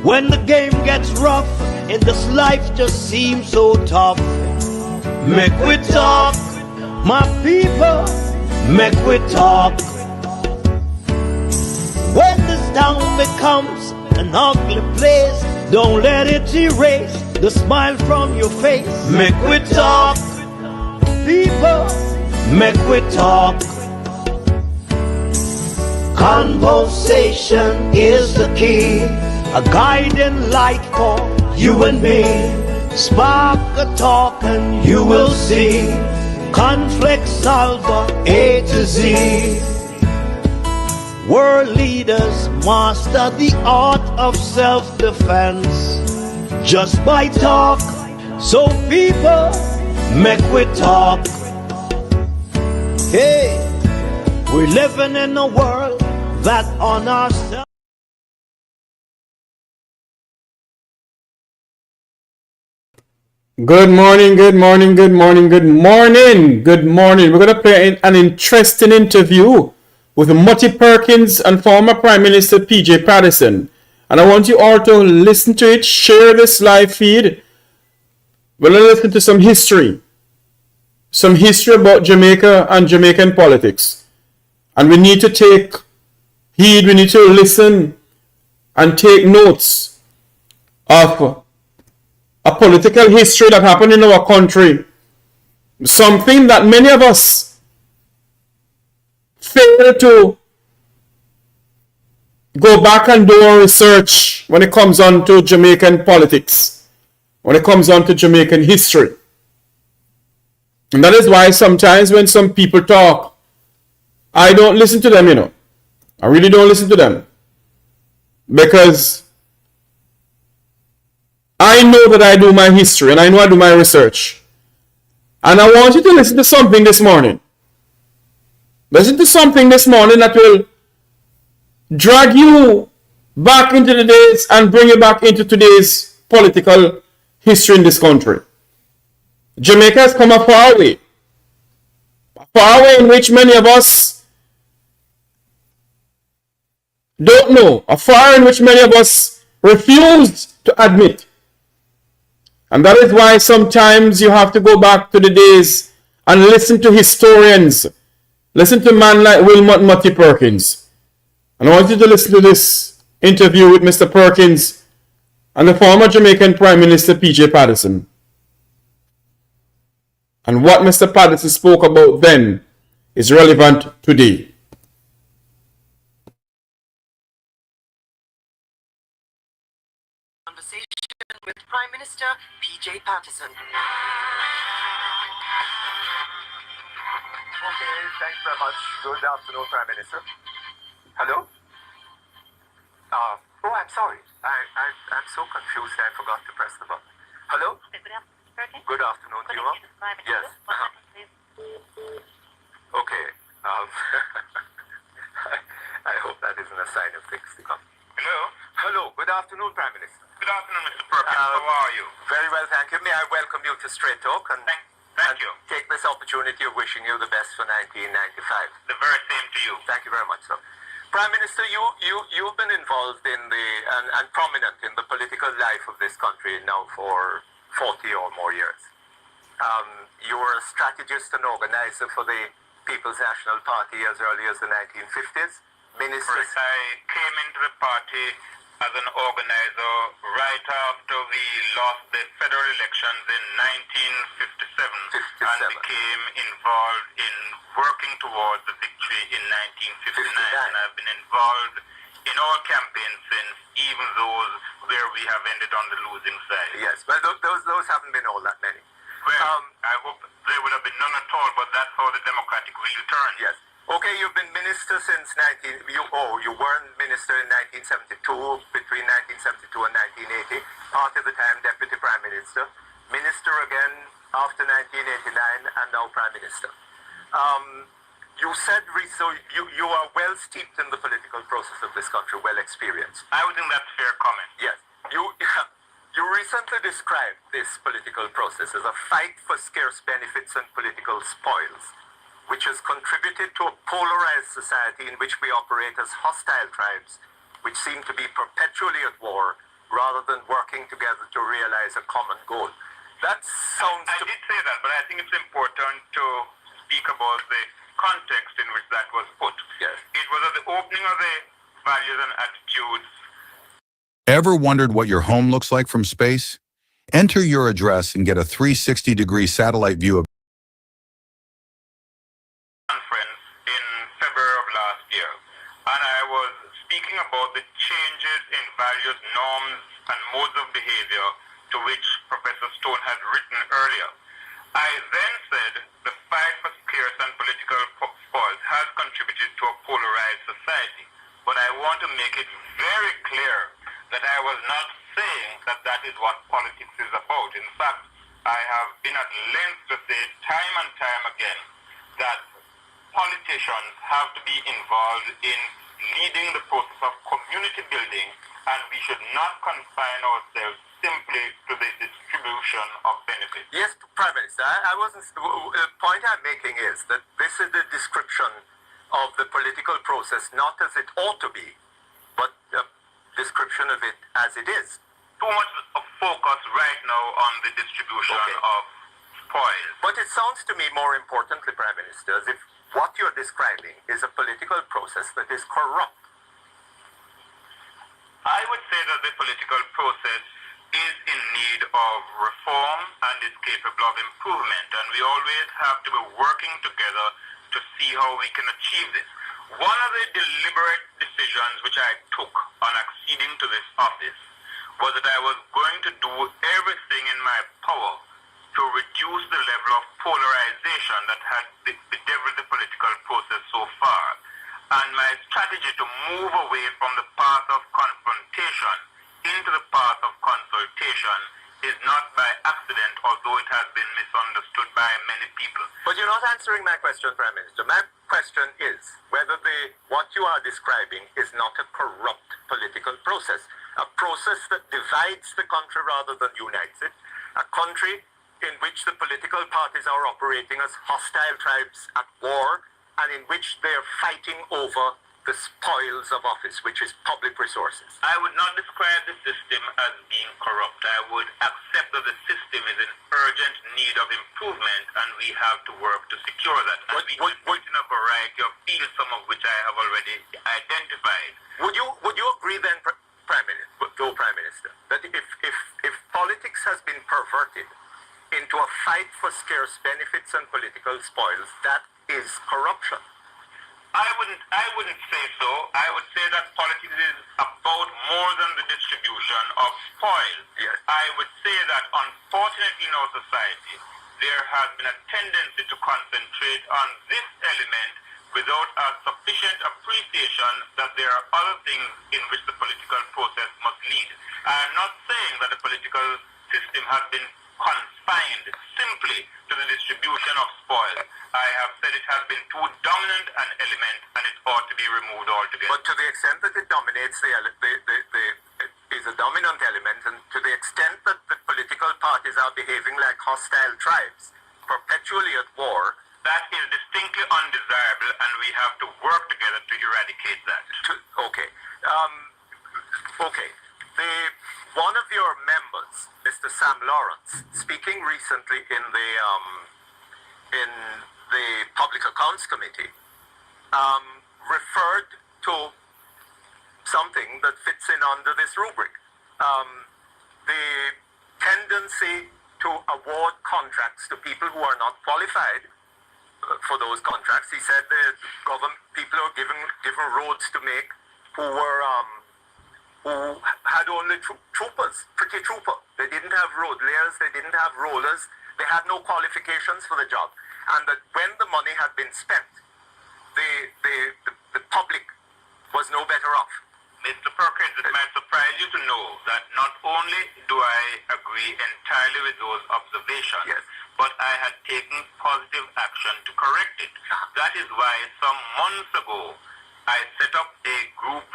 When the game gets rough and this life just seems so tough, Mek Wi Talk, my people, Mek Wi Talk. When this town becomes an ugly place, don't let it erase the smile from your face. Mek Wi Talk, people, Mek Wi Talk. Conversation is the key, a guiding light for you and me. Spark a talk and you will see. Conflict solver A to Z. World leaders master the art of self-defense just by talk. So people, Mek Wi Talk. Hey, we're living in a world that on ourselves. Good morning, good morning, good morning, good morning, good morning. We're going to play an interesting interview with Wilmot Perkins and former Prime Minister PJ Patterson. And I want you all to listen to it, share this live feed. We're going to listen to some history about Jamaica and Jamaican politics. And we need to take heed, we need to listen and take notes of a political history that happened in our country. Something that many of us fail to go back and do our research when it comes on to Jamaican politics, when it comes on to Jamaican history. And that is why sometimes when some people talk, I don't listen to them, I really don't listen to them. Because I know that I do my history and I know I do my research. And I want you to listen to something this morning. Listen to something this morning that will drag you back into the days and bring you back into today's political history in this country. Jamaica has come a far way. A far way in which many of us don't know. A far in which many of us refuse to admit. And that is why sometimes you have to go back to the days and listen to historians. Listen to a man like Wilmot Perkins. And I want you to listen to this interview with Mr. Perkins and the former Jamaican Prime Minister PJ Patterson. And what Mr. Patterson spoke about then is relevant today. With Prime Minister PJ Patterson. Okay, thanks very much. Good afternoon, Prime Minister. Hello? I'm sorry. I'm so confused I forgot to press the button. Hello? Good afternoon to you all. Yes. Okay. I hope that isn't a sign of things to come. Hello? Hello. Good afternoon, Prime Minister. Good afternoon, Mr. Perkins. How are you? Very well, thank you. May I welcome you to Straight Talk and thank you. Take this opportunity of wishing you the best for 1995. The very same to you. Thank you very much, sir. Prime Minister, you've been involved in and prominent in the political life of this country now for 40 or more years. You were a strategist and organizer for the People's National Party as early as the 1950s. Minister, I came into the party as an organizer right after we lost the federal elections in 1957 and became involved in working towards the victory in 1959. And I've been involved in all campaigns since, even those where we have ended on the losing side. Yes, well, those haven't been all that many. Well, I hope there would have been none at all, but that's how the democratic wheel turns. Yes. Okay, you've been minister since you were minister in 1972, between 1972 and 1980, part of the time Deputy Prime Minister, minister again after 1989, and now Prime Minister. You said you are well steeped in the political process of this country, well experienced. I would think that's fair comment. Yes. You recently described this political process as a fight for scarce benefits and political spoils. which has contributed to a polarized society in which we operate as hostile tribes, which seem to be perpetually at war rather than working together to realize a common goal. That sounds... I did say that, but I think it's important to speak about the context in which that was put. Yes. It was at the opening of the values and attitudes. Ever wondered what your home looks like from space? Enter your address and get a 360-degree satellite view of Conference in February of last year, and I was speaking about the changes in values, norms, and modes of behavior to which Professor Stone had written earlier. I then said the fight for scarce and political spoils has contributed to a polarized society, but I want to make it very clear that I was not saying that that is what politics is about. In fact, I have been at length to say time and time again that politicians have to be involved in leading the process of community building, and we should not confine ourselves simply to the distribution of benefits. Yes, Prime Minister, I wasn't... The point I'm making is that this is the description of the political process, not as it ought to be, but a description of it as it is. Too much of focus right now on the distribution of spoils. But it sounds to me, more importantly, Prime Minister, as if what you're describing is a political process that is corrupt. I would say that the political process is in need of reform and is capable of improvement, and we always have to be working together to see how we can achieve this. One of the deliberate decisions which I took on acceding to this office was that I was going to do everything in my power to reduce the level of polarization that had bedeviled the political process so far. And my strategy to move away from the path of confrontation into the path of consultation is not by accident, although it has been misunderstood by many people. But you're not answering my question, Prime Minister. My question is whether what you are describing is not a corrupt political process, a process that divides the country rather than unites it, a country in which the political parties are operating as hostile tribes at war, and in which they are fighting over the spoils of office, which is public resources. I would not describe the system as being corrupt. I would accept that the system is in urgent need of improvement, and we have to work to secure that. And we can put in a variety of fields, some of which I have already identified. Would you agree then, Prime Minister, that if politics has been perverted into a fight for scarce benefits and political spoils, that is corruption? I wouldn't say so. I would say that politics is about more than the distribution of spoils. Yes. I would say that unfortunately in our society, there has been a tendency to concentrate on this element without a sufficient appreciation that there are other things in which the political process must lead. I am not saying that the political system has been confined simply to the distribution of spoil. I have said it has been too dominant an element, and it ought to be removed altogether. But to the extent that it dominates is a dominant element, and to the extent that the political parties are behaving like hostile tribes, perpetually at war, that is distinctly undesirable, and we have to work together to eradicate that. Okay. One of your members, Mr. Sam Lawrence, speaking recently in the Public Accounts Committee, referred to something that fits in under this rubric. The tendency to award contracts to people who are not qualified for those contracts. He said that people are given roads to make who had only troopers, pretty trooper. They didn't have road layers, they didn't have rollers, they had no qualifications for the job. And that when the money had been spent, the public was no better off. Mr. Perkins, it might surprise you to know that not only do I agree entirely with those observations, yes, but I had taken positive action to correct it. That is why some months ago, I set up a group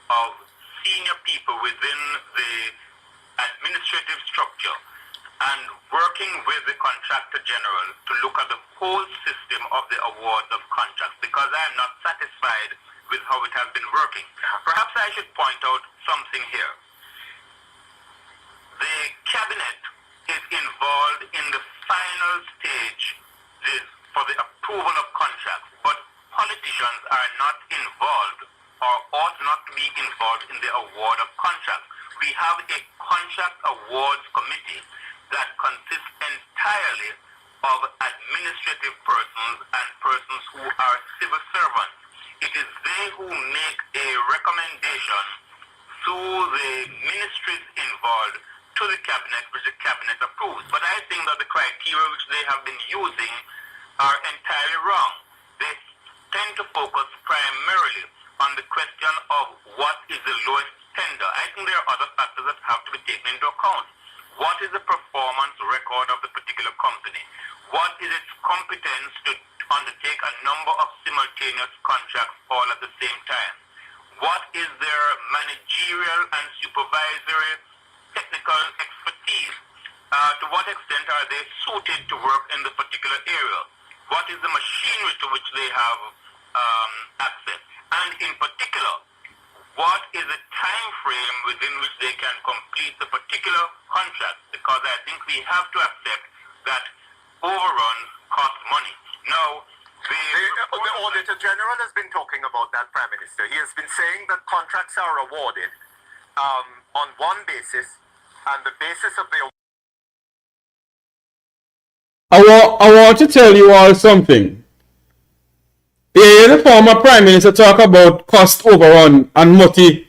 of senior people within the administrative structure and working with the contractor general to look at the whole system of the awards of contracts, because I am not satisfied with how it has been working. Perhaps I should point out something here. The cabinet is involved in the final stage for the approval of contracts, but politicians are not involved or ought not to be involved in the award of contracts. We have a contract awards committee that consists entirely of administrative persons and persons who are civil servants. It is they who make a recommendation through the ministries involved to the cabinet, which the cabinet approves. But I think that the criteria which they have been using are entirely wrong. They tend to focus primarily on the question of what is the lowest tender. I think there are other factors that have to be taken into account. What is the performance record of the particular company? What is its competence to undertake a number of simultaneous contracts all at the same time? What is their managerial and supervisory technical expertise? To what extent are they suited to work in the particular area? What is the machinery to which they have access? And in particular, what is the time frame within which they can complete the particular contract? Because I think we have to accept that overruns cost money. Now, the Auditor General has been talking about that, Prime Minister. He has been saying that contracts are awarded on one basis, and the basis of the... I want to tell you all something. Yeah, the former Prime Minister talk about cost overrun and Mutti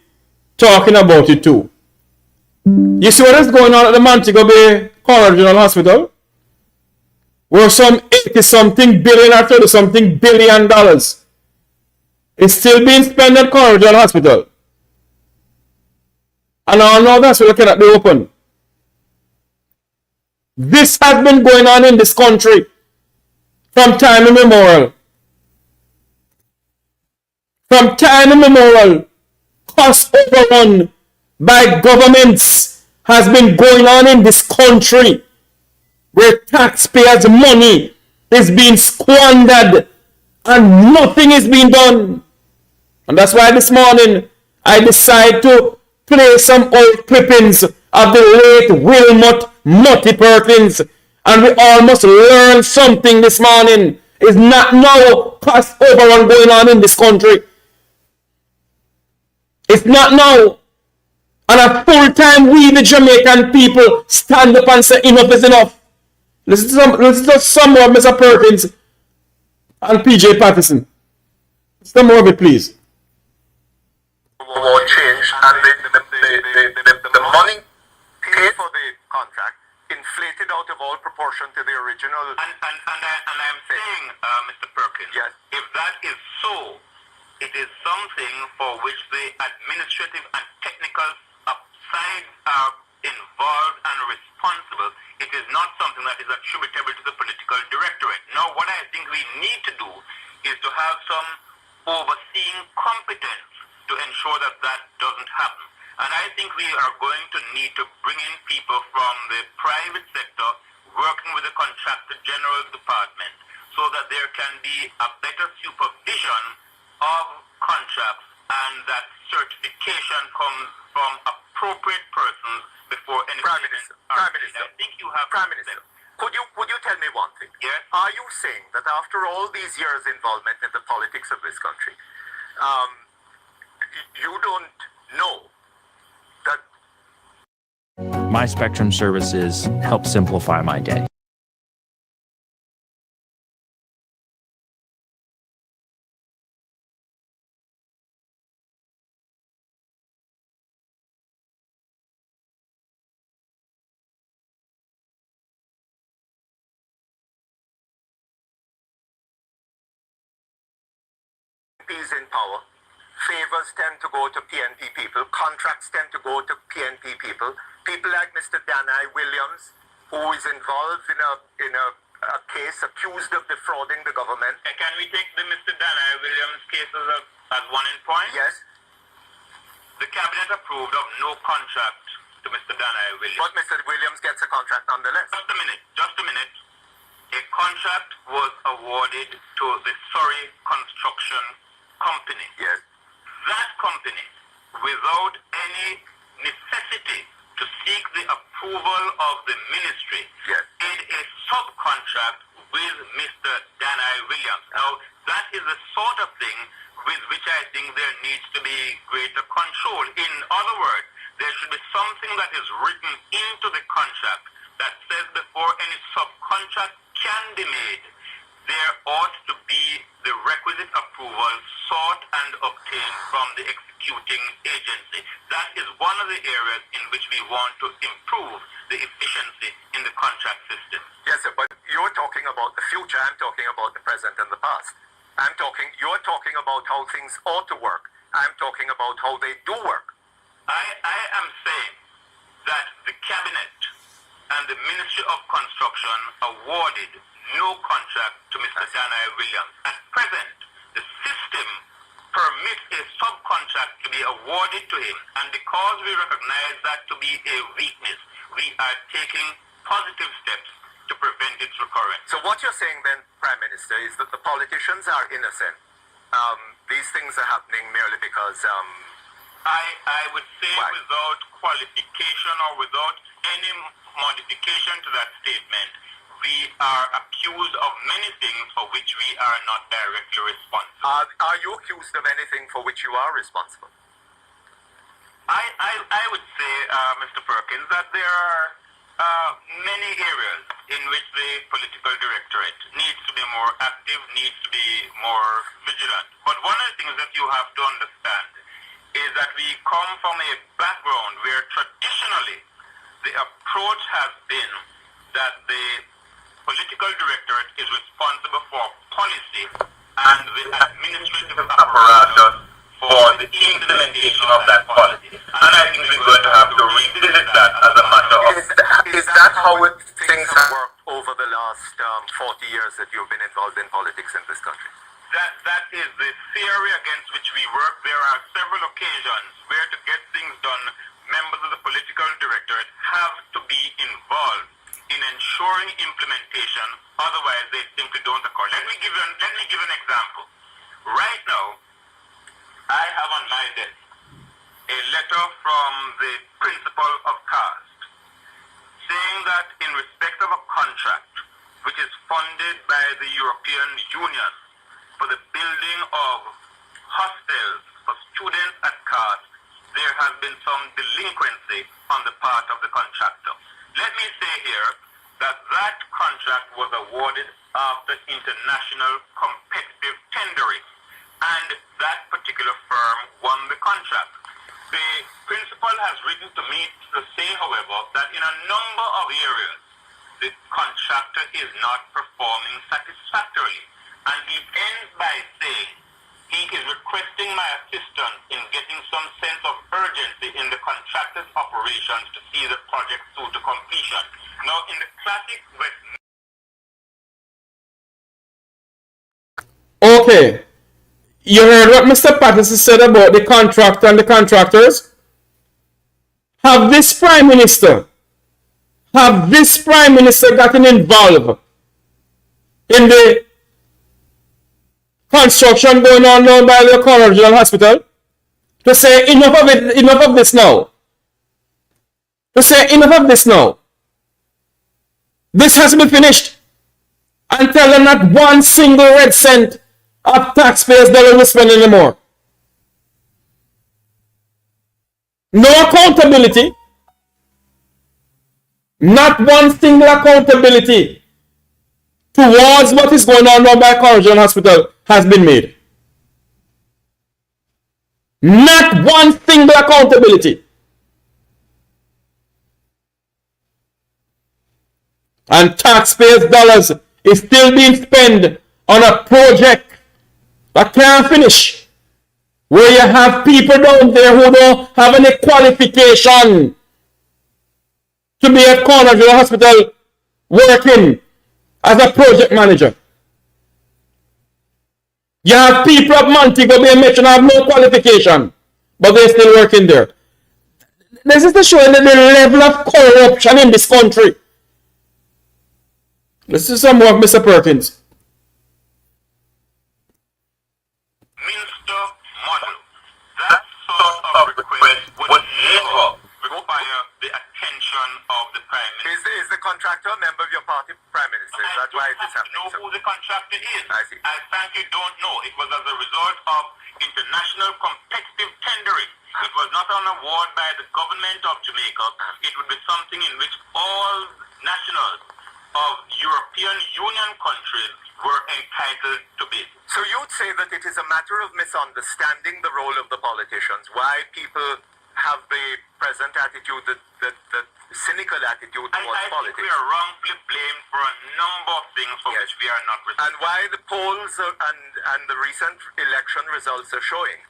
talking about it too. You see what is going on at the Montego Bay Regional Hospital? Where some 80-something billion or 30-something billion dollars is still being spent at Regional Hospital. And all now that's why cannot be open. This has been going on in this country from time immemorial. From time immemorial, cost overrun by governments has been going on in this country, where taxpayers' money is being squandered and nothing is being done. And that's why this morning I decided to play some old clippings of the late Wilmot Perkins, and we all must learn something this morning. It's not now cost overrun going on in this country. It's not now. And a full time we the Jamaican people stand up and say enough is enough. Listen to some more of Mr. Perkins and PJ Patterson. Some more of it, please. Award change, and the money paid for the contract inflated out of all proportion to the original. And I'm saying, Mr. Perkins, yes, if that is so, it is something for which the administrative and technical sides are involved and responsible. It is not something that is attributable to the political directorate. Now, what I think we need to do is to have some overseeing competence to ensure that that doesn't happen. And I think we are going to need to bring in people from the private sector working with the Contractor General Department so that there can be a better supervision of contracts and that certification comes from appropriate persons before any Prime Minister. Prime Minister. I think you have Prime Minister. Could you tell me one thing? Yes. Are you saying that after all these years' involvement in the politics of this country, you don't know that My Spectrum services help simplify my day. MPs in power, favors tend to go to PNP people, contracts tend to go to PNP people. People like Mr. Danai Williams, who is involved in a case accused of defrauding the government. Can we take the Mr. Danai Williams case as one in point? Yes. The cabinet approved of no contract to Mr. Danai Williams. But Mr. Williams gets a contract nonetheless. Just a minute. A contract was awarded to the Surrey Construction Company. Yes. That company, without any necessity to seek the approval of the ministry, Yes. did a subcontract with Mr. Danai Williams. Now, that is the sort of thing with which I think there needs to be greater control. In other words, there should be something that is written into the contract that says before any subcontract can be made, there ought to be the requisite approval sought and obtained from the executing agency. That is one of the areas in which we want to improve the efficiency in the contract system. Yes, sir, but you're talking about the future. I'm talking about the present and the past. You're talking about how things ought to work. I'm talking about how they do work. I am saying that the cabinet and the Ministry of Construction awarded no contract to Mr. Danai Williams. At present, the system permits a subcontract to be awarded to him, and because we recognize that to be a weakness, we are taking positive steps to prevent its recurrence. So what you're saying then, Prime Minister, is that the politicians are innocent. These things are happening merely because... I would say Why? without qualification or without any modification to that statement, we are accused of many things for which we are not directly responsible. Are you accused of anything for which you are responsible? I would say, Mr. Perkins, that there are many areas in which the political directorate needs to be more active, needs to be more vigilant. But one of the things that you have to understand is that we come from a background where traditionally the approach has been that the political directorate is responsible for policy and the administrative apparatus for the implementation of that policy. And I think we're going to have to revisit that as a matter of... Is that how things have worked over the last 40 years that you've been involved in politics in this country? That is the theory against which we work. There are several occasions where to get things done, members of the political directorate have to be involved in ensuring implementation, otherwise they simply don't occur. Let me give an example. Right now, I have on my desk a letter from the principal of CAST saying that in respect of a contract which is funded by the European Union for the building of hostels for students at CAST, there has been some delinquency on the part of the contractor. Let me say here that that contract was awarded after international competitive tendering, and that particular firm won the contract. The principal has written to me to say, however, that in a number of areas, the contractor is not performing satisfactorily. And he ends by saying he is requesting my assistance in getting some sense of urgency in the contractor's operations to see the project through to completion. Now, in the classic West... Okay. You heard what Mr. Patterson said about the contractor and the contractors? Have this Prime Minister gotten involved in the construction going on down by the Electoral Hospital to say enough of this now? To say enough of this now. This has to be finished. And tell them not one single red cent of taxpayers' dollars will spend anymore. No accountability. Not one single accountability towards what is going on now by Electoral Hospital has been made. Not one single accountability. And taxpayers' dollars is still being spent on a project that can't finish, where you have people down there who don't have any qualification to be at Cornerville Hospital working as a project manager. You have people at Montego Bay Metro have no qualification, but they're still working there. This is to show the level of corruption in this country. This is some more of Mr. Perkins. Minster model. That sort of request would never require the attention of the Prime Minister. Is the contractor a member of your party, Prime Minister? Is that why it is happening? I don't know who the contractor is. I see. I frankly don't know. It was as a result of international competitive tendering. It was not an award by the government of Jamaica. It would be something in which all nationals of European Union countries were entitled to bid. So you'd say that it is a matter of misunderstanding the role of the politicians, why people have the present attitude, that cynical attitude towards I politics. think we are wrongfully blamed for a number of things for which we are not responsible. And why the polls and the recent election results are showing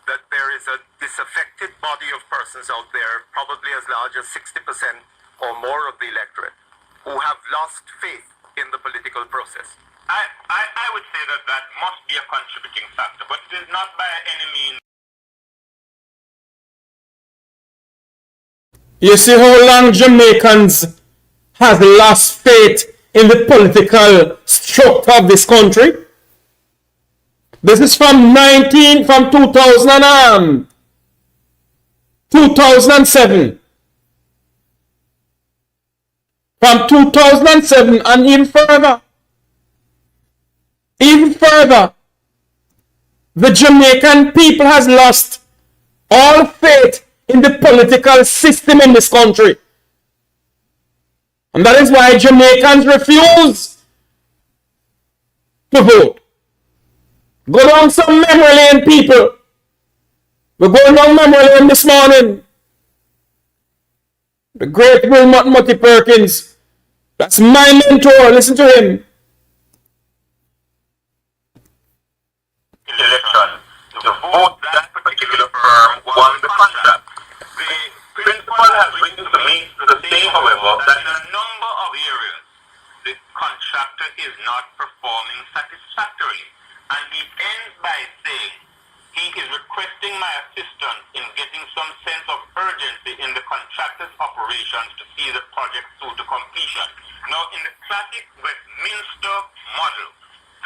that there is a disaffected body of persons out there, probably as large as 60% or more of the electorate, who have lost faith in the political process. I would say that that must be a contributing factor, but it is not by any means. You see how long Jamaicans have lost faith in the political structure of this country? This is from 2007. From 2007 and even further. Even further. The Jamaican people has lost all faith in the political system in this country. And that is why Jamaicans refuse to vote. Go down some memory lane, people. We're going down memory lane this morning. The great Wilmot Perkins. That's my mentor. Listen to him. Election. The vote that particular firm won the contract. The principal has written to me to say, however, that in a number of areas, the contractor is not performing satisfactorily. And he ends by saying he is requesting my assistance in getting some sense of urgency in the contractor's operations to see the project through to completion. Now, in the classic Westminster model,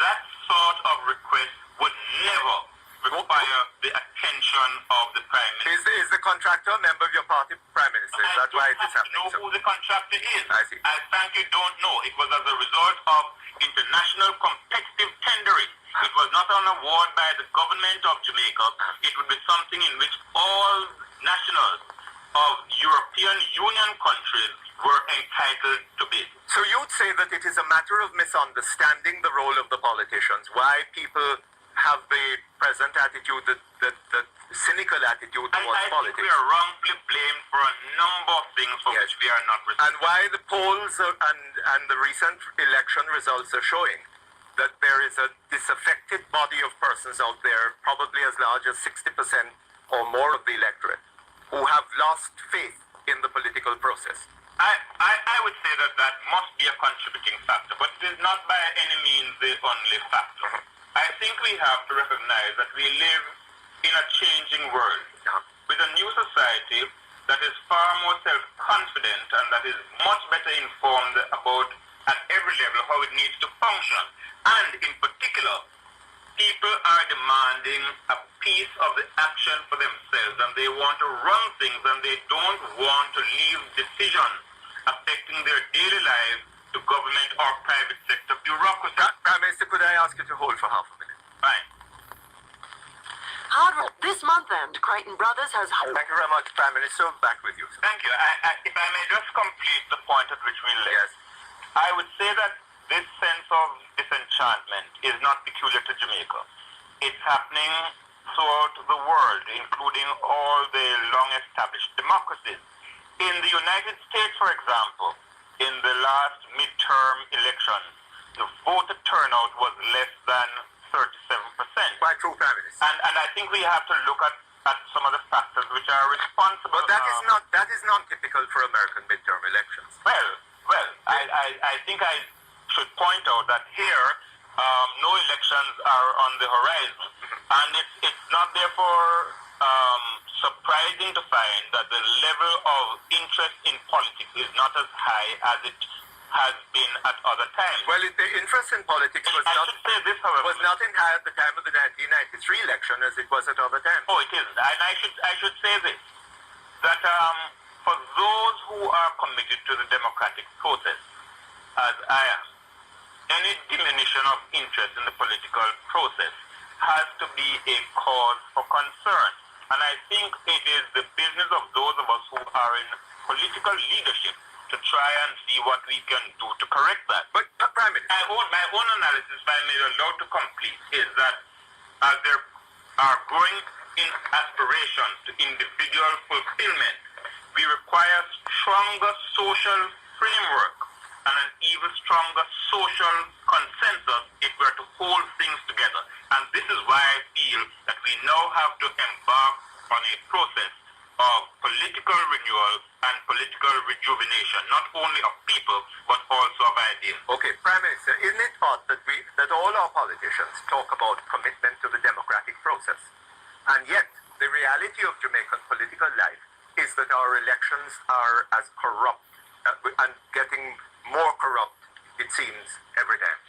that sort of request would never require the attention of the Prime Minister. Is the contractor a member of your party, Prime Minister? Is that why it is happening? I don't know who the contractor is. I see. I frankly don't know. It was as a result of international competitive tendering. It was not an award by the government of Jamaica. It would be something in which all nationals of European Union countries were entitled to bid. So you'd say that it is a matter of misunderstanding the role of the politicians, why people have the present attitude, that cynical attitude towards politics. I think we are wrongfully blamed for a number of things for which we are not responsible. And why the polls and the recent election results are showing that there is a disaffected body of persons out there, probably as large as 60% or more of the electorate, who have lost faith in the political process. I would say that that must be a contributing factor, but it is not by any means the only factor. I think we have to recognize that we live in a changing world with a new society that is far more self-confident and that is much better informed about at every level how it needs to function. And in particular, people are demanding a piece of the action for themselves, and they want to run things, and they don't want to leave decisions affecting their daily lives to government or private sector bureaucracy. Prime Minister, could I ask you to hold for half a minute? Fine. This month end, Crichton Brothers has... Thank you very much, Prime Minister. Back with you, sir. Thank you. If I may just complete the point at which we left. Yes. I would say that this sense of disenchantment is not peculiar to Jamaica. It's happening throughout the world, including all the long-established democracies. In the United States, for example, in the last midterm election, the voter turnout was less than 37%. Quite true, Prime Minister. And I think we have to look at some of the factors which are responsible. But that is not typical for American midterm elections. Well, I think I should point out that here, no elections are on the horizon, and it's not therefore surprising to find that the level of interest in politics is not as high as it has been at other times. Well, the interest in politics was not in high at the time of the 1993 election as it was at other times. Oh, it is. And I should say this, that for those who are committed to the democratic process, as I am, any diminution of interest in the political process has to be a cause for concern. And I think it is the business of those of us who are in political leadership to try and see what we can do to correct that. But, Prime Minister, my own analysis, if I may allow to complete, is that as there are growing in aspirations to individual fulfillment, we require stronger social framework and an even stronger social consensus if we're to hold things together. And this is why I feel that we now have to embark on a process of political renewal and political rejuvenation, not only of people, but also of ideas. Okay, Prime Minister, isn't it odd that all our politicians talk about commitment to the democratic process, and yet the reality of Jamaican political life is that our elections are as corrupt and getting more corrupt, it seems, every time?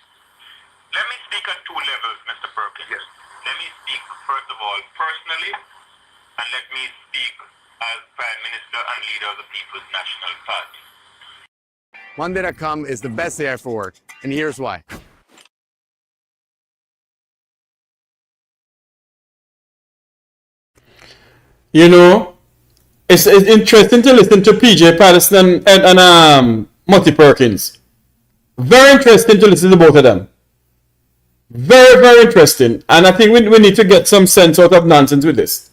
Let me speak at two levels, Mr. Perkins. Yes. Let me speak, first of all, personally, and let me speak as Prime Minister and leader of the People's National Party. Monday to come is the best day for work, and here's why. You know, it's interesting to listen to PJ Patterson and Wilmot Perkins. Very interesting to listen to both of them. Very, very interesting. And I think we need to get some sense out of nonsense with this.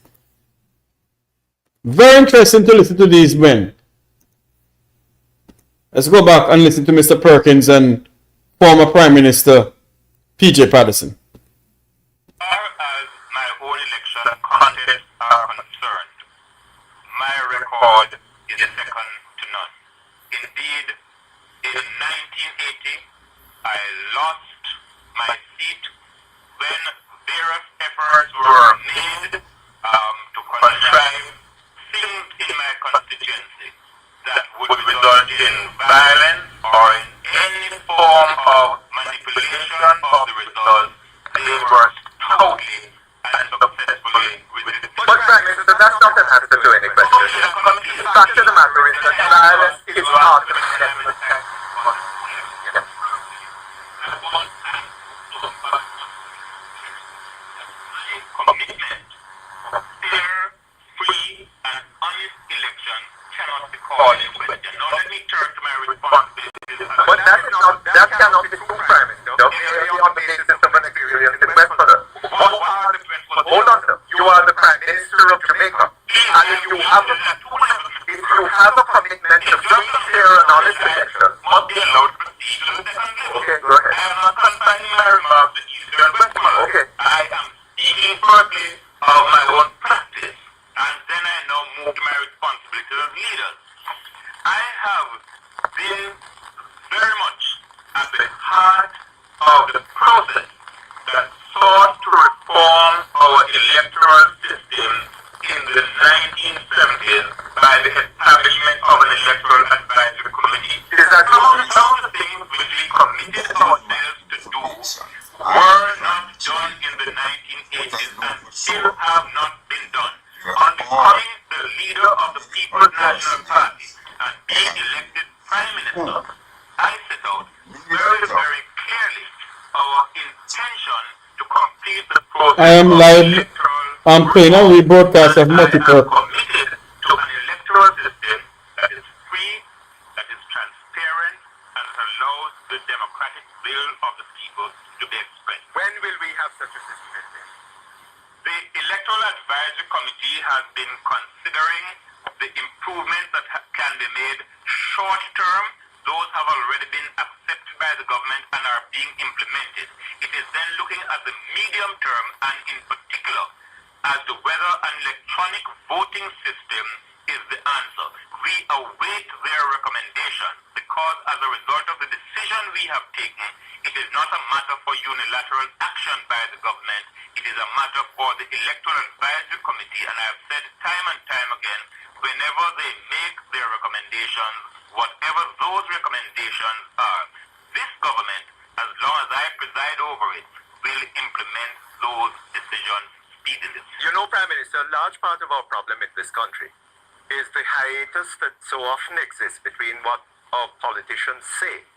Very interesting to listen to these men. Let's go back and listen to Mr. Perkins and former Prime Minister PJ Patterson. As far as my own election contests are concerned, my record is second to none. Indeed, in 1980, I lost my seat when various efforts were made to contrive things in my constituency that would result in violence or in any form of manipulation of the results. They were totally and successfully resisted. But Prime Minister, that's not an answer to any question. The fact of the matter is that violence is part of the commitment of fair, free, and honest election cannot be called in question. Now let me turn to my responsibilities. But that cannot be true, Prime Minister. Merely on the basis of an experience in Westport. Hold on, sir. You are the Prime Minister of Jamaica. And if you have a commitment to free, fair, and honest election, must be allowed procedural second level. Okay, go ahead. I am not confining my remarks to Eastern Westmoreland. Okay. I am speaking firstly of my own practice, and then I now move to my responsibilities as leader. I have been very much at the heart of the process that sought to reform our electoral system in the 1970s by the establishment of an electoral advisory committee. Is that Some of the things which we committed ourselves to do were not done in the 1980s and still have not been done. On becoming the leader of the People's National Party and being elected Prime Minister, I set out very, very clearly our intention to complete the process. I am live. I'm playing a rebroadcast of Wilmot Perkins. Committed to an electoral system that is free, that is transparent, and that allows the democratic will of the people to be expressed. when will we have such a system in place? The Electoral Advisory Committee has been considering the improvements that can be made short term. Those have already been accepted by the government and are being implemented. It is then looking at the medium term and in particular as to whether an electronic voting system is the answer. We await their recommendation because as a result of the decision we have taken, it is not a matter for unilateral action by the government. It It is a matter for the Electoral Advisory Committee, and I have said time and time again, whenever they make their recommendations, whatever those recommendations are, this government, as long as I preside over it, will implement those decisions speedily. You know, Prime Minister, a large part of our problem in this country is the hiatus that so often exists between what our politicians say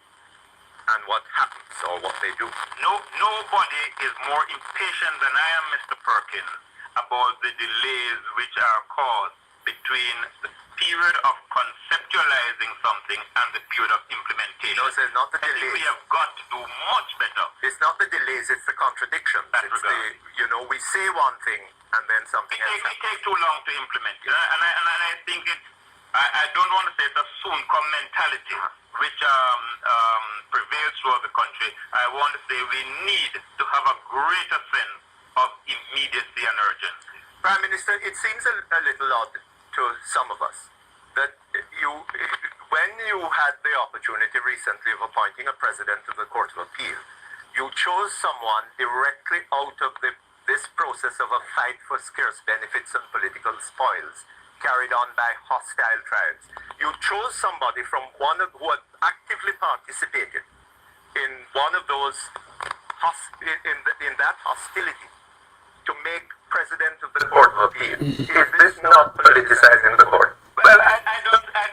and what happens or what they do. Nobody is more impatient than I am, Mr. Perkins, about the delays which are caused between the period of conceptualizing something and the period of implementation. No, sir, not the delays. We have got to do much better. It's not the delays, it's the contradiction. It's the, you know, we say one thing and then something else happens. It takes too long to implement it. And I think I don't want to say it's a soon-come mentality which prevails throughout the country. I want to say we need to have a greater sense of immediacy and urgency. Prime Minister, it seems a little odd to some of us that when you had the opportunity recently of appointing a president to the Court of Appeal, you chose someone directly out of this process of a fight for scarce benefits and political spoils carried on by hostile tribes. You chose somebody from who had actively participated in one of those in that hostility to make president of the Court of Appeal. Is this not politicizing the court? Well, I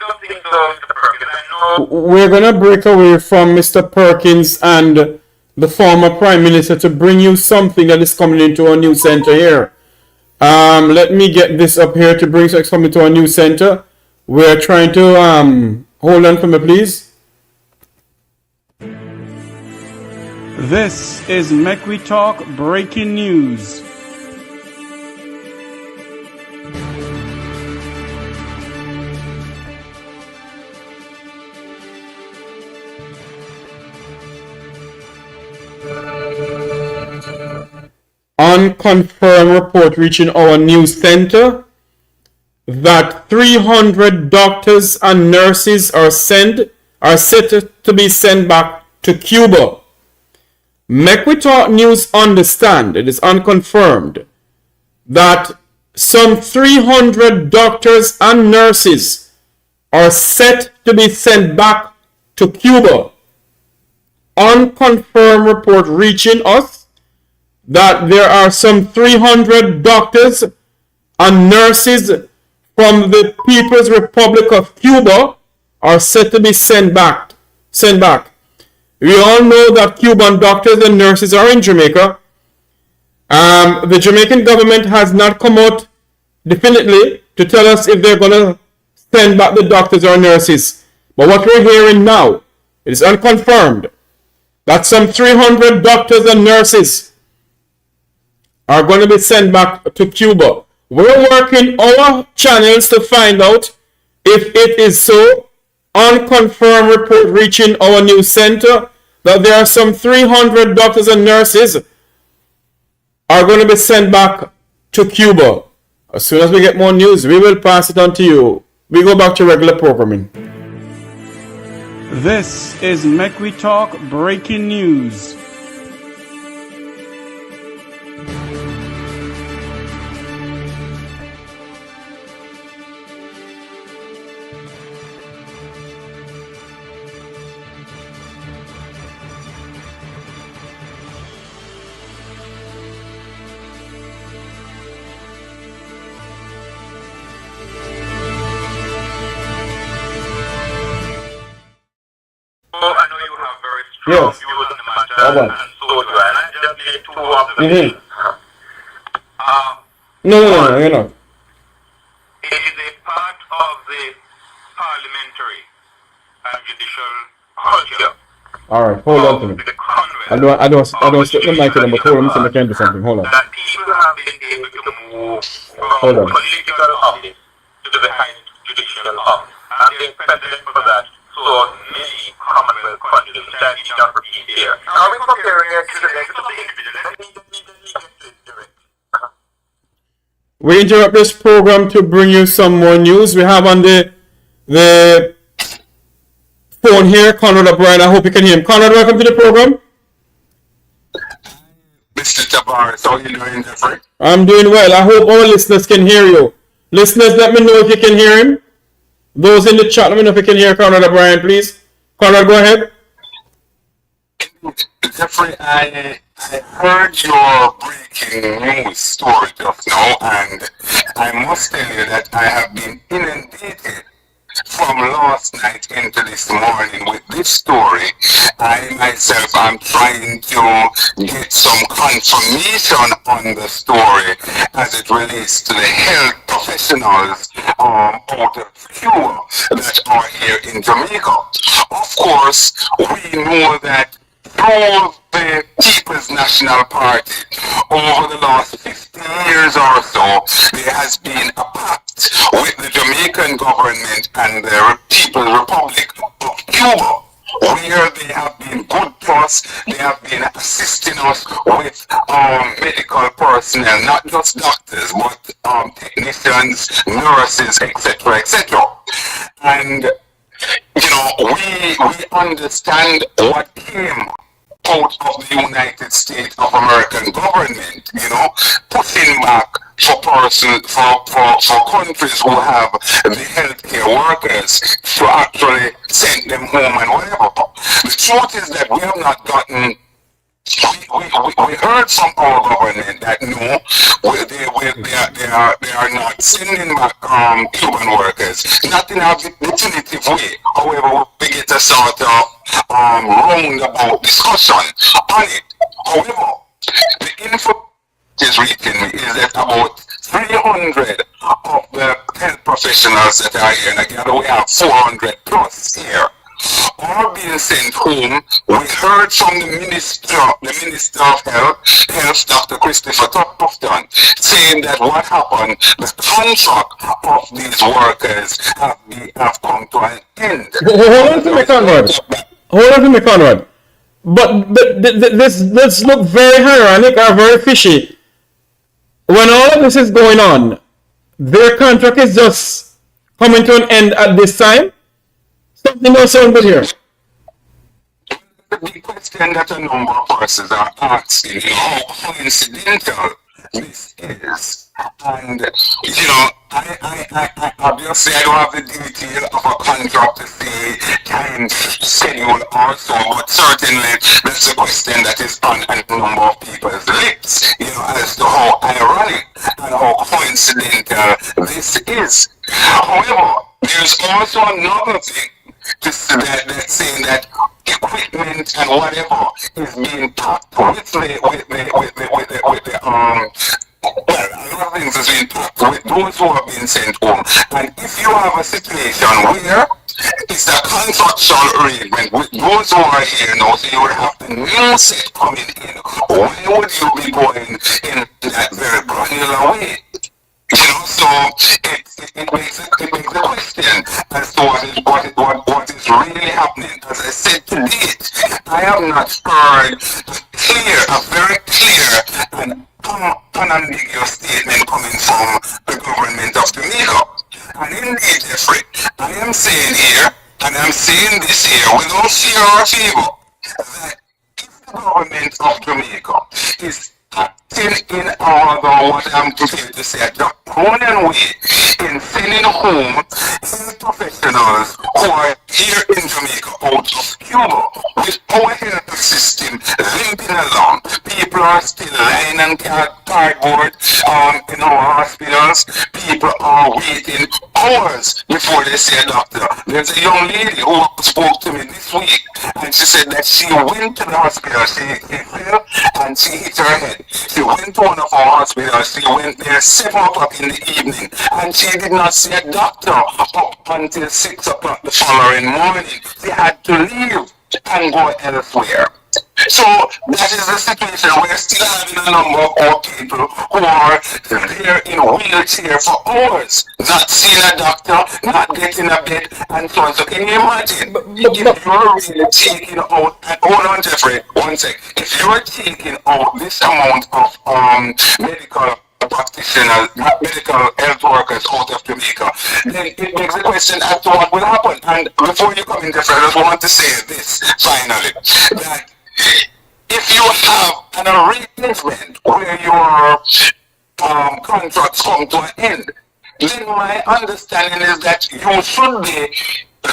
don't think so, Mr. Perkins. I know. We're going to break away from Mr. Perkins and the former Prime Minister to bring you something that is coming into our new center here. Let me get this up here to bring something to our new center. We're trying to hold on for me, please. This is Mek Wi Talk breaking news. Unconfirmed report reaching our news center that 300 doctors and nurses are set to be sent back to Cuba. Mek Wi Talk News understand, it is unconfirmed, that some 300 doctors and nurses are set to be sent back to Cuba. Unconfirmed report reaching us that there are some 300 doctors and nurses from the People's Republic of Cuba are set to be sent back. We all know that Cuban doctors and nurses are in Jamaica. The Jamaican government has not come out definitely to tell us if they're going to send back the doctors or nurses. But what we're hearing now, it is unconfirmed, that some 300 doctors and nurses are going to be sent back to Cuba. We're working our channels to find out if it is so. Unconfirmed report reaching our news center that there are some 300 doctors and nurses are going to be sent back to Cuba. As soon as we get more news, we will pass it on to you. We go back to regular programming. This is Mek Wi Talk breaking news. I know you have very strong views on the matter, and so do I. And I just made two observations. No, you're not. It is a part of the parliamentary and judicial culture. All right, hold on to me. The Congress I don't stick the mic to them, but hold on, Mr. McKen do something. Hold on. that people have been able to move Hold from on. political office to the highest judicial office. And there's precedent for that. So many Commonwealth countries that need not repeat here. Are we comparing it to the next? We interrupt this program to bring you some more news. We have on the phone here Conrad O'Brien. I hope you can hear him. Conrad, welcome to the program. Mr. Tavares, how are you doing, Jeffrey? I'm doing well. I hope our listeners can hear you. Listeners, let me know if you can hear him. Those in the chat, let me know if you can hear Conrad O'Brien, please. Conrad, go ahead. Jeffrey, I heard your breaking news story just now, and I must tell you that I have been inundated from last night into this morning with this story. I myself am trying to get some confirmation on the story as it relates to the health professionals out of Cuba that are here in Jamaica. Of course, we know that through the People's National Party over the last 50 years or so, there has been a pact with the Jamaican government and the People's Republic of Cuba, where they have been good to us. They have been assisting us with medical personnel, not just doctors, but technicians, nurses, etc., etc. And you know, we understand what came out of the United States of American government, you know, pushing back for countries who have the healthcare workers to actually send them home and whatever. The truth is that we have not gotten. We heard from our government that no, they are not sending back Cuban workers, not in a definitive way. However, we get a sort of roundabout discussion on it. However, the info is reaching me is that about 300 of the health professionals that are here, and again we have 400 plus here, are being sent home. We heard from the Minister of Health, Dr. Christopher Tufton, saying that what happened, the contract of these workers have come to an end. Hold on to me, Conrad. But this look very ironic or very fishy. When all of this is going on, their contract is just coming to an end at this time. Something else sound good here. The question that a number of persons are asking, you know, how coincidental this is. And, you know, I obviously I don't have the detail of a contract to say time schedule or so, but certainly that's a question that is on a number of people's lips, you know, as to how ironic and how coincidental this is. However, there's also another thing that's saying that equipment and whatever is being packed with the well, a lot of things is being packed with those who have been sent home. And if you have a situation where it's a contractual arrangement with those who are here now, so you would have the new set coming in, why would you be going in that very granular way? You know, so it makes a question as to what is really happening. As I said to date, I have not heard a very clear and unambiguous statement coming from the government of Dominica. And indeed, Jeffrey, I am saying here, and I'm saying this here without fear or favor, that if the government of Jamaica is acting in what I'm prepared to say, a draconian way in sending home health professionals who are here in Jamaica out of Cuba with our health system limping along. People are still lying on cardboard in our hospitals. People are waiting hours before they see a doctor. There's a young lady who spoke to me this week, and she said that she went to the hospital, she fell and she hit her head. She went to one of our hospitals, she went there 7 o'clock in the evening, and she did not see a doctor up until 6 o'clock the following morning. She had to leave and go elsewhere. So that is the situation. We're still having a number of our people who are there in a wheelchair for hours, not seeing a doctor, not getting a bed, and so on. So can you imagine if you're really taking out, hold on Jeffrey, one sec, if you're taking out this amount of medical practitioners, medical health workers out of Jamaica, then it makes the question as to what will happen. And before you come in, Jeffrey, I just want to say this finally, that if you have an arrangement where your contracts come to an end, then my understanding is that you should be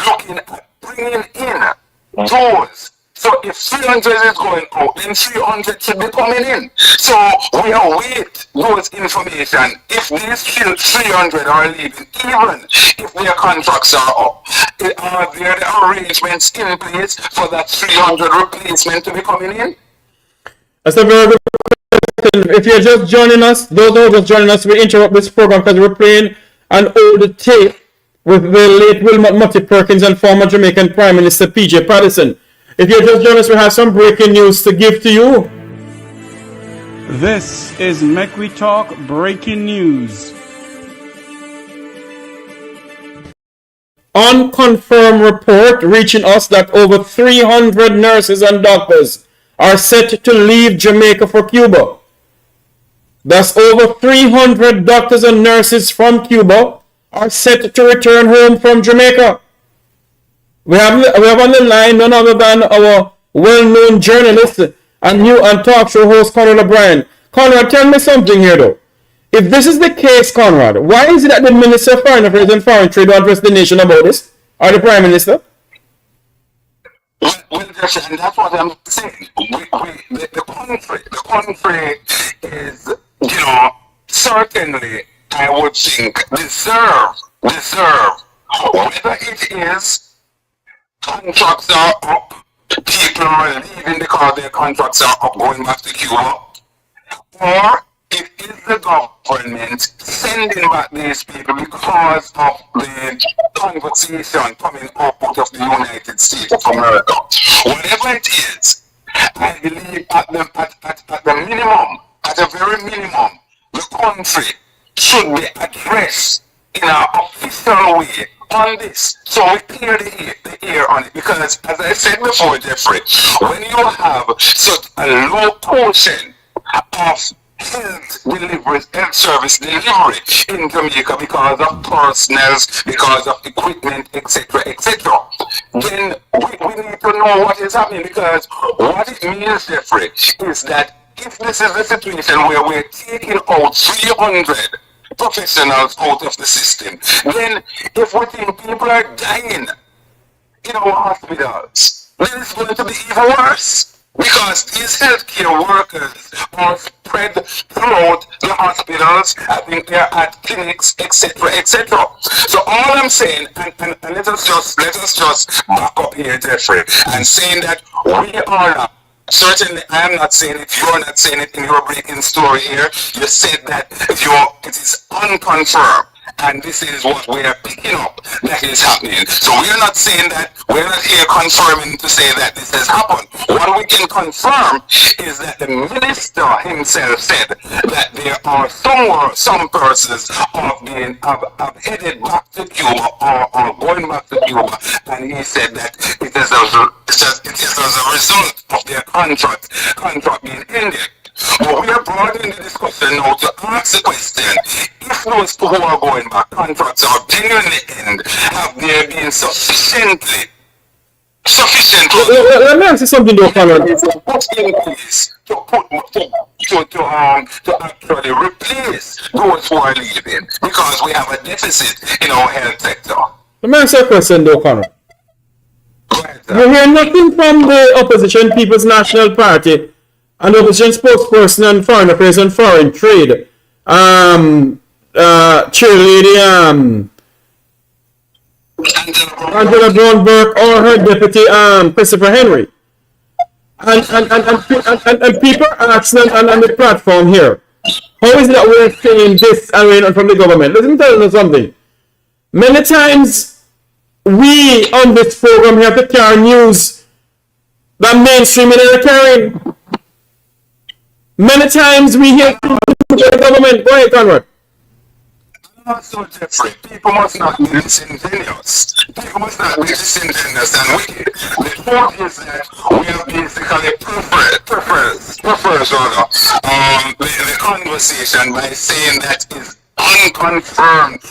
looking at bringing in those. So if 300 is going out, then 300 should be coming in. So we await those information. If these 300 are leaving, even if their contracts are up, are there the arrangements in place for that 300 replacement to be coming in? That's a very good question. If you're just joining us, those who are just joining us, we interrupt this program because we're playing an old tape with the late Wilmot Perkins and former Jamaican Prime Minister PJ Patterson. If you're just joining us, we have some breaking news to give to you. This is Mek Wi Talk breaking news. Unconfirmed report reaching us that over 300 nurses and doctors are set to leave Jamaica for Cuba. Thus, over 300 doctors and nurses from Cuba are set to return home from Jamaica. We have on the line none other than our well-known journalist and talk show host Conrad O'Brien. Conrad, tell me something here though. If this is the case, Conrad, why is it that the Minister of Foreign Affairs and Foreign Trade will address the nation about this? Or the Prime Minister? Well, and that's what I'm saying. The country is, certainly, I would think, deserve, whether it is contracts are up, people are leaving because their contracts are up, going back to Cuba, or it is the government sending back these people because of the conversation coming up out of the United States of America. Whatever it is, I believe at the minimum, at the very minimum, the country should be addressed in an official way on this, so we clear the air on it, because as I said before, Jeffrey, when you have such a low portion of health service delivery in Jamaica because of personnel, because of equipment, etc., then we need to know what is happening, because what it means, Jeffrey, is that if this is the situation where we're taking out 300 professionals out of the system, then if we think people are dying in our hospitals, then it's going to be even worse, because these healthcare workers are spread throughout the hospitals. I think they're at clinics, etc. So all I'm saying, and let us just back up here, Jeffrey, and saying that we are not. Certainly, I am not saying it, you are not saying it in your breaking story here. You said that it is unconfirmed, and this is what we are picking up that is happening. So we are not saying that, we're not here confirming to say that this has happened. What we can confirm is that the minister himself said that there are some persons have headed back to Cuba or going back to Cuba, and he said that it is as a result of their contract being ended. But we are broadening the discussion now to ask the question, if those who are going back contracts are genuinely end, have there been sufficiently let me ask you something though, Conrad. put in place to actually replace those who are leaving, because we have a deficit in our health sector. Let me ask you a question though, Conrad. You hear nothing from the opposition People's National Party and the opposition spokesperson on foreign affairs and foreign trade, cheerleader Angela Brown-Burke, or her deputy Christopher Henry, and people are asking on the platform here, how is it that we're saying this arrangement from the government? Let me tell you something. Many times we on this program have to carry news that mainstream is carrying. Many times we hear from the government. Go ahead, Conrad. So, Jeffrey, people must not be disingenuous. People must not be disingenuous and wicked. The point is that we are basically prefers the conversation by saying that is unconfirmed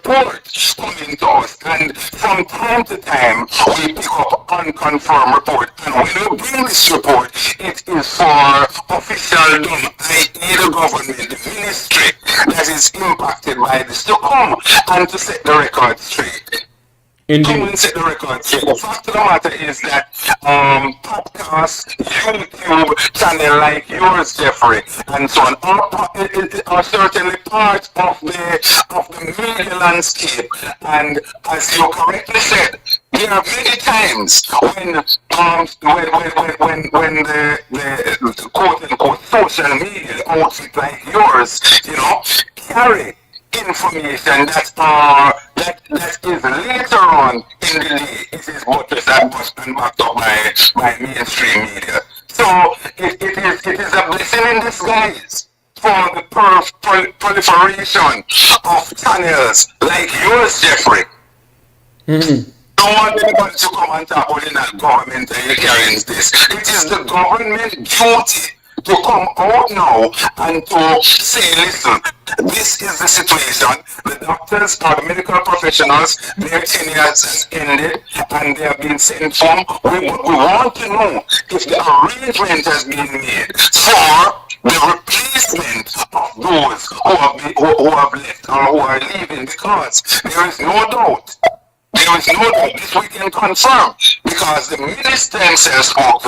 report coming to us, and from time to time we pick up unconfirmed report. And when we bring this report, it is for officialdom, i.e. the government, the ministry that is impacted by this, to come and to set the record straight. Come and set the record straight. The fact of the matter is that podcasts, YouTube channel like yours, Jeffrey, and so on, are certainly part of the media landscape. And as you correctly said, there are many times when the quote unquote social media outfit like yours, carry information that is later on in the day it is buttressed and backed up by mainstream media. So it is a blessing in disguise for the proliferation of channels like yours, Jeffrey. Mm-hmm. Don't want anybody to come and talk about that government carrying this. It is the government duty to come out now and to say, listen, this is the situation. The doctors or the medical professionals, their tenure has ended and they have been sent home. We want to know if the arrangement has been made for the replacement of those who have left or who are leaving, because there is no doubt. There is no doubt, this we can confirm, because the minister himself spoke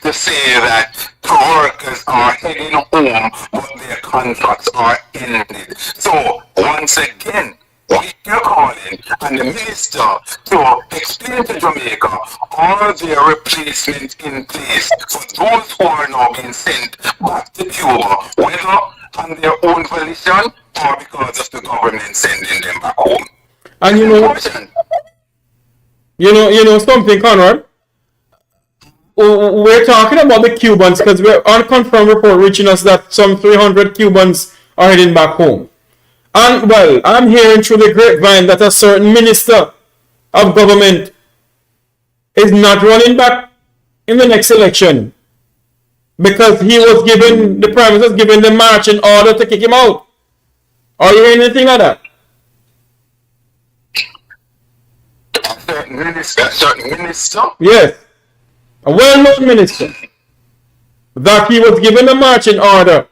to say that the workers are heading home, but their contracts are ended. So, once again, we are calling on the minister to explain to Jamaica, are there replacements in place for those who are now being sent back to Cuba, whether on their own volition or because of the government sending them back home. And you know something, Conrad? We're talking about the Cubans because we're unconfirmed report reaching us that some 300 Cubans are heading back home. And well, I'm hearing through the grapevine that a certain minister of government is not running back in the next election because the Prime Minister was given the marching order to kick him out. Are you hearing anything like that? Certain minister? Yes. A well-known minister. That he was given a marching order.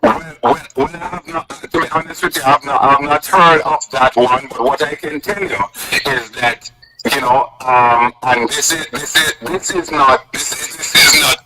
Well, I have not, to be honest with you, I have not heard of that one, but what I can tell you is that, and this is not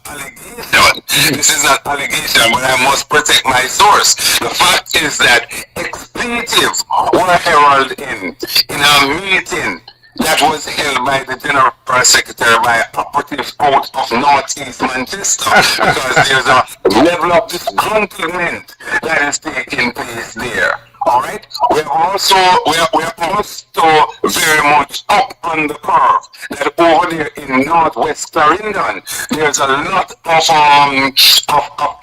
allegation. This is not allegation, but I must protect my source. The fact is that expletives were heralded in a meeting that was held by the General Secretary by operatives out of Northeast Manchester, because there's a level of disgruntlement that is taking place there. All right, we're also very much up on the curve that over there in Northwest Clarendon, there's a lot of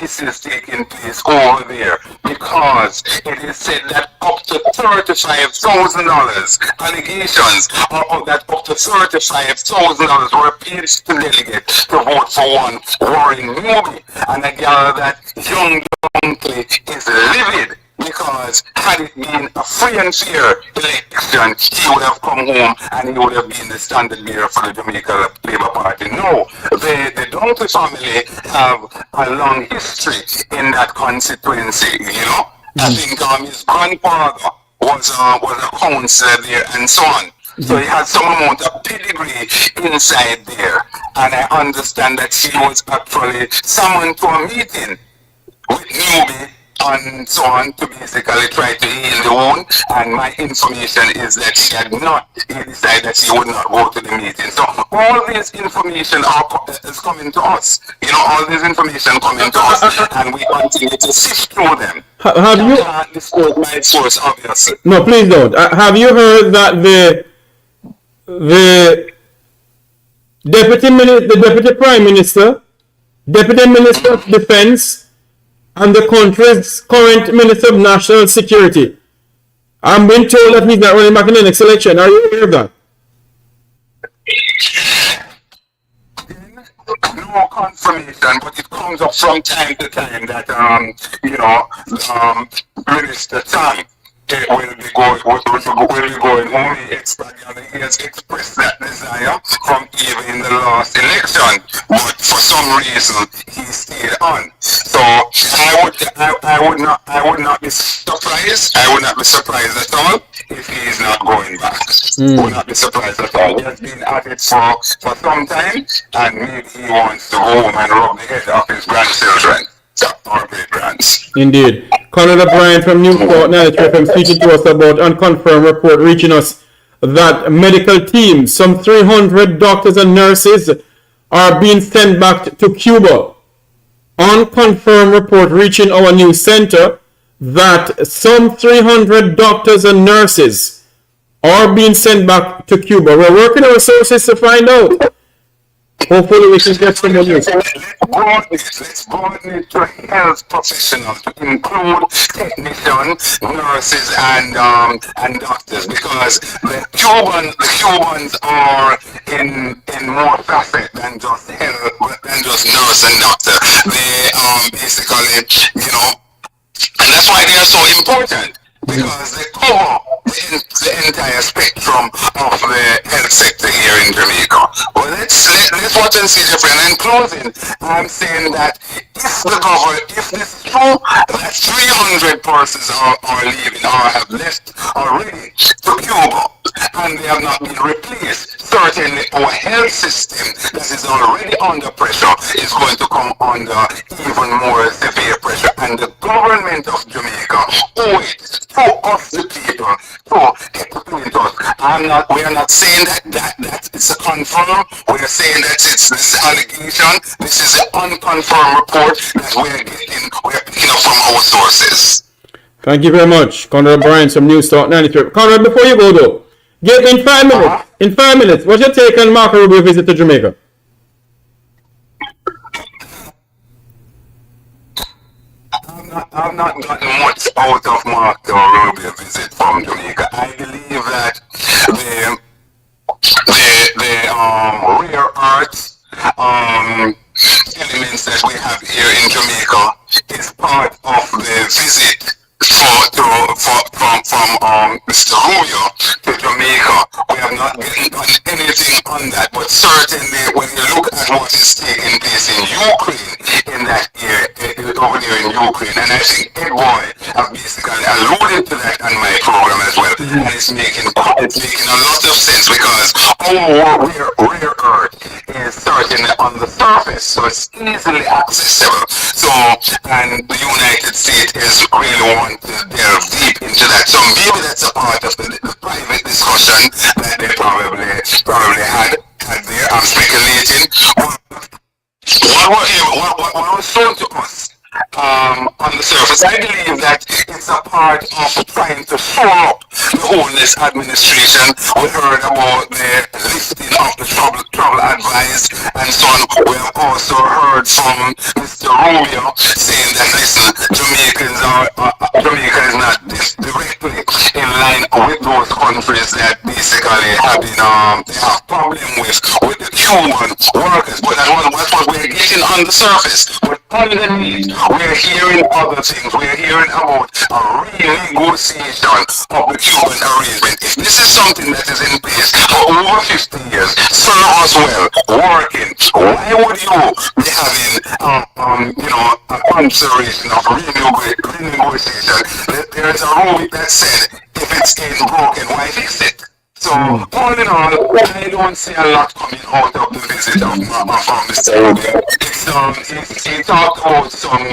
issues taking place over there, because it is said that up to $35,000 allegations, or that up to $35,000 were paid to delegates to vote for one Warren Newby, and I gather that young Dunkley is livid. Because had it been a free and fair election, he would have come home and he would have been the standard bearer for the Jamaican Labour Party. No, the Dunkley family have a long history in that constituency, I think his grandfather was a councillor there and so on. So he had some amount of pedigree inside there. And I understand that she was actually summoned to a meeting with Newby and so on to basically try to heal the wound, and my information is that she decided that she would not go to the meeting. So all this information is coming to us. All this information coming to us, and we continue to sift through them. Have you? I can't disclose my source, obviously. No, please don't. Have you heard that the deputy prime minister, deputy minister of defense, and the country's current Minister of National Security, I'm being told that he's not running back in the next election. Are you aware of that? no confirmation, but it comes up from time to time that Minister Tang will be going home. He has expressed that desire from even in the last election, but for some reason he stayed on. So I would not be surprised. I would not be surprised at all if he is not going back. Would not be surprised at all. He has been at it for some time, and maybe he wants to go home and rub the head of his grandchildren. Or great grands. Indeed. Conor Bryan from Newport, Nigeria, from speaking to us about unconfirmed report reaching us that medical teams, some 300 doctors and nurses, are being sent back to Cuba. Unconfirmed report reaching our news center that some 300 doctors and nurses are being sent back to Cuba. We're working our sources to find out. Hopefully we can get some news. Let's broaden it to health professionals to include technicians, nurses, and doctors, because the Cubans are in more facet than just health, than just nurse and doctor. They basically, and that's why they are so important, because they cover the entire spectrum of the health sector here in Jamaica. Well, let's watch and see, Jeffrey. And in closing, I'm saying that if this is true, that 300 persons are leaving or have left already to Cuba, and they have not been replaced, certainly our health system that is already under pressure is going to come under even more severe pressure. And the government of Jamaica owe it to us, the people, to explain to us. We are not saying that it's a confirm. We are saying that this allegation, this is an unconfirmed report that we're picking up from our sources. Thank you very much, Conrad Bryan, from News Talk 93. Conrad, before you go though, get in 5 minutes. In 5 minutes, what's your take on Marco Rubio visit to Jamaica? I've not gotten much out of Marco Rubio visit from Jamaica. I believe that the rare earth elements that we have here in Jamaica is part of the visit from Mr. Rubio to Jamaica. We have not gotten anything on that, but certainly when you look at what is taking place in Ukraine, in that area, over there in Ukraine, and I think Ed Boy have basically alluded to that on my program as well, and it's making a lot of sense, because our rare earth is certainly on the surface, so it's easily accessible. So, and the United States is really wanting to delve deep into that. So maybe that's a part of the private discussion that they probably had there. I'm speculating. What was shown to us on the surface, I believe that it's a part of trying to shore up the homeless administration. We heard about the lifting of the travel advice and so on. We have also heard from Mr. Rubio saying that, listen, Jamaica is not directly in line with those countries that basically have they have problem with the Cuban workers. But that's what we're getting on the surface. But underneath, we're hearing other things. We're hearing about a renegotiation of the Cuban arrangement. If this is something that is in place for over 50 years, serve us well, working, why would you be having a consideration of renegotiation? There's a rule that said, if it's ain't broken, why fix it? So, all in all, I don't see a lot coming out of the visit of Mr. Rubio. He talked about some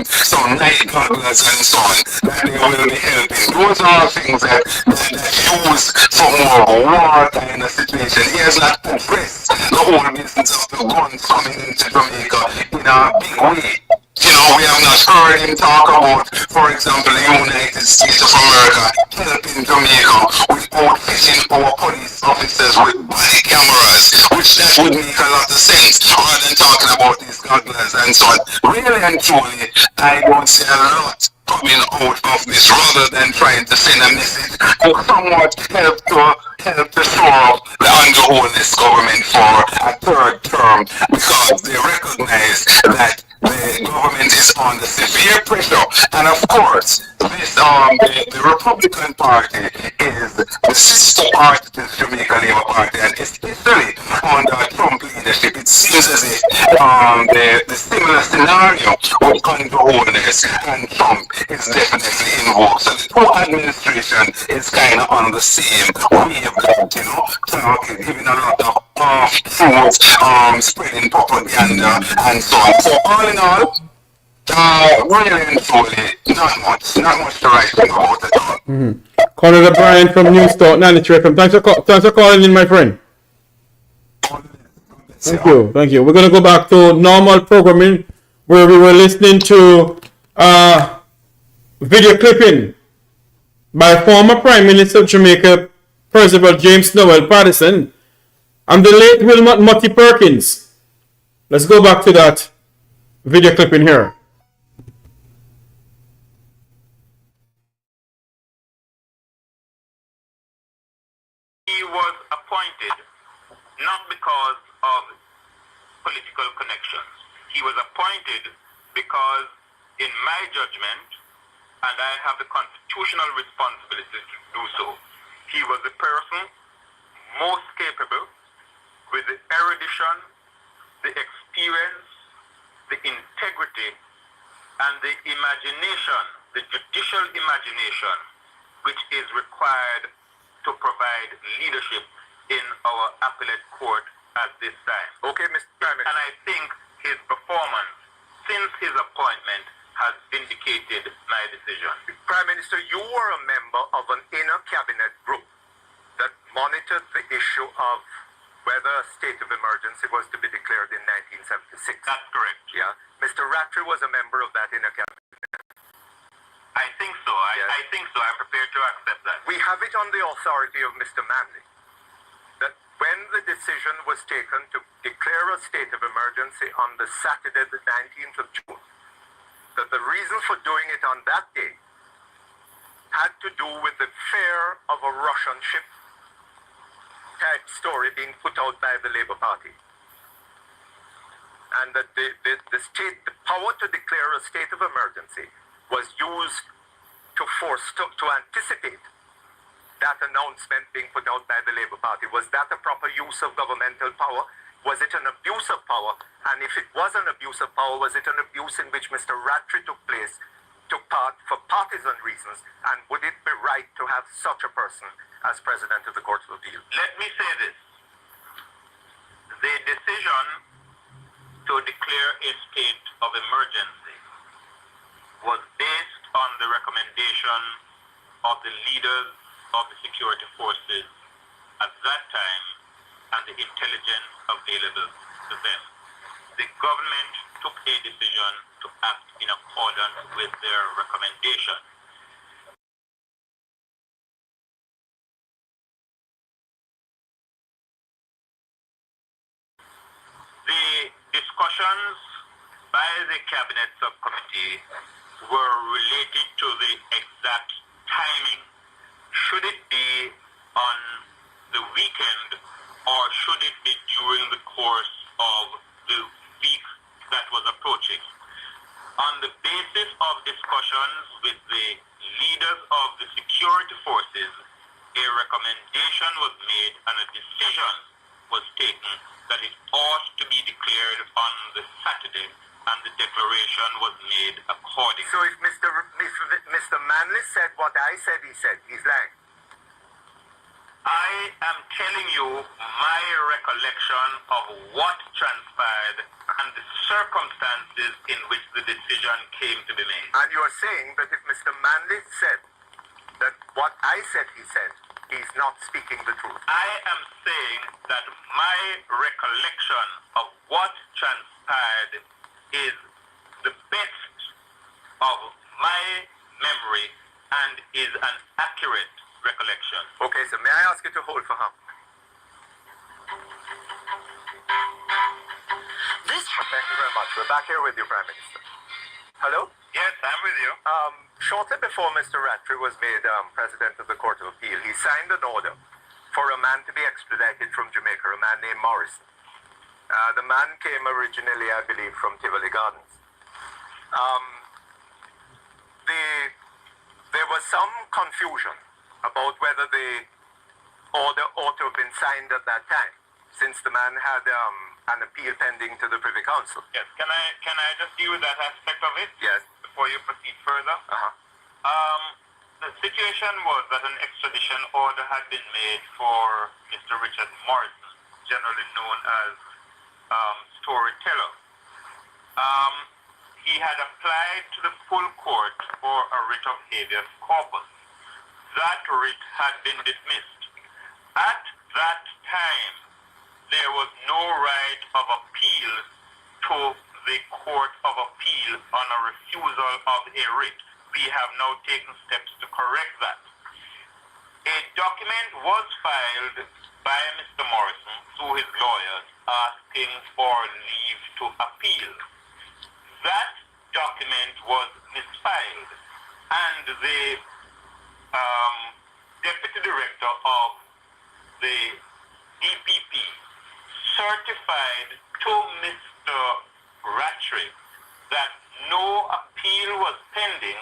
night gogglers and so on, that they will be helping. Those are things that use for more of a war kind of situation. He has not addressed the whole business of the guns coming into Jamaica in a big way. We have not heard him talk about, for example, the United States of America helping Jamaica with outfitting our police officers with body cameras, which that would make a lot of sense, rather than talking about these gogglers and so on. Really and truly, I don't see a lot coming out of this, rather than trying to send a message to somewhat help to shore up the to hold this government for a third term because they recognize that the government is under severe pressure, and of course, this the Republican Party is the sister party to the Jamaican Labour Party, and especially under Trump leadership, it seems as if the similar scenario would come to wholeness, and Trump is definitely involved. So the whole administration is kind of on the same wavelength, you know, talking, giving a lot of half-truths, spreading propaganda, and so on. So all in all, really and truly, not much to write about at all. Colonel Brian from News Talk 93 FM. Thanks for calling in, my friend. Thank you. We're going to go back to normal programming where we were listening to video clipping by former Prime Minister of Jamaica, Percival James Noel Patterson, and the late Wilmot Perkins. Let's go back to that video clipping here. He was appointed not because of political connections. He was appointed because, in my judgment, and I have the constitutional responsibility to do so, he was the person most capable with the erudition, the experience, the integrity, and the imagination, the judicial imagination, which is required to provide leadership in our appellate court at this time. Okay, Mr. Prime Minister. And I think his performance since his appointment has vindicated my decision. Prime Minister, you were a member of an inner cabinet group that monitored the issue of whether a state of emergency was to be declared in 1976. That's correct. Yeah. Mr. Rattray was a member of that inner cabinet. I think so. I think so. I'm prepared to accept that. We have it on the authority of Mr. Manley that when the decision was taken to declare a state of emergency on the Saturday, the 19th of June, that the reason for doing it on that day had to do with the fear of a Russian ship type story being put out by the Labour Party. And that the power to declare a state of emergency was used to anticipate that announcement being put out by the Labour Party. Was that a proper use of governmental power? Was it an abuse of power? And if it was an abuse of power, was it an abuse in which Mr. Rattray took part for partisan reasons? And would it be right to have such a person as President of the Court of Appeal? Let me say this. The decision to declare a state of emergency was based on the recommendation of the leaders of the security forces at that time and the intelligence available to them. The government took a decision to act in accordance with their recommendation. The discussions by the Cabinet Subcommittee were related to the exact timing. Should it be on the weekend or should it be during the course of the week that was approaching? On the basis of discussions with the leaders of the security forces, a recommendation was made and a decision was taken that it ought to be declared on the Saturday, and the declaration was made accordingly. So if Mr. Manley said what I said he said, he's lying. I am telling you my recollection of what transpired and the circumstances in which the decision came to be made. And you are saying that if Mr. Manley said that what I said he said, he's not speaking the truth. I am saying that my recollection of what transpired is the best of my memory and is an accurate recollection. Okay, so may I ask you to hold for him? Thank you very much. We're back here with you, Prime Minister. Hello? Yes, I'm with you. Shortly before Mr. Rattray was made President of the Court of Appeal, he signed an order for for a man to be extradited from Jamaica, a man named Morrison. The man came originally, I believe, from Tivoli Gardens. There was some confusion about whether the order ought to have been signed at that time, since the man had an appeal pending to the Privy Council. Yes, can I just deal with that aspect of it? Yes. Before you proceed further? The situation was that an extradition order had been made for Mr. Richard Morrison, generally known as Storyteller. He had applied to the full court for a writ of habeas corpus. That writ had been dismissed. At that time, there was no right of appeal to the Court of Appeal on a refusal of a writ. We have now taken steps to correct that. A document was filed by Mr. Morrison through his lawyers asking for leave to appeal. That document was misfiled, and the deputy director of the DPP certified to Mr. Rattray that no appeal was pending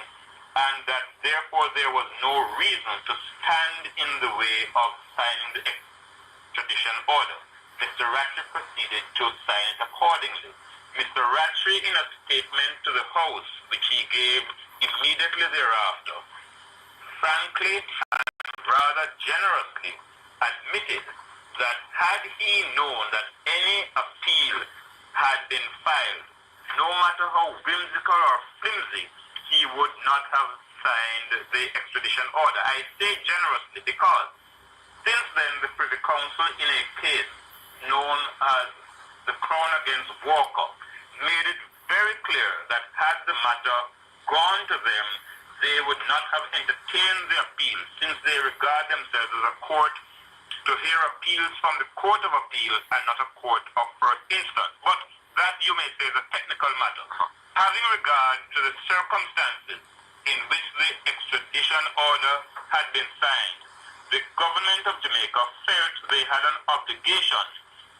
and that therefore there was no reason to stand in the way of signing the extradition order. Mr. Rattray proceeded to sign it accordingly. Mr. Rattray, in a statement to the House, which he gave immediately thereafter, frankly and rather generously admitted that had he known that any appeal had been filed, no matter how whimsical or flimsy, he would not have signed the extradition order. I say generously because since then the Privy Council, in a case known as the Crown against Walker, made it very clear that had the matter gone to them, they would not have entertained the appeal, since they regard themselves as a court to hear appeals from the Court of Appeal and not a court of first instance. But that, you may say, is a technical matter. Having regard to the circumstances in which the extradition order had been signed, the government of Jamaica felt they had an obligation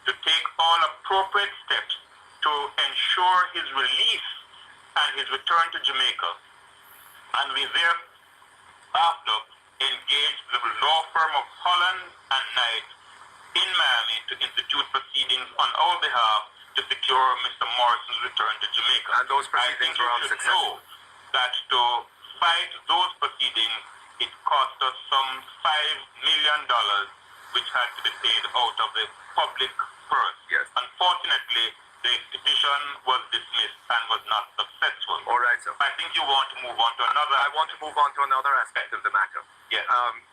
to take all appropriate steps to ensure his release and his return to Jamaica. And we thereafter engaged the law firm of Holland and Knight in Miami to institute proceedings on our behalf to secure Mr. Morrison's return to Jamaica. And those proceedings were unsuccessful. Know that to fight those proceedings, it cost us some $5 million, which had to be paid out of the public purse. Yes. Unfortunately, the petition was dismissed and was not successful. All right, sir. I think you want to move on to another. I want to move on to another aspect of the matter. Yes.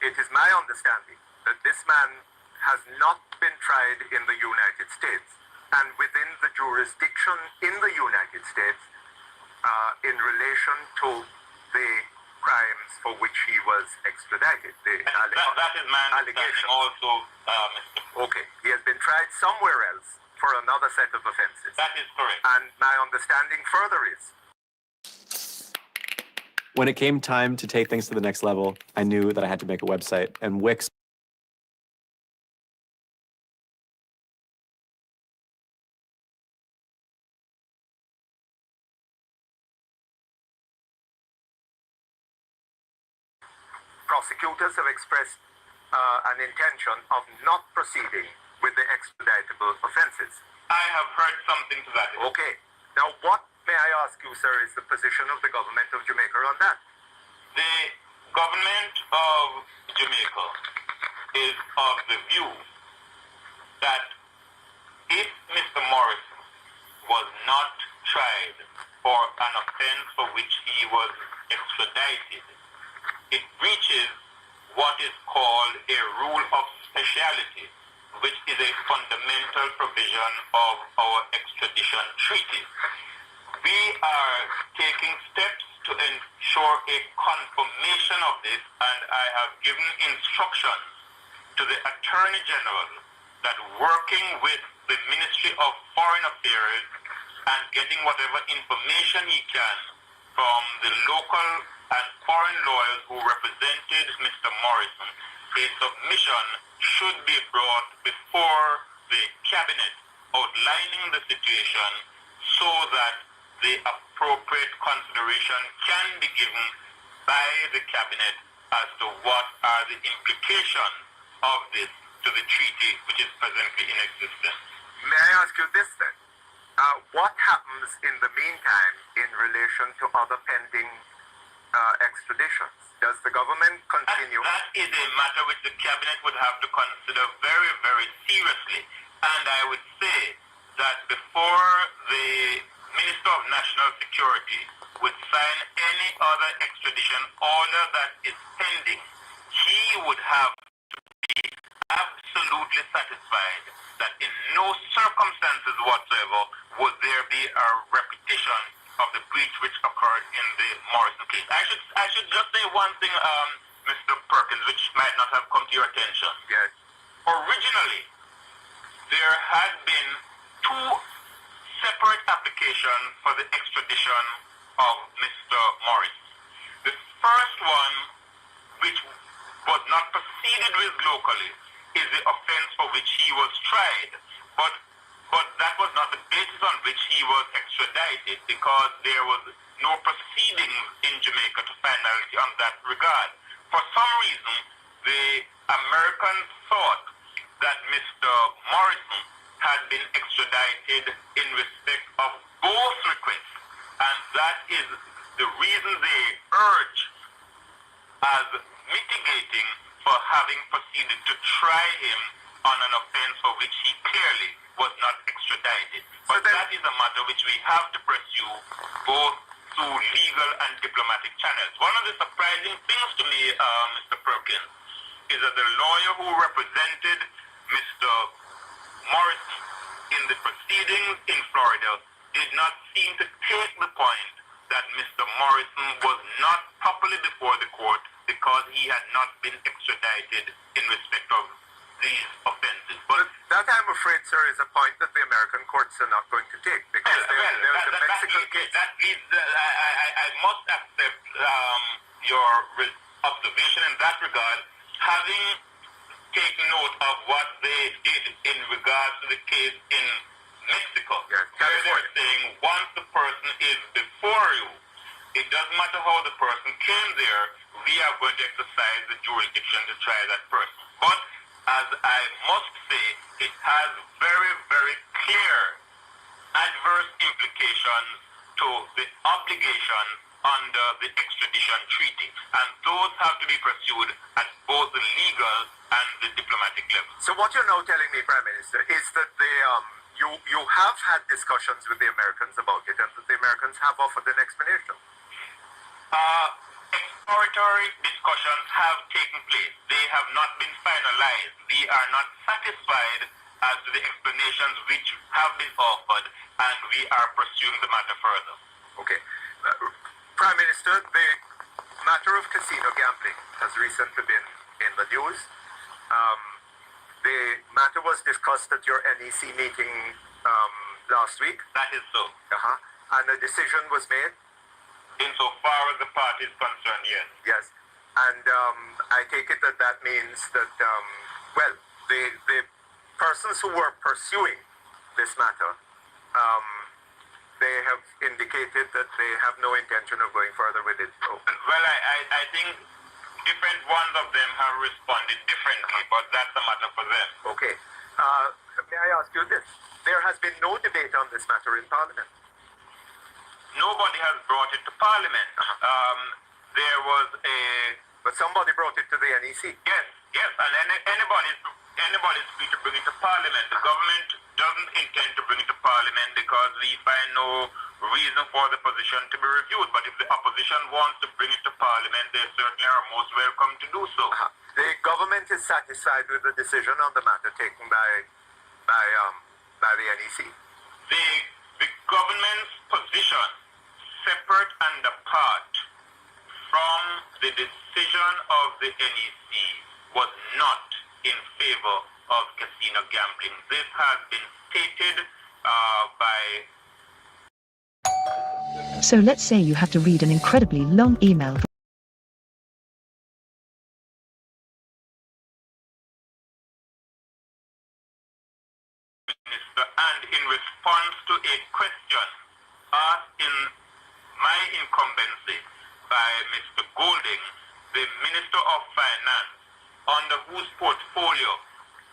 It is my understanding that this man has not been tried in the United States and within the jurisdiction in the United States in relation to the crimes for which he was extradited. That is my understanding also, Mr. Okay. He has been tried somewhere else for another set of offenses. That is correct. And my understanding further is, when it came time to take things to the next level, I knew that I had to make a website, and Wix prosecutors have expressed an intention of not proceeding with the extraditable offenses. I have heard something to that. Okay. Now, what, may I ask you, sir, is the position of the government of Jamaica on that? The government of Jamaica is of the view that if Mr. Morrison was not tried for an offense for which he was extradited, it breaches what is called a rule of speciality, which is a fundamental provision of our extradition treaty. We are taking steps to ensure a confirmation of this, and I have given instructions to the Attorney General that working with the Ministry of Foreign Affairs and getting whatever information he can from the local and foreign lawyers who represented Mr. Morrison, a submission should be brought before the cabinet outlining the situation so that the appropriate consideration can be given by the cabinet as to what are the implications of this to the treaty which is presently in existence. May I ask you this then? What happens in the meantime in relation to other pending extraditions? Does the government continue? That is a matter which the cabinet would have to consider very, very seriously. And I would say that before the Minister of National Security would sign any other extradition order that is pending, he would have to be absolutely satisfied that in no circumstances whatsoever would there be a repetition of the breach which occurred in the Morrison case. I should just say one thing, Mr. Perkins, which might not have come to your attention. Yes. Originally, there had been two separate applications for the extradition of Mr. Morris. The first one, which was not proceeded with locally, is the offense for which he was tried. But that was not the basis on which he was extradited, because there was no proceedings in Jamaica to finality on that regard. For some reason, the Americans thought that Mr. Morrison had been extradited in respect of both requests, and that is the reason they urge as mitigating for having proceeded to try him on an offense for which he clearly was not extradited. But that is a matter which we have to pursue both through legal and diplomatic channels. One of the surprising things to me, Mr. Perkins, is that the lawyer who represented Mr. Morris in the proceedings in Florida did not seem to take the point that Mr. Morrison was not properly before the court because he had not been extradited in respect of these offenses. But that, I'm afraid, sir, is a point that the American courts are not going to take, because there's a Mexican case. I must accept your observation in that regard, having taken note of what they did in regards to the case in Mexico. Yes, where they're saying once the person is before you, it doesn't matter how the person came there, we are going to exercise the jurisdiction to try that person. But as I must say, it has very, very clear adverse implications to the obligation under the extradition treaty, and those have to be pursued at both the legal and the diplomatic level. So what you're now telling me, Prime Minister, is that you have had discussions with the Americans about it, and that the Americans have offered an explanation. Exploratory discussions have taken place. They have not been finalized. We are not satisfied as to the explanations which have been offered, and we are pursuing the matter further. Okay. Prime Minister, the matter of casino gambling has recently been in the news. The matter was discussed at your NEC meeting last week. That is so. And a decision was made? Insofar as the party is concerned, yes. Yes. And I take it that that means that, the persons who were pursuing this matter, they have indicated that they have no intention of going further with it. So. Well, I think different ones of them have responded differently, but that's a matter for them. Okay. May I ask you this? There has been no debate on this matter in Parliament. Nobody has brought it to Parliament. There was a... But somebody brought it to the NEC. Yes, and anybody's free to bring it to Parliament. The government doesn't intend to bring it to Parliament because we find no reason for the position to be reviewed. But if the opposition wants to bring it to Parliament, they certainly are most welcome to do so. The government is satisfied with the decision on the matter taken by the NEC. The government's position, separate and apart from the decision of the NEC, was not in favor of casino gambling. This has been stated by... So let's say you have to read an incredibly long email Minister, and in response to a question asked in my incumbency by Mr. Golding, the Minister of Finance, under whose portfolio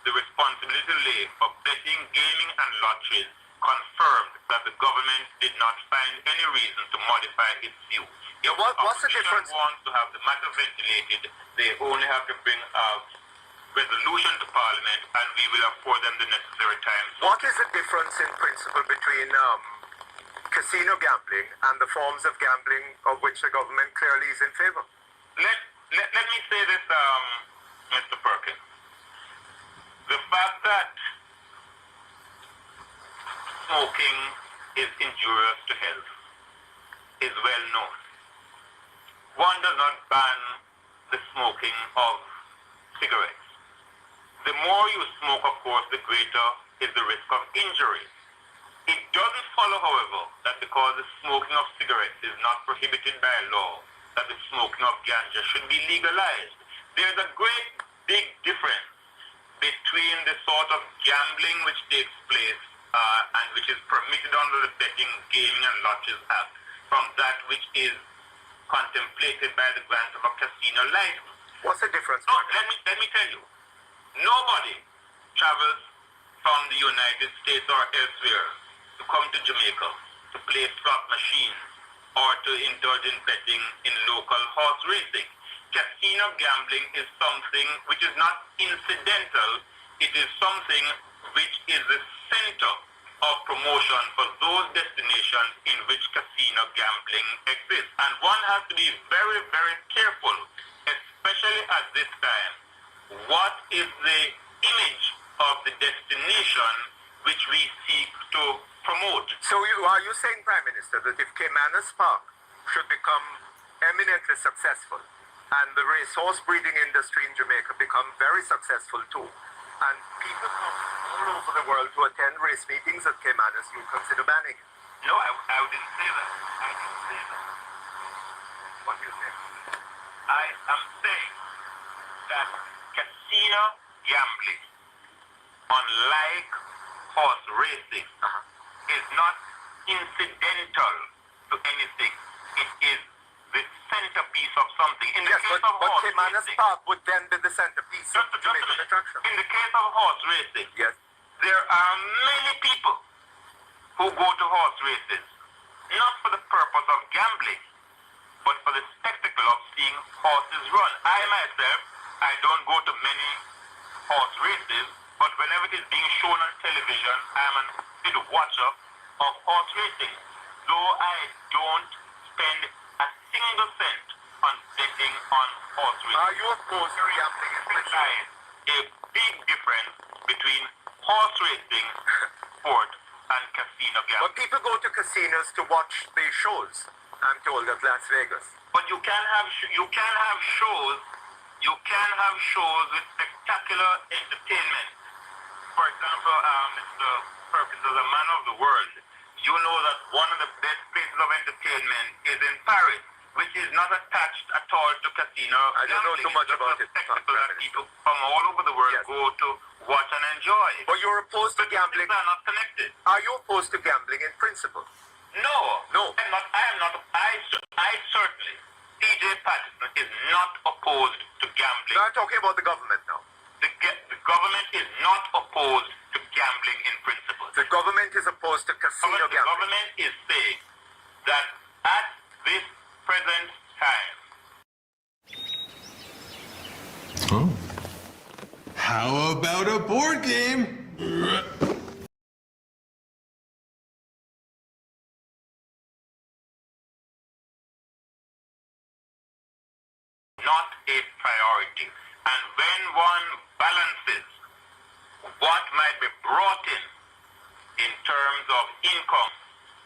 the responsibility lay for betting, gaming, and lotteries, confirmed that the government did not find any reason to modify its view. If what's the difference? wants to have the matter ventilated, they only have to bring a resolution to Parliament, and we will afford them the necessary time. What is the difference in principle between casino gambling and the forms of gambling of which the government clearly is in favor? Let me say this, Mr. Perkins. The fact that smoking is injurious to health is well known. One does not ban the smoking of cigarettes. The more you smoke, of course, the greater is the risk of injury. It doesn't follow, however, that because the smoking of cigarettes is not prohibited by law, that the smoking of ganja should be legalized. There's a great big difference between the sort of gambling which takes place and which is permitted under the Betting, Gaming and Lotteries Act from that which is contemplated by the grant of a casino license. What's the difference? No, let me tell you. Nobody travels from the United States or elsewhere to come to Jamaica to play slot machines or to indulge in betting in local horse racing. Casino gambling is something which is not incidental. It is something which is the center of promotion for those destinations in which casino gambling exists. And one has to be very, very careful, especially at this time. What is the image of the destination which we seek to promote? So are you saying, Prime Minister, that if Caymanas Park should become eminently successful and the racehorse breeding industry in Jamaica become very successful too, and people come all over the world to attend race meetings at Caymanas, you consider banning it? No, I didn't say that. I didn't say that. What do you say? I am saying that casino gambling, unlike horse racing, is not incidental to anything. It is the centerpiece of something. In the case of but horse Caymanas racing, Park would then be the centerpiece of the Jamaican attraction. in the case of horse racing, Yes. there are many people who go to horse races not for the purpose of gambling, but for the spectacle of seeing horses run. I myself, I don't go to many horse races, but whenever it is being shown on television, I'm an avid watcher of horse racing. Though I don't spend a single cent on betting on horse racing. Are you opposed to gambling in principle? A big difference between horse racing, sport, and casino But gambling. people go to casinos to watch the shows, I'm told, at Las Vegas. But you can have shows. You can have shows with spectacular entertainment. For example, Mr. Perkins, as a man of the world, you know that one of the best places of entertainment is in Paris, which is not attached at all to casino. I don't know too much about it. It's a spectacle that people from all over the world Yes. go to watch and enjoy. But you're opposed to But gambling. these are not connected. Are you opposed to gambling in principle? No. No. I am not. I certainly, PJ Patterson is not opposed to gambling. No, I'm talking about the government now. The government is not opposed to gambling in principle. The government is opposed to casino The gambling. government is saying that at this present time, How about a board game? not a priority. And when one balances what might be brought in terms of income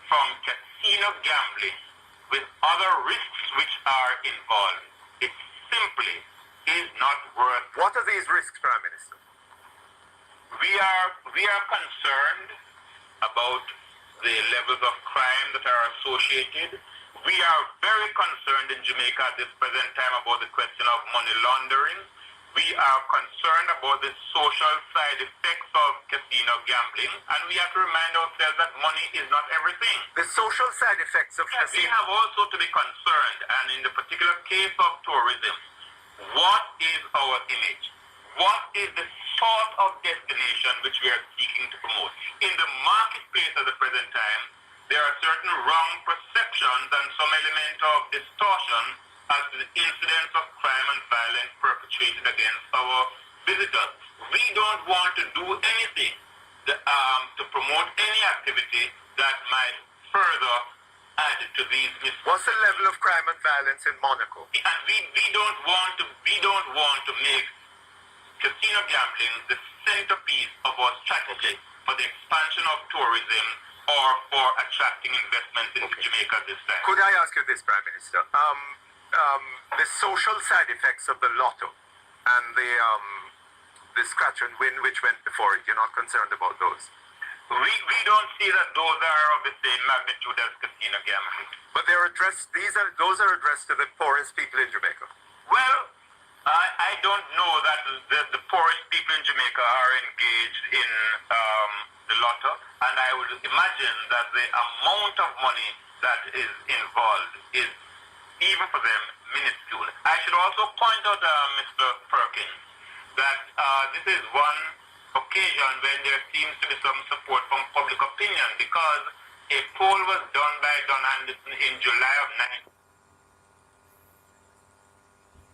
from casino gambling with other risks which are involved, it simply is not worth. What are these risks, Prime Minister? We are concerned about the levels of crime that are associated. We are very concerned in Jamaica at this present time about the question of money laundering. We are concerned about the social side effects of casino gambling, and we have to remind ourselves that money is not everything. The social side effects of We casino. have also to be concerned, and in the particular case of tourism, what is our image? What is the sort of destination which we are seeking to promote? In the marketplace at the present time, there are certain wrong perceptions and some element of distortion as to the incidence of crime and violence perpetrated against our visitors. We don't want to do anything to promote any activity that might further add to these mistakes. What's the level of crime and violence in Monaco? And we don't want to make casino gambling the centerpiece of our strategy for the expansion of tourism or for attracting investments into Jamaica this time. Could I ask you this, Prime Minister? The social side effects of the lotto and the scratch and win which went before it, you're not concerned about those? We don't see that those are of the same magnitude as casino gambling. But they're addressed, those are addressed to the poorest people in Jamaica. Well, I don't know that the poorest people in Jamaica are engaged in the lotto, and I would imagine that the amount of money that is involved is, even for them, minuscule. I should also point out, Mr. Perkins, that this is one occasion when there seems to be some support from public opinion, because a poll was done by Don Anderson in July of 19.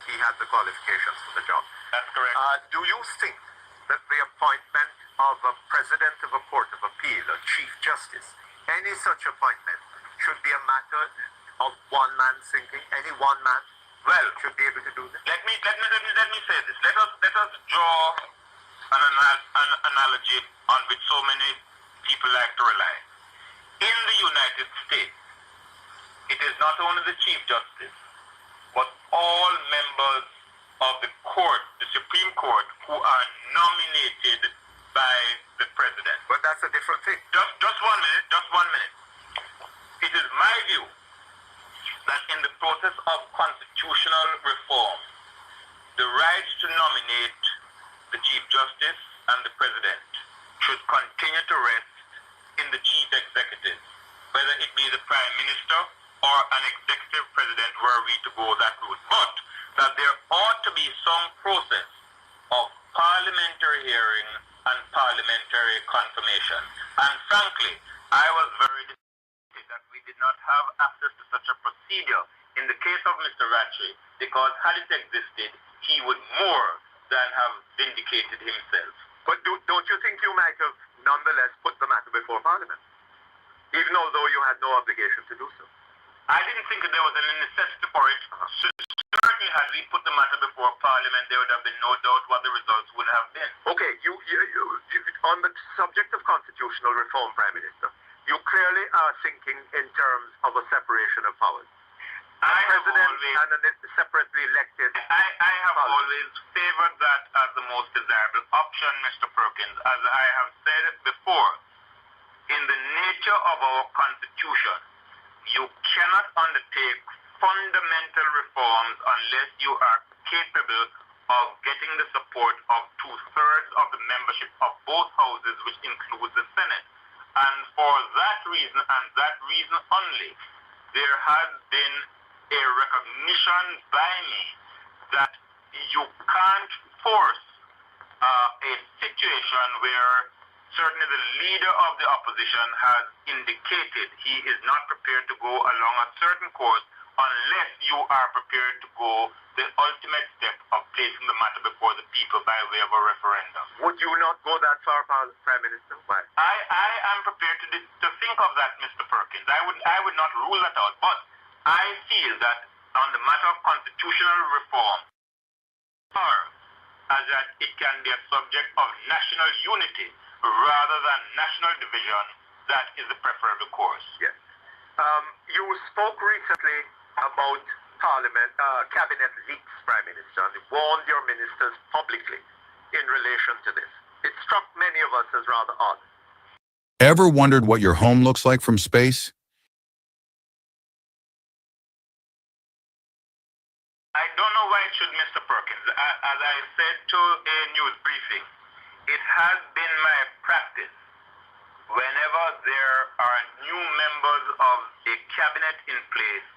He had the qualifications for the job. That's correct. Do you think that the appointment of a president of a court of appeal, a chief justice, any such appointment should be a matter of one man thinking? Any one man should be able to do this? Let me say this. Let us draw an analogy on which so many people like to rely. In the United States, it is not only the Chief Justice, but all members of the court, the Supreme Court, who are nominated by the President. But that's a different thing. Just 1 minute. It is my view that in the process of constitutional reform, the right to nominate the Chief Justice and the President should continue to rest in the Chief Executive, whether it be the Prime Minister or an Executive President were we to go that route. But that there ought to be some process of parliamentary hearing and parliamentary confirmation. And frankly, I was very disappointed that we did not have access to such a procedure in the case of Mr. Ratchey, because had it existed, he would more than have vindicated himself. But don't you think you might have nonetheless put the matter before Parliament, even although you had no obligation to do so? I didn't think that there was any necessity for it. Certainly, had we put the matter before Parliament, there would have been no doubt what the results would have been. Okay, you on the subject of constitutional reform, Prime Minister, you clearly are thinking in terms of a separation of powers. A president and a separately elected. I have always favored that as the most desirable option, Mr. Perkins. As I have said before, in the nature of our Constitution, you cannot undertake fundamental reforms unless you are capable of getting the support of 2/3 of the membership of both houses, which includes the Senate. And for that reason, and that reason only, there has been a recognition by me that you can't force a situation where certainly the leader of the opposition has indicated he is not prepared to go along a certain course unless you are prepared to go the ultimate step of placing the matter before the people by way of a referendum. Would you not go that far, Prime Minister? Why? I am prepared to think of that, Mr. Perkins. I would not rule that out, but I feel that on the matter of constitutional reform, or as that it can be a subject of national unity rather than national division, that is the preferable course. Yes. You spoke recently about cabinet leaks, Prime Minister, and you warned your ministers publicly in relation to this. It struck many of us as rather odd. Ever wondered what your home looks like from space? I don't know why it should, Mr. Perkins. As I said said to a news briefing, it has been my practice whenever there are new members of a cabinet in place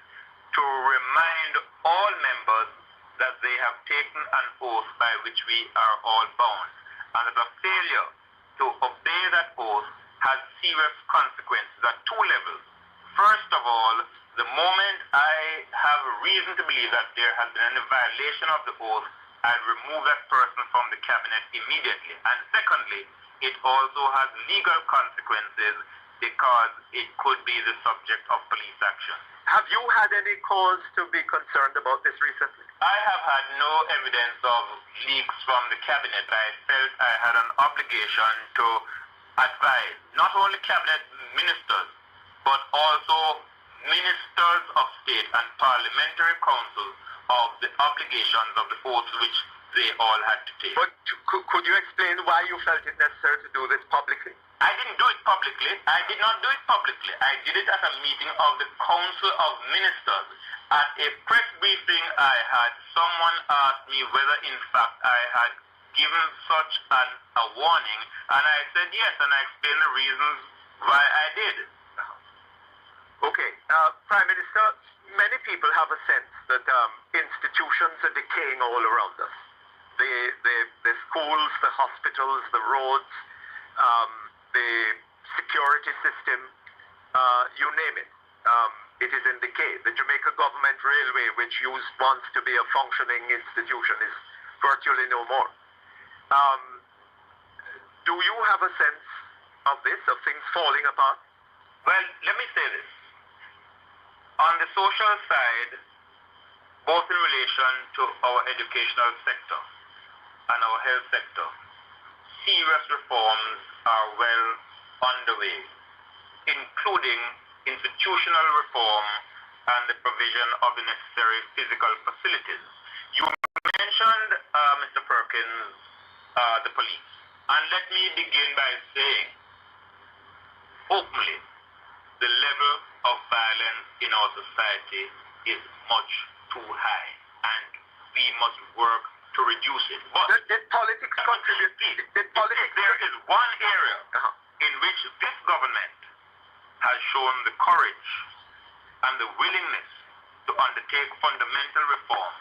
to remind all members that they have taken an oath by which we are all bound, and that a failure to obey that oath has serious consequences at two levels. First of all, the moment I have reason to believe that there has been a violation of the oath, I'll remove that person from the cabinet immediately. And secondly, it also has legal consequences because it could be the subject of police action. Have you had any cause to be concerned about this recently? I have had no evidence of leaks from the cabinet. I felt I had an obligation to advise not only cabinet ministers, but also ministers of state and parliamentary councils of the obligations of the oath which they all had to take. But could you explain why you felt it necessary to do this publicly? I didn't do it publicly. I did not do it publicly. I did it at a meeting of the Council of Ministers. At a press briefing I had, someone asked me whether in fact I had given such a warning, and I said yes, and I explained the reasons why I did. Okay, Prime Minister, many people have a sense that institutions are decaying all around us. The schools, the hospitals, the roads, the security system, you name it. It is in decay. The Jamaica government railway, which used once to be a functioning institution, is virtually no more. Do you have a sense of this, of things falling apart? Well, let me say this. On the social side, both in relation to our educational sector and our health sector, serious reforms are well underway, including institutional reform and the provision of the necessary physical facilities. You mentioned, Mr. Perkins, the police. And let me begin by saying, openly, the level of violence in our society is much too high, and we must work to reduce it. But did politics contribute? There is one area in which this government has shown the courage and the willingness to undertake fundamental reform.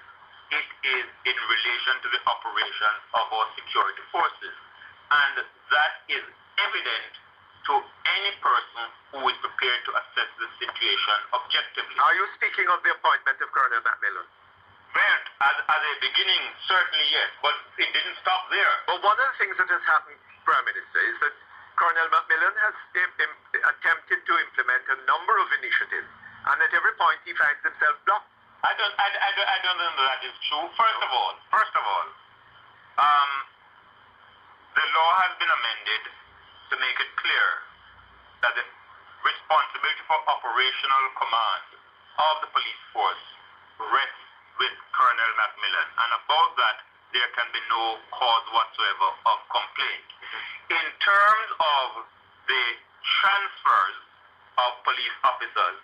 It is in relation to the operation of our security forces, and that is evident to any person who is prepared to assess the situation objectively. Are you speaking of the appointment of Colonel Macmillan? Well, as a beginning, certainly yes, but it didn't stop there. But one of the things that has happened, Prime Minister, is that Colonel Macmillan has attempted to implement a number of initiatives, and at every point he finds himself blocked. I don't know that is true. First of all, the law has been amended to make it clear that the responsibility for operational command of the police force rests with Colonel Macmillan, and about that there can be no cause whatsoever of complaint. In terms of the transfers of police officers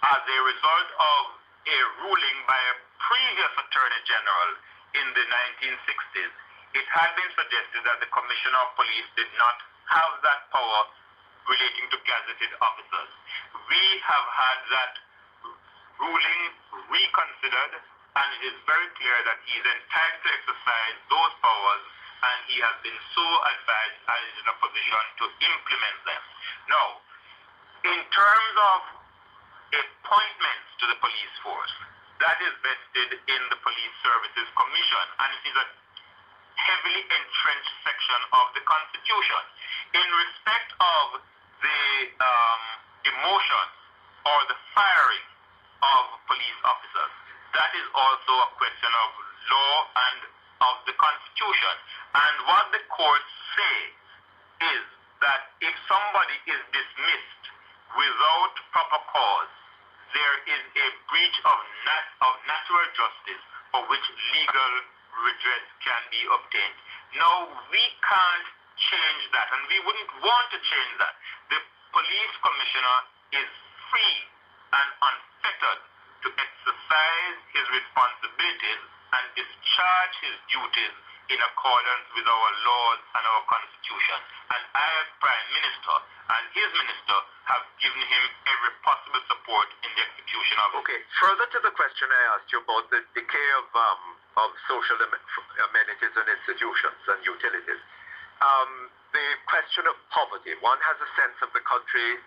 as a result of a ruling by a previous Attorney General in the 1960s, it had been suggested that the Commissioner of Police did not have that power relating to gazetted officers. We have had that ruling reconsidered, and it is very clear that he is entitled to exercise those powers, and he has been so advised and is in a position to implement them. Now, in terms of appointments to the police force, that is vested in the Police Services Commission, and it is a heavily entrenched section of the Constitution. In respect of the demotion or the firing of police officers, that is also a question of law and of the Constitution. And what the courts say is that if somebody is dismissed without proper cause, there is a breach of natural justice for which legal redress can be obtained. Now, we can't change that, and we wouldn't want to change that. The police commissioner is free and unfettered to exercise his responsibilities and discharge his duties in accordance with our laws and our constitution. And I, as Prime Minister, and his minister have given him every possible support in the execution of it. Okay, further to the question I asked you about the decay of social amenities and institutions and utilities. The question of poverty, one has a sense of the country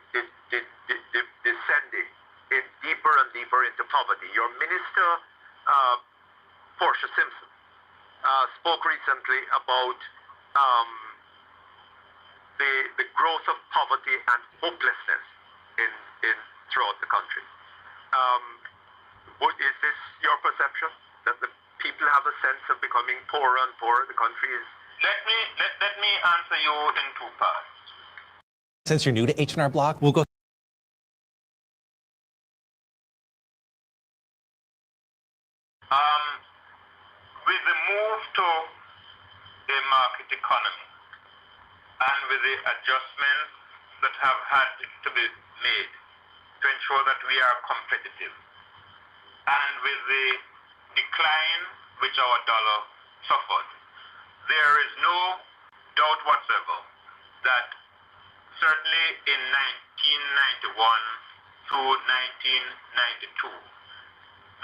descending in deeper and deeper into poverty. Your minister, Portia Simpson, spoke recently about the growth of poverty and hopelessness in throughout the country. Is this your perception, that the people have a sense of becoming poorer and poorer? The country is... Let me answer you in two parts. Since you're new to H&R Block, we'll go. With the move to a market economy and with the adjustments that have had to be made to ensure that we are competitive, and with the decline which our dollar suffered, there is no doubt whatsoever that certainly in 1991 through 1992,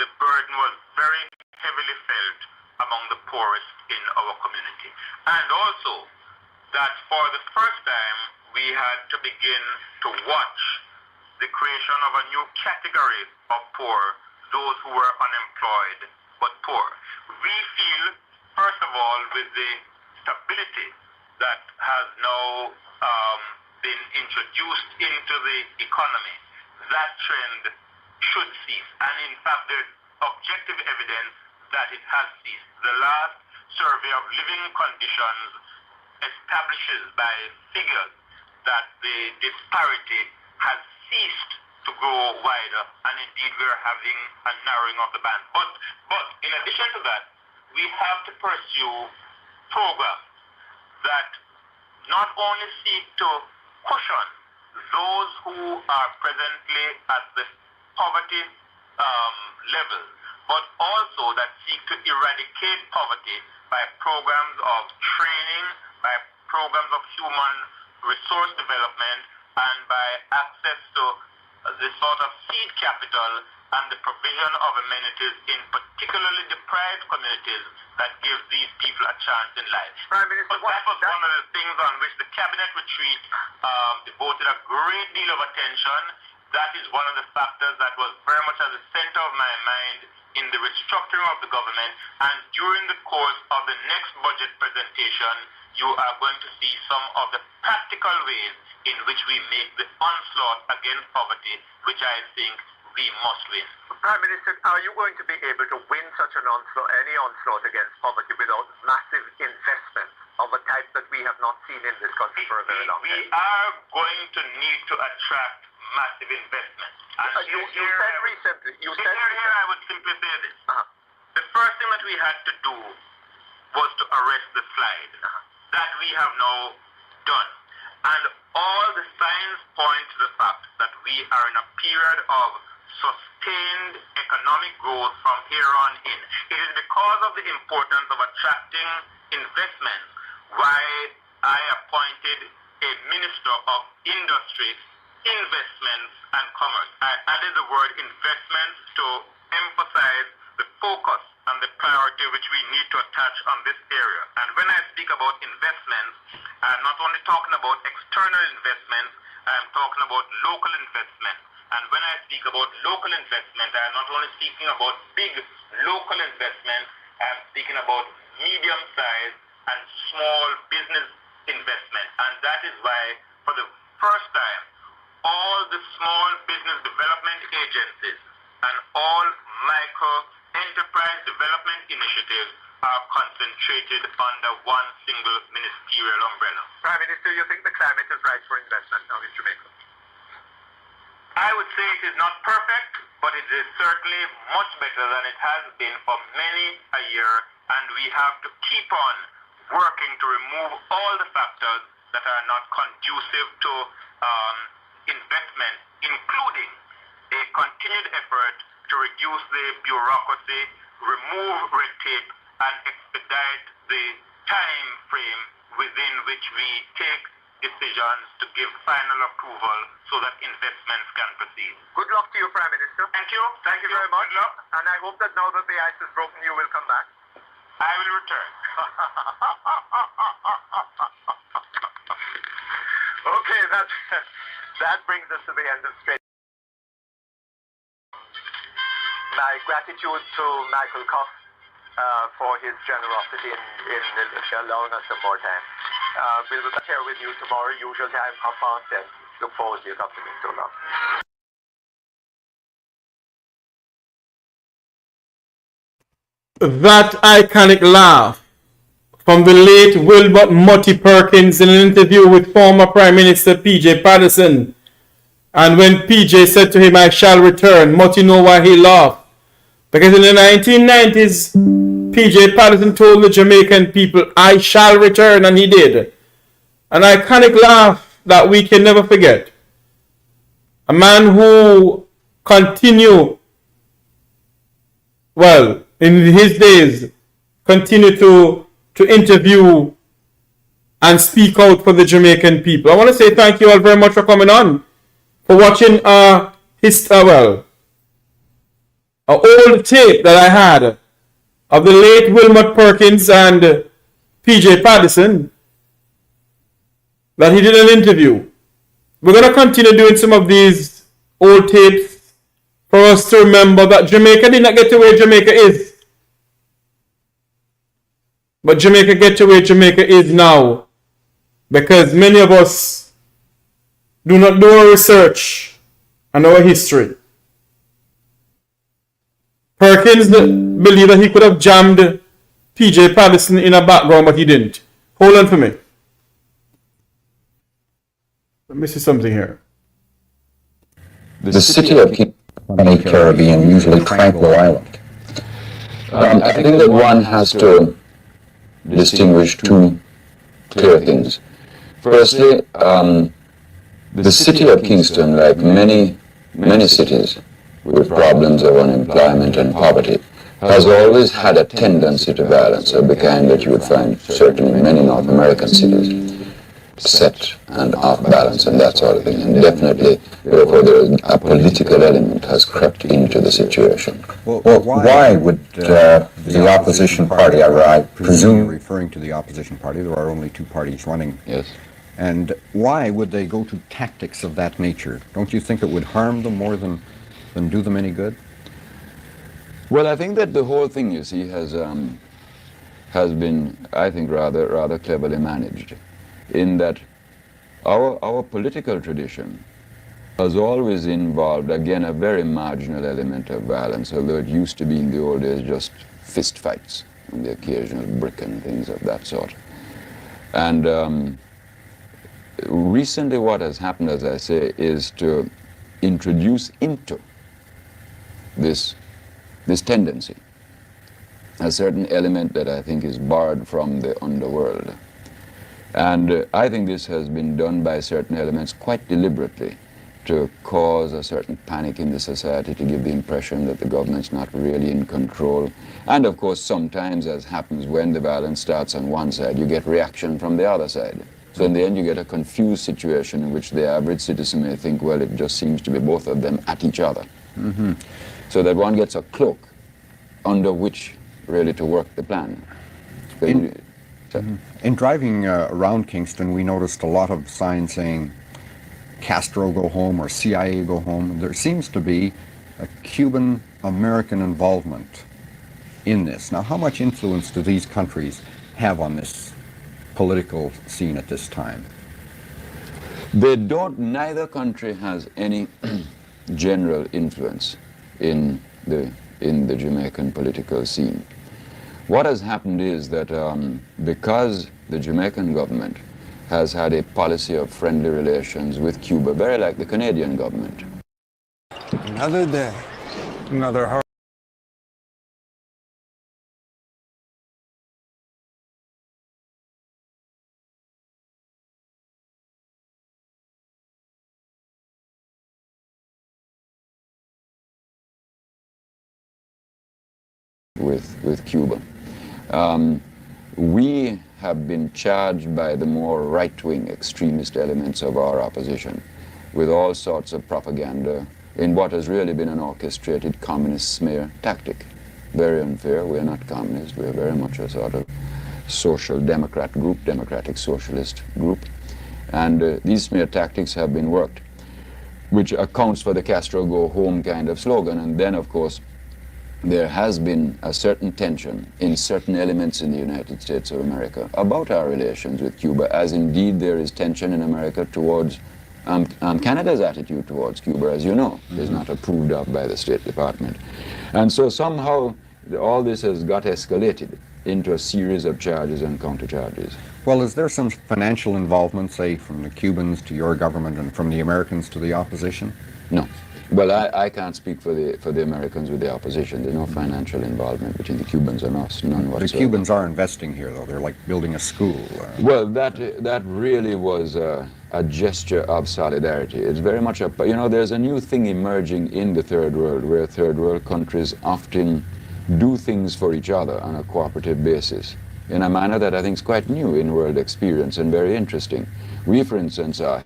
the burden was very heavily felt among the poorest in our community. And also that for the first time, we had to begin to watch the creation of a new category of poor, those who were unemployed but poor. We feel, first of all, with the stability that has now been introduced into the economy, that trend should cease. And in fact, there's objective evidence that it has ceased. The last survey of living conditions establishes by figures that the disparity has ceased to grow wider, and indeed we're having a narrowing of the band. But in addition to that, we have to pursue programs that not only seek to cushion those who are presently at the poverty level, but also that seek to eradicate poverty by programs of training, by programs of human resource development, and by access to the sort of seed capital and the provision of amenities in particularly deprived communities that give these people a chance in life. Prime Minister, but that was one of the things on which the cabinet retreat devoted a great deal of attention. That is one of the factors that was very much at the center of my mind in the restructuring of the government. And during the course of the next budget presentation, you are going to see some of the practical ways in which we make the onslaught against poverty, which I think we must win. Prime Minister, are you going to be able to win such an onslaught, any onslaught against poverty, without massive investment of a type that we have not seen in this country for a very long time? We are going to need to attract massive investment. And you said recently. I would simply say this. The first thing that we had to do was to arrest the slide. That we have now done. And all the signs point to the fact that we are in a period of sustained economic growth from here on in. It is because of the importance of attracting investment why I appointed a Minister of Industry, Investments and Commerce. I added the word investments to emphasize the focus and the priority which we need to attach on this area. And when I speak about investments, I'm not only talking about external investments, I'm talking about local investment. And when I speak about local investment, I'm not only speaking about big local investment, I'm speaking about medium-sized and small business investment. And that is why, for the first time, all the small business development agencies and all micro enterprise development initiatives are concentrated under one single ministerial umbrella. Prime Minister, you think the climate is right for investment now in Jamaica? I would say it is not perfect, but it is certainly much better than it has been for many a year, and we have to keep on working to remove all the factors that are not conducive to investment, including a continued effort to reduce the bureaucracy, remove red tape, and expedite the time frame within which we take decisions to give final approval so that investments can proceed. Good luck to you, Prime Minister. Thank you. Thank you very much. Good luck. And I hope that now that the ice is broken, you will come back. I will return. Okay, that brings us to the end of Straight. My gratitude to Michael Koff for his generosity in allowing us some more time. We'll be back here with you tomorrow, usual time, 10:30. Look forward to your company. So long. That iconic laugh from the late Wilmot Perkins in an interview with former Prime Minister PJ Patterson. And when PJ said to him, "I shall return," Mutty know why he laughed. Because in the 1990s, PJ Patterson told the Jamaican people, "I shall return," and he did. An iconic laugh that we can never forget. A man who continued, well, in his days, continued to interview and speak out for the Jamaican people. I want to say thank you all very much for coming on, for watching an old tape that I had of the late Wilmot Perkins and PJ Patterson that he did an interview. We're going to continue doing some of these old tapes for us to remember that Jamaica did not get to where Jamaica is. But Jamaica get to where Jamaica is now because many of us do not do our research and our history. Perkins believed that he could have jammed PJ Patterson in a background, but he didn't. Hold on for me. Let me see something here. The city of Cuban Caribbean, usually tranquil island. I think that one has to distinguish two clear things. Firstly, the city of Kingston, like many cities with problems of unemployment and poverty, has always had a tendency to violence of the kind that you would find certainly in many North American cities, set and off balance and that sort of thing. And definitely, therefore, a political element has crept into the situation. Well, why would the opposition party, I presume you're referring to the opposition party, there are only two parties running. Yes. And why would they go to tactics of that nature? Don't you think it would harm them more than do them any good? Well, I think that the whole thing, you see, has been, I think, rather cleverly managed, in that our political tradition has always involved, again, a very marginal element of violence, although it used to be in the old days just fist fights and the occasional brick and things of that sort. And recently what has happened, as I say, is to introduce into this tendency a certain element that I think is borrowed from the underworld. And I think this has been done by certain elements quite deliberately to cause a certain panic in the society, to give the impression that the government's not really in control. And of course, sometimes, as happens when the violence starts on one side, you get reaction from the other side. So in the end, you get a confused situation in which the average citizen may think, well, it just seems to be both of them at each other. Mm-hmm. So that one gets a cloak under which really to work the plan. In driving around Kingston, we noticed a lot of signs saying Castro go home or CIA go home. There seems to be a Cuban-American involvement in this. Now, how much influence do these countries have on this political scene at this time? They don't. Neither country has any general influence in the Jamaican political scene. What has happened is that because the Jamaican government has had a policy of friendly relations with Cuba, very like the Canadian government. Another day, another hard. With Cuba. we have been charged by the more right-wing extremist elements of our opposition with all sorts of propaganda in what has really been an orchestrated communist smear tactic. Very unfair. We're not communists. We're very much a sort of social democrat group, democratic socialist group. And these smear tactics have been worked, which accounts for the Castro go home kind of slogan. And then, of course, there has been a certain tension in certain elements in the United States of America about our relations with Cuba, as indeed there is tension in America towards Canada's attitude towards Cuba, as you know, is not approved of by the State Department. And so somehow all this has got escalated into a series of charges and countercharges. Well, is there some financial involvement, say, from the Cubans to your government and from the Americans to the opposition? No. Well, I can't speak for the Americans with the opposition. There's no financial involvement between the Cubans and us, none whatsoever. The Cubans are investing here, though. They're like building a school. Well, that really was a gesture of solidarity. It's very much a, you know, there's a new thing emerging in the Third World, where Third World countries often do things for each other on a cooperative basis in a manner that I think is quite new in world experience and very interesting. We, for instance, are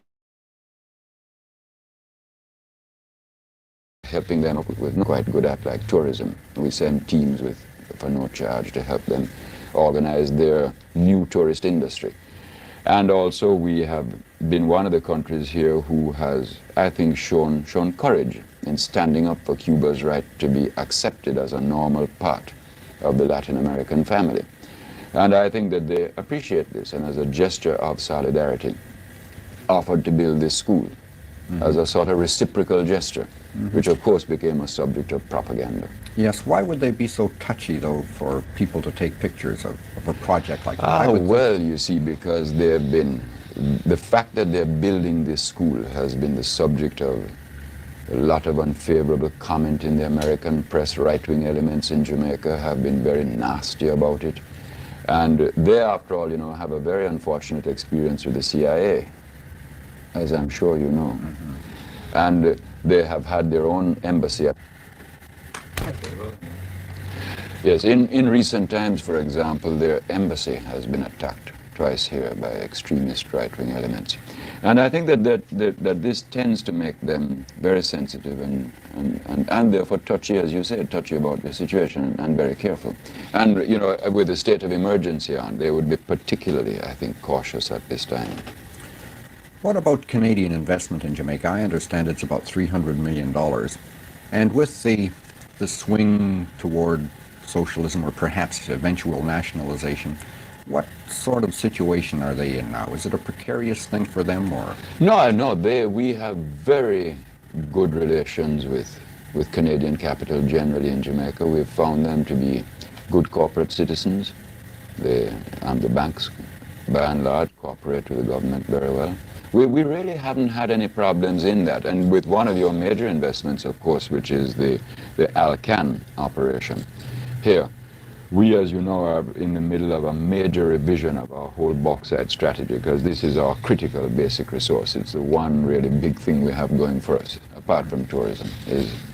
helping them with quite good at, like tourism. We send teams for no charge to help them organize their new tourist industry. And also we have been one of the countries here who has, I think, shown courage in standing up for Cuba's right to be accepted as a normal part of the Latin American family. And I think that they appreciate this, and as a gesture of solidarity, offered to build this school as a sort of reciprocal gesture, which of course became a subject of propaganda. Yes, why would they be so touchy, though, for people to take pictures of a project like that? Well, you see, because they've been, the fact that they're building this school has been the subject of a lot of unfavorable comment in the American press. Right-wing elements in Jamaica have been very nasty about it. And they, after all, you know, have a very unfortunate experience with the CIA, as I'm sure you know. And they have had their own embassy. Yes, in recent times, for example, their embassy has been attacked twice here by extremist right-wing elements. And I think that this tends to make them very sensitive and therefore touchy, as you said, touchy about the situation and very careful. And, you know, with the state of emergency on, they would be particularly, I think, cautious at this time. What about Canadian investment in Jamaica? I understand it's about $300 million. And with the swing toward socialism or perhaps eventual nationalization, what sort of situation are they in now? Is it a precarious thing for them, or? No, we have very good relations with Canadian capital generally in Jamaica. We've found them to be good corporate citizens. The banks, by and large, cooperate with the government very well. We really haven't had any problems in that. And with one of your major investments, of course, which is the Alcan operation here, we, as you know, are in the middle of a major revision of our whole bauxite strategy, because this is our critical basic resource. It's the one really big thing we have going for us, apart from tourism.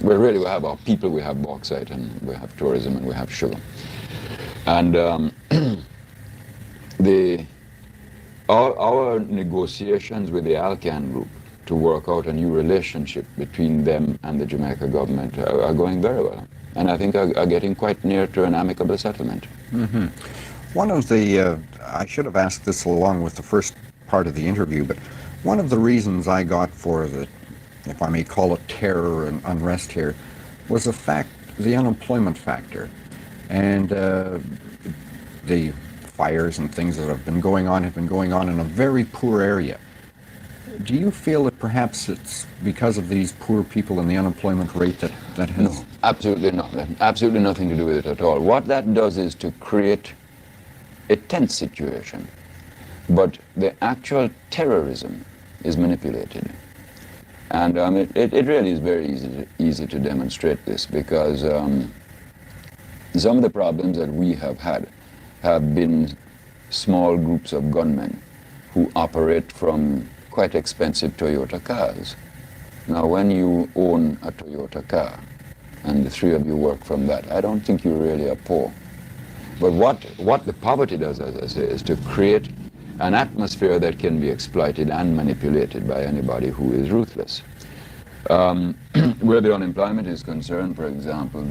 We have our people, we have bauxite, and we have tourism, and we have sugar. And our negotiations with the Alcan group to work out a new relationship between them and the Jamaica government are going very well, and I think are getting quite near to an amicable settlement. One of the, I should have asked this along with the first part of the interview, but one of the reasons I got for the, if I may call it, terror and unrest here, was the unemployment factor, and the fires and things that have been going on in a very poor area. Do you feel that perhaps it's because of these poor people and the unemployment rate that has... No, absolutely not. Absolutely nothing to do with it at all. What that does is to create a tense situation. But the actual terrorism is manipulated. And it really is very easy to demonstrate this, because some of the problems that we have had have been small groups of gunmen who operate from quite expensive Toyota cars. Now, when you own a Toyota car and the three of you work from that, I don't think you really are poor. But what the poverty does, as I say, is to create an atmosphere that can be exploited and manipulated by anybody who is ruthless. Where the unemployment is concerned, for example,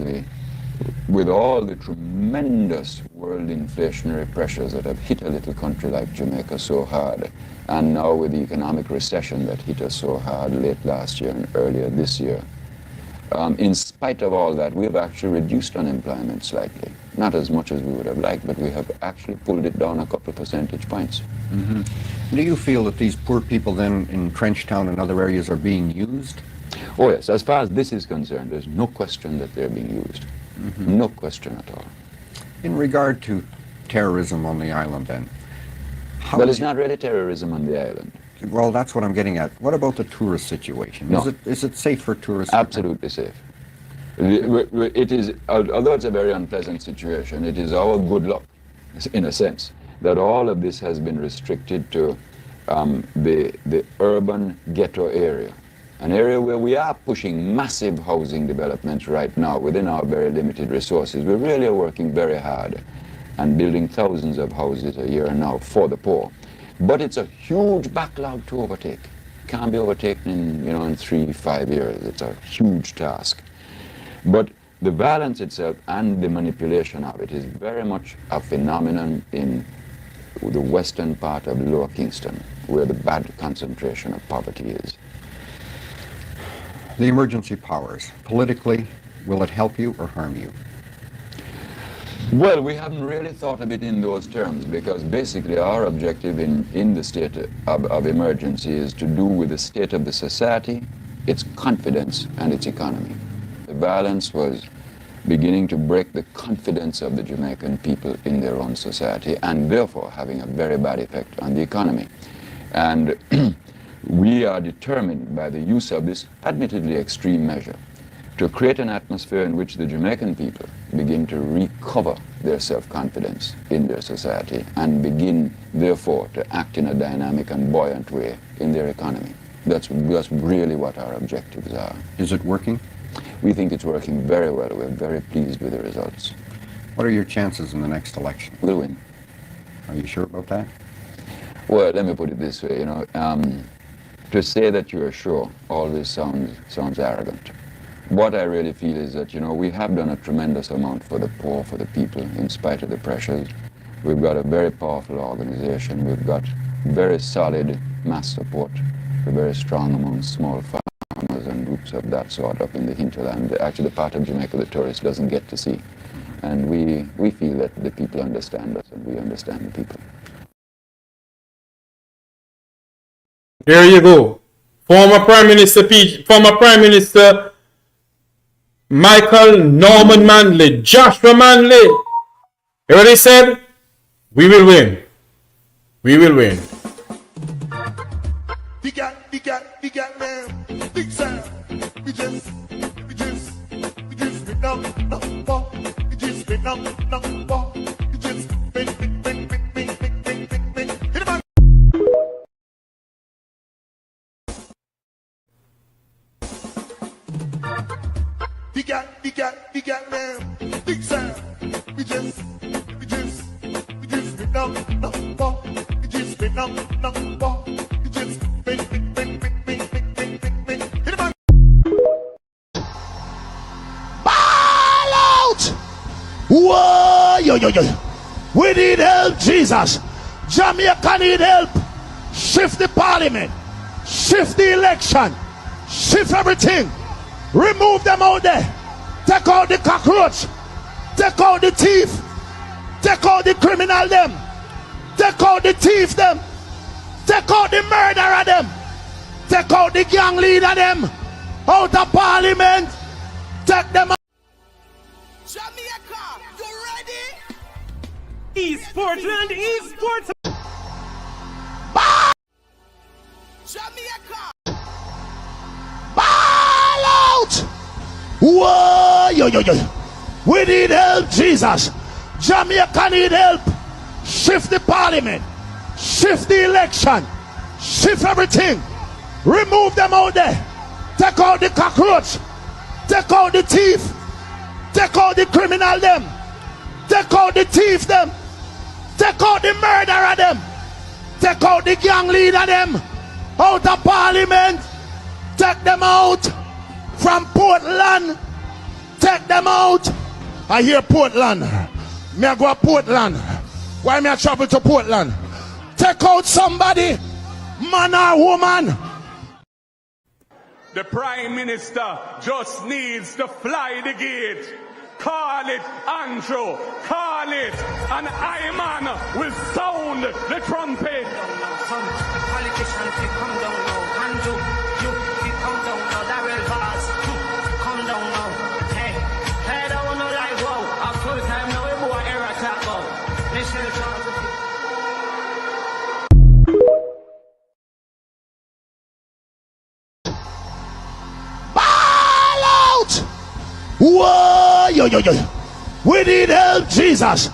with all the tremendous world inflationary pressures that have hit a little country like Jamaica so hard, and now with the economic recession that hit us so hard late last year and earlier this year, in spite of all that, we've actually reduced unemployment slightly. Not as much as we would have liked, but we have actually pulled it down a couple of percentage points. Mm-hmm. Do you feel that these poor people then in Trenchtown and other areas are being used? Oh yes, as far as this is concerned, there's no question that they're being used. Mm-hmm. No question at all. In regard to terrorism on the island then? Well, it's not really terrorism on the island. Well, that's what I'm getting at. What about the tourist situation? No. Is it safe for tourists? Absolutely safe. It is, although it's a very unpleasant situation, it is our good luck, in a sense, that all of this has been restricted to the urban ghetto area, an area where we are pushing massive housing developments right now within our very limited resources. We really are working very hard and building thousands of houses a year now for the poor. But it's a huge backlog to overtake. Can't be overtaken in 3-5 years. It's a huge task. But the violence itself and the manipulation of it is very much a phenomenon in the western part of Lower Kingston, where the bad concentration of poverty is. The emergency powers, politically, will it help you or harm you? Well, we haven't really thought of it in those terms, because basically our objective in the state of emergency is to do with the state of the society, its confidence, and its economy. The violence was beginning to break the confidence of the Jamaican people in their own society, and therefore having a very bad effect on the economy. And we are determined by the use of this admittedly extreme measure to create an atmosphere in which the Jamaican people begin to recover their self-confidence in their society and begin, therefore, to act in a dynamic and buoyant way in their economy. That's really what our objectives are. Is it working? We think it's working very well. We're very pleased with the results. What are your chances in the next election? We'll win. Are you sure about that? Well, let me put it this way, to say that you're sure always sounds arrogant. What I really feel is that, we have done a tremendous amount for the poor, for the people, in spite of the pressures. We've got a very powerful organization. We've got very solid mass support. We're very strong among small farmers and groups of that sort up in the hinterland, actually the part of Jamaica the tourist doesn't get to see. And we feel that the people understand us and we understand the people. There you go. Former Prime Minister Michael Norman Manley, Joshua Manley. You already said, we will win. We will win. We got man, big sound. We just, we been up, we just been up, we just been. Hit him up. We got man, big sound. We just been up, we just been up, we just been. Hit him up. Ball out! Whoa, yo. We need help, Jesus. Jamaica need help. Shift the parliament. Shift the election. Shift everything. Remove them out there. Take out the cockroach. Take out the thief. Take out the criminal them. Take out the thief them. Take out the murderer them. Take out the gang leader them. Out of parliament. Take them out. Jamaica, you ready? Esportland, esports. Jamaica. Ball out! Whoa, yo. We need help, Jesus. Jamaica need help. Shift the parliament. Shift the election. Shift everything. Remove them out there. Take out the cockroach. Take out the thief. Take out the criminal them. Take out the thief them. Take out the murderer them. Take out the gang leader them. Out of parliament. Take them out from Portland. Take them out. I hear Portland. Me I go to Portland. Why me I travel to Portland? Take out somebody, man or woman. The Prime Minister just needs to fly the gate. Call it Andrew, call it, and Iman will sound the trumpet. Some politicians will come down now. Andrew, you come down now. That will pass. Come down now. Hey, I don't want to like wow. A full time now we go era talk about. National talk. Ball out! Whoa, yo. We need help, Jesus.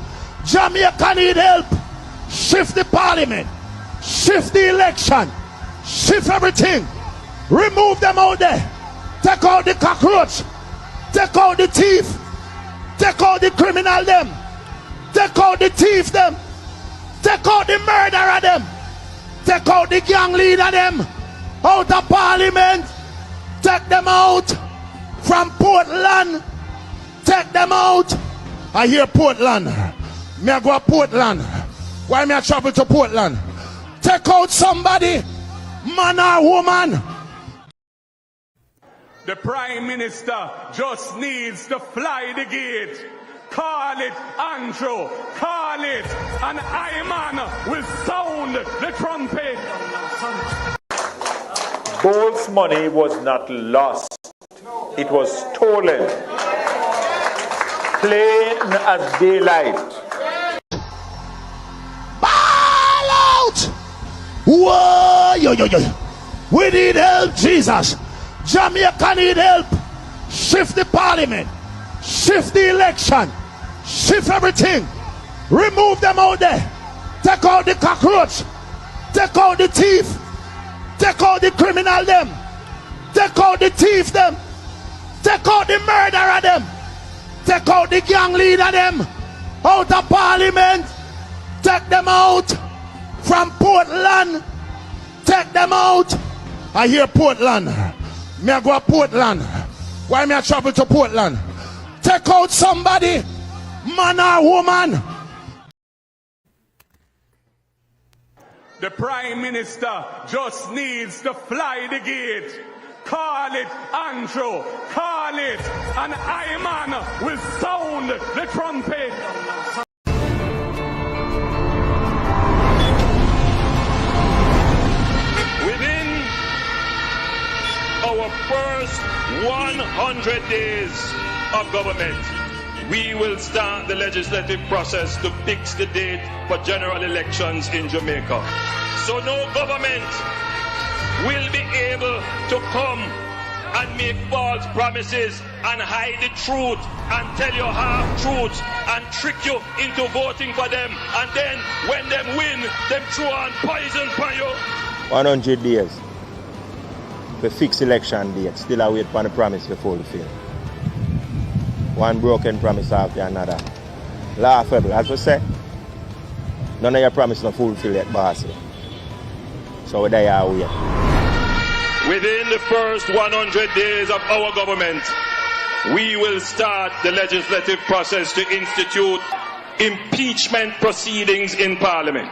Jamaica need help. Shift the parliament. Shift the election. Shift everything. Remove them out there. Take out the cockroach. Take out the thief. Take out the criminal them. Take out the thief them. Take out the murderer them. Take out the gang leader them. Out of parliament. Take them out from Portland. Take them out. I hear Portland. Me I go to Portland. Why me I travel to Portland? Take out somebody, man or woman. The Prime Minister just needs to fly the gate. Call it Andrew, call it, and Iman will sound the trumpet. Gold's money was not lost. It was stolen. Plain as daylight. Ball out! Whoa, yo. We need help, Jesus. Jamaica need help. Shift the parliament. Shift the election. Shift everything. Remove them out there. Take out the cockroach. Take out the thief. Take out the criminal them. Take out the thief them. Take out the murderer them. Take out the gang leader them. Out of parliament. Take them out from Portland. Take them out. I hear Portland. Me I go to Portland. Why me I travel to Portland? Take out somebody, man or woman. The Prime Minister just needs to fly the gate. Call it Andrew, call it, and Iman will sound the trumpet. Within our first 100 days of government, we will start the legislative process to fix the date for general elections in Jamaica. So no government will be able to come and make false promises and hide the truth and tell you half-truths and trick you into voting for them, and then when them win, them throw on poison for you. 100 days to fix election date, still I wait for the promise to fulfill. One broken promise after another. Laughable, as we say. None of your promises are fulfilled yet, boss. So there are we. Within the first 100 days of our government, we will start the legislative process to institute impeachment proceedings in Parliament.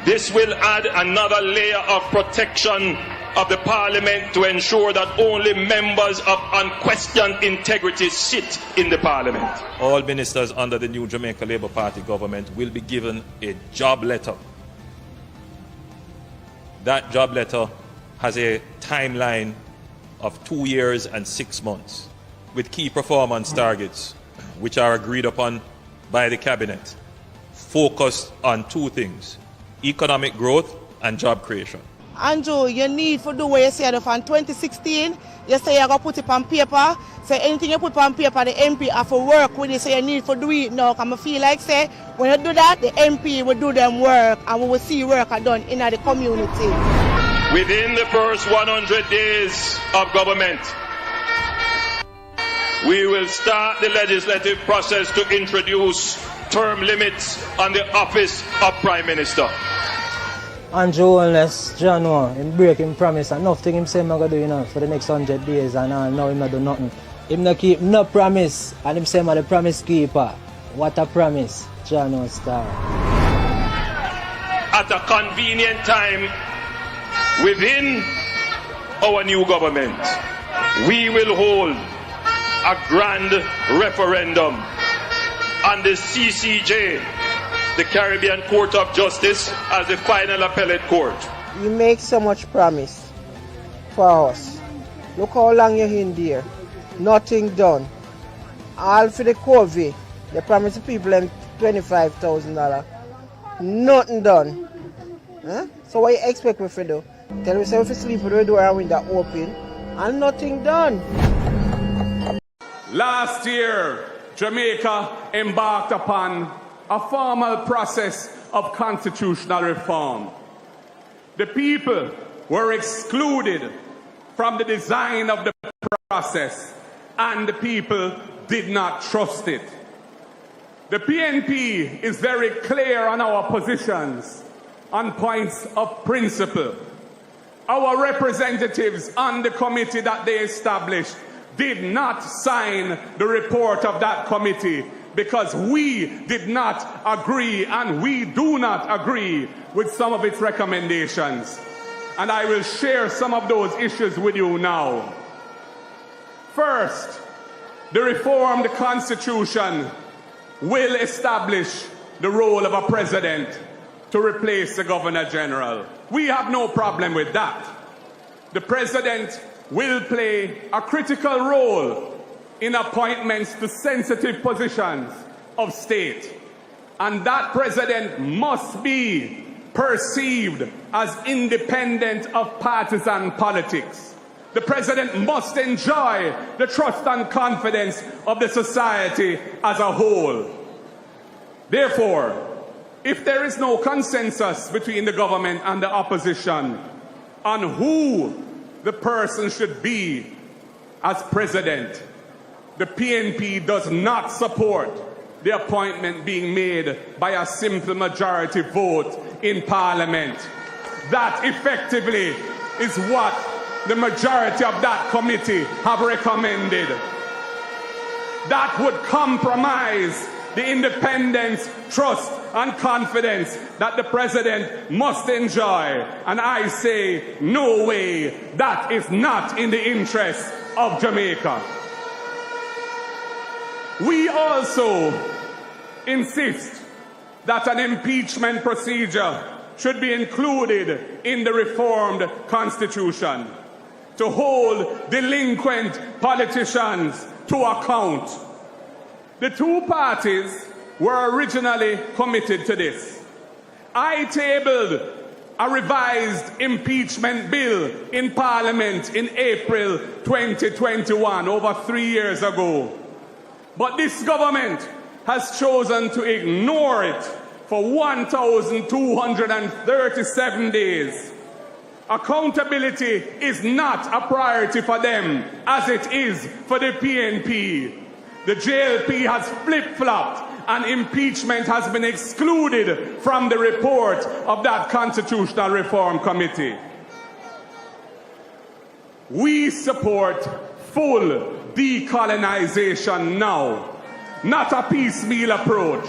This will add another layer of protection of the Parliament to ensure that only members of unquestioned integrity sit in the Parliament. All ministers under the new Jamaica Labour Party government will be given a job letter. That job letter has a timeline of 2 years and 6 months with key performance targets which are agreed upon by the cabinet, focused on two things: economic growth and job creation. Andrew, you need to do what you said from 2016. You say you're going to put it on paper. So anything you put on paper, the MP have to work with it. So you need to do it now. Because I feel like, say, when you do that, the MP will do them work. And we will see work done in the community. Within the first 100 days of government, we will start the legislative process to introduce term limits on the office of Prime Minister. Andrew Holness, John Moore, him break him promise and nothing him say I'm gonna do, you know, for the next 100 days and now him not do nothing. Him not keep no promise and him say I'm the promise keeper. What a promise, John Moore star. At a convenient time within our new government, we will hold a grand referendum on the CCJ, the Caribbean Court of Justice, as the final appellate court. You make so much promise for us. Look how long you're in there. Nothing done. All for the COVID. They promised the people them $25,000. Nothing done. Huh? So what you expect me to do? Tell me if you sleep with the door and window open and nothing done. Last year, Jamaica embarked upon a formal process of constitutional reform. The people were excluded from the design of the process, and the people did not trust it. The PNP is very clear on our positions on points of principle. Our representatives on the committee that they established did not sign the report of that committee because we did not agree and we do not agree with some of its recommendations. And I will share some of those issues with you now. First, the reformed Constitution will establish the role of a president to replace the Governor General. We have no problem with that. The president will play a critical role in appointments to sensitive positions of state. And that president must be perceived as independent of partisan politics. The president must enjoy the trust and confidence of the society as a whole. Therefore, if there is no consensus between the government and the opposition on who the person should be as president, the PNP does not support the appointment being made by a simple majority vote in Parliament. That effectively is what the majority of that committee have recommended. That would compromise the independence, trust, and confidence that the president must enjoy. And I say, no way, that is not in the interest of Jamaica. We also insist that an impeachment procedure should be included in the reformed Constitution to hold delinquent politicians to account. The two parties were originally committed to this. I tabled a revised impeachment bill in Parliament in April 2021, over 3 years ago. But this government has chosen to ignore it for 1,237 days. Accountability is not a priority for them, as it is for the PNP. The JLP has flip-flopped and impeachment has been excluded from the report of that Constitutional Reform Committee. We support full decolonization now, not a piecemeal approach.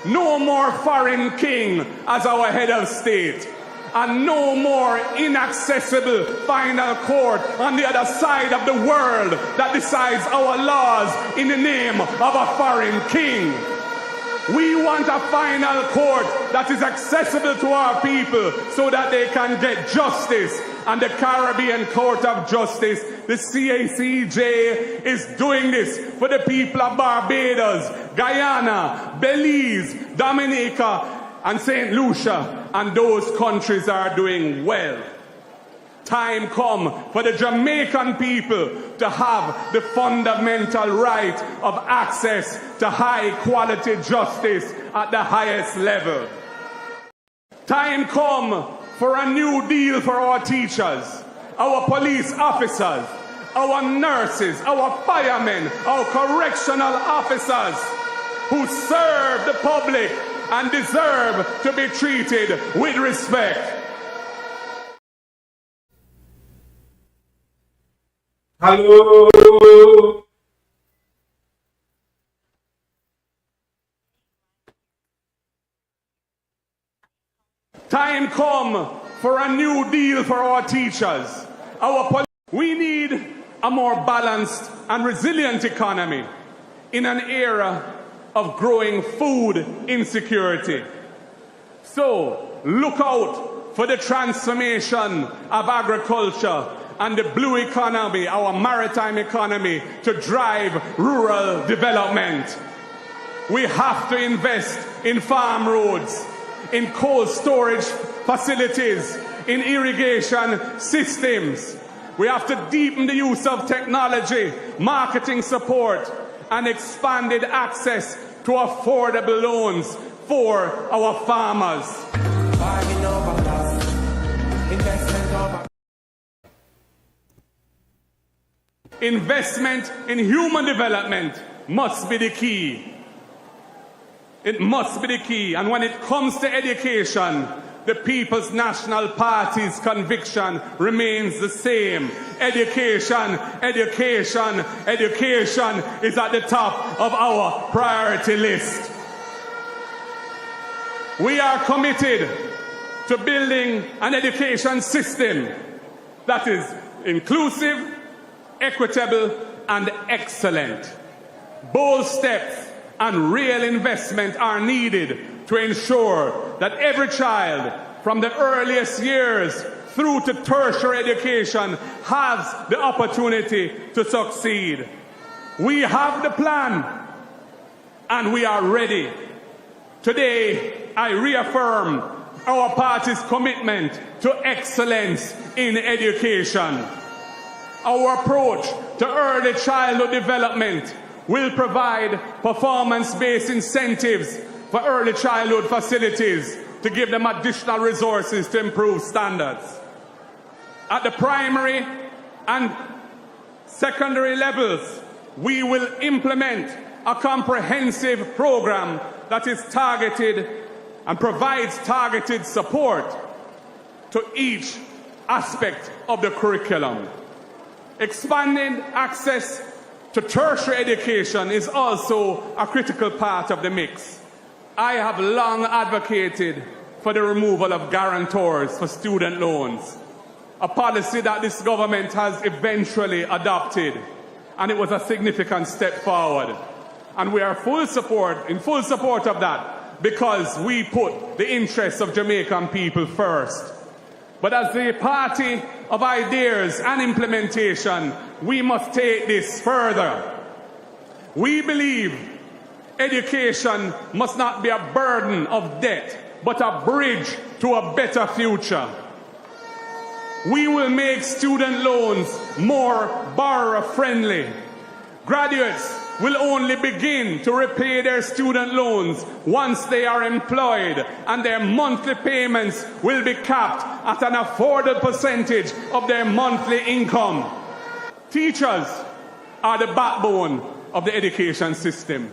No more foreign king as our head of state, and no more inaccessible final court on the other side of the world that decides our laws in the name of a foreign king. We want a final court that is accessible to our people so that they can get justice. And the Caribbean Court of Justice, the CACJ, is doing this for the people of Barbados, Guyana, Belize, Dominica, and St. Lucia. And those countries are doing well. Time come for the Jamaican people to have the fundamental right of access to high quality justice at the highest level. Time come for a new deal for our teachers, our police officers, our nurses, our firemen, our correctional officers who serve the public and deserve to be treated with respect. Hello. Time come for a new deal for our teachers. We need a more balanced and resilient economy in an era of growing food insecurity. So look out for the transformation of agriculture and the blue economy, our maritime economy, to drive rural development. We have to invest in farm roads, in cold storage facilities, in irrigation systems. We have to deepen the use of technology, marketing support, and expanded access to affordable loans for our farmers. Investment in human development must be the key. It must be the key. And when it comes to education, the People's National Party's conviction remains the same. Education, education, education is at the top of our priority list. We are committed to building an education system that is inclusive, equitable, and excellent. Bold steps and real investment are needed to ensure that every child from the earliest years through to tertiary education has the opportunity to succeed. We have the plan and we are ready. Today, I reaffirm our party's commitment to excellence in education. Our approach to early childhood development will provide performance-based incentives for early childhood facilities to give them additional resources to improve standards. At the primary and secondary levels, we will implement a comprehensive program that is targeted and provides targeted support to each aspect of the curriculum. Expanding access to tertiary education is also a critical part of the mix. I have long advocated for the removal of guarantors for student loans, a policy that this government has eventually adopted, and it was a significant step forward. And we are in full support of that, because we put the interests of Jamaican people first. But as the party of ideas and implementation, we must take this further. We believe education must not be a burden of debt, but a bridge to a better future. We will make student loans more borrower-friendly. Graduates will only begin to repay their student loans once they are employed, and their monthly payments will be capped at an affordable percentage of their monthly income. Teachers are the backbone of the education system,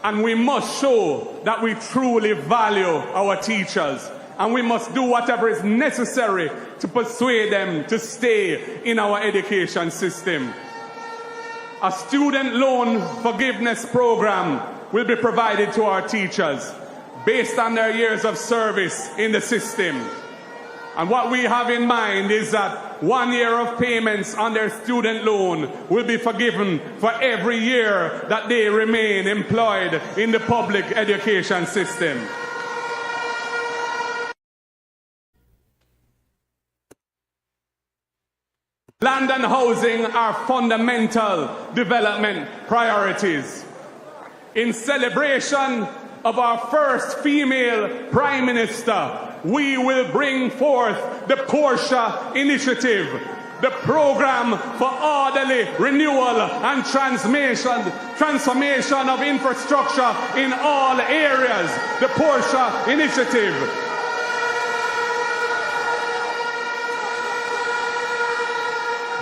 and we must show that we truly value our teachers, and we must do whatever is necessary to persuade them to stay in our education system. A student loan forgiveness program will be provided to our teachers based on their years of service in the system. And what we have in mind is that 1 year of payments on their student loan will be forgiven for every year that they remain employed in the public education system. Land and housing are fundamental development priorities. In celebration of our first female Prime Minister, we will bring forth the Portia Initiative, the program for orderly renewal and transformation of infrastructure in all areas, the Portia Initiative.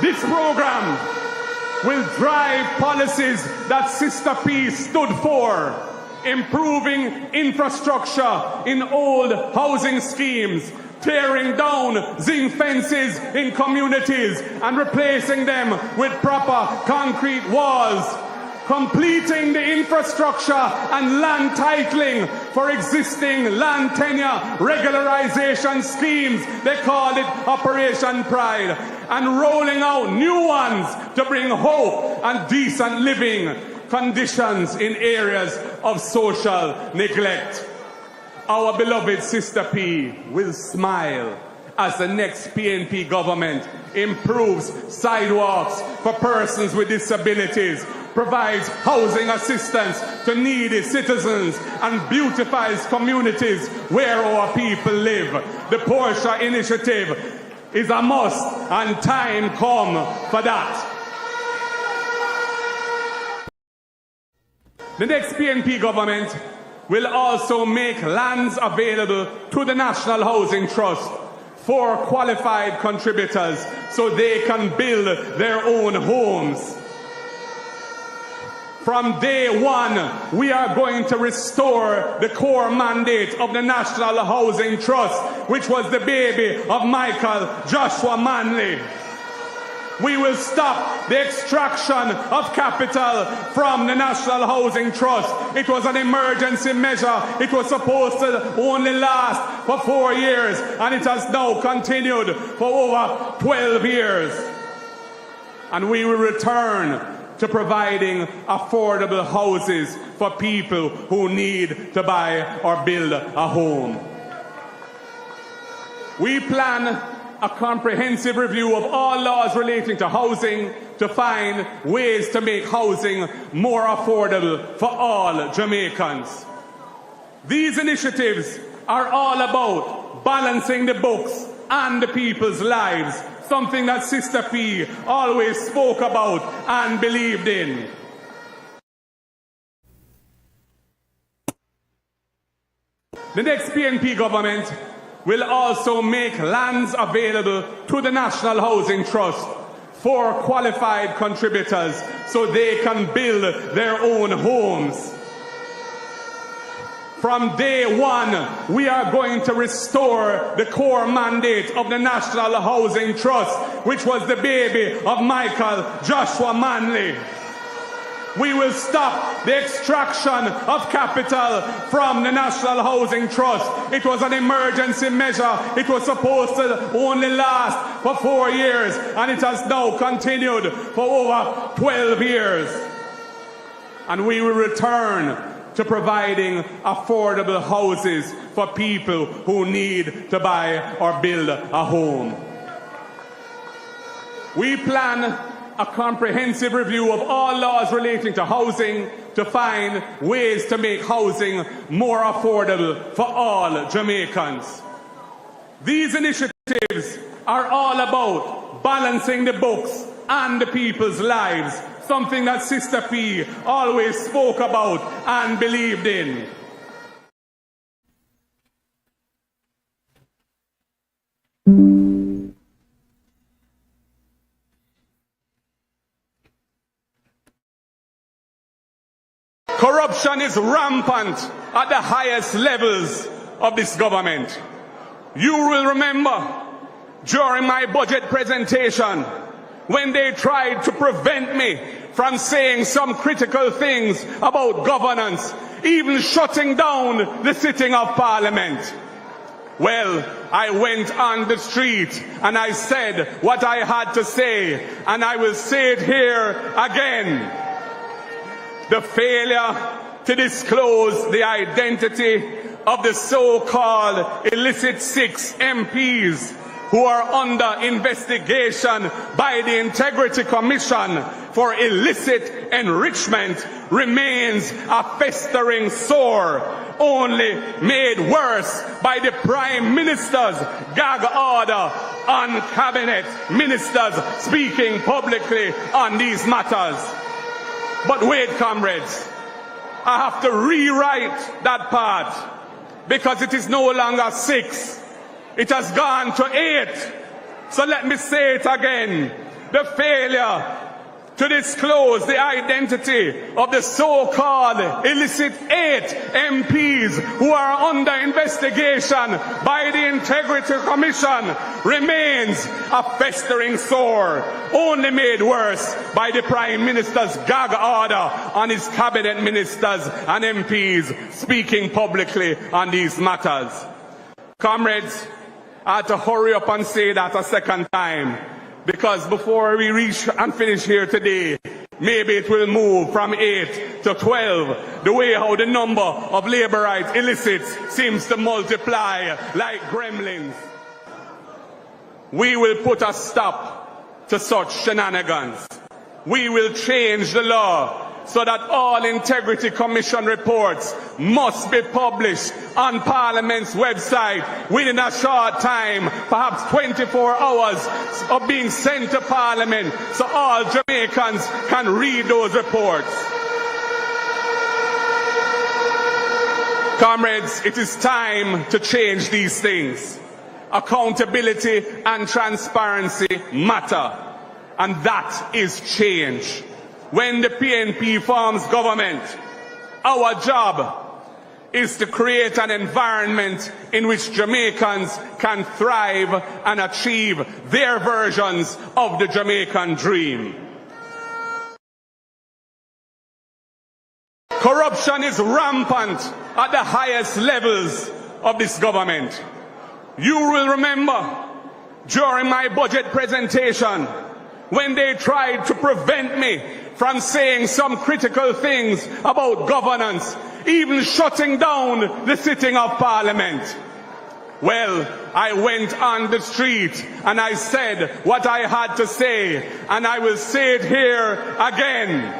This program will drive policies that Sister P stood for, improving infrastructure in old housing schemes, tearing down zinc fences in communities and replacing them with proper concrete walls, completing the infrastructure and land titling for existing land tenure regularization schemes, they call it Operation Pride, and rolling out new ones to bring hope and decent living conditions in areas of social neglect. Our beloved Sister P will smile as the next PNP government improves sidewalks for persons with disabilities, provides housing assistance to needy citizens, and beautifies communities where our people live. The Porsche initiative is a must, and time come for that. The next PNP government will also make lands available to the National Housing Trust for qualified contributors so they can build their own homes. From day one, we are going to restore the core mandate of the National Housing Trust, which was the baby of Michael Joshua Manley. We will stop the extraction of capital from the National Housing Trust. It was an emergency measure. It was supposed to only last for 4 years, and it has now continued for over 12 years. And we will return to providing affordable houses for people who need to buy or build a home. We plan a comprehensive review of all laws relating to housing to find ways to make housing more affordable for all Jamaicans. These initiatives are all about balancing the books and the people's lives, something that Sister P always spoke about and believed in. The next PNP government will also make lands available to the National Housing Trust for qualified contributors so they can build their own homes. From day one, we are going to restore the core mandate of the National Housing Trust, which was the baby of Michael Joshua Manley. We will stop the extraction of capital from the National Housing Trust. It was an emergency measure. It was supposed to only last for 4 years, and it has now continued for over 12 years. And we will return to providing affordable houses for people who need to buy or build a home. We plan a comprehensive review of all laws relating to housing to find ways to make housing more affordable for all Jamaicans. These initiatives are all about balancing the books and the people's lives, something that Sister P always spoke about and believed in. Corruption is rampant at the highest levels of this government. You will remember during my budget presentation when they tried to prevent me from saying some critical things about governance, even shutting down the sitting of Parliament. Well, I went on the street and I said what I had to say, and I will say it here again. The failure to disclose the identity of the so-called illicit 6 MPs who are under investigation by the Integrity Commission for illicit enrichment remains a festering sore, only made worse by the Prime Minister's gag order on cabinet ministers speaking publicly on these matters. But wait, comrades, I have to rewrite that part because it is no longer 6. It has gone to 8. So let me say it again. The failure to disclose the identity of the so-called illicit 8 MPs who are under investigation by the Integrity Commission remains a festering sore, only made worse by the Prime Minister's gag order on his cabinet ministers and MPs speaking publicly on these matters. Comrades, I had to hurry up and say that a second time, because before we reach and finish here today, maybe it will move from 8 to 12, the way how the number of labor rights illicits seems to multiply like gremlins. We will put a stop to such shenanigans. We will change the law so that all Integrity Commission reports must be published on Parliament's website within a short time, perhaps 24 hours of being sent to Parliament, so all Jamaicans can read those reports. Comrades, it is time to change these things. Accountability and transparency matter, and that is change. When the PNP forms government, our job is to create an environment in which Jamaicans can thrive and achieve their versions of the Jamaican dream. Corruption is rampant at the highest levels of this government. You will remember during my budget presentation when they tried to prevent me from saying some critical things about governance, even shutting down the sitting of Parliament. Well, I went on the street and I said what I had to say, and I will say it here again.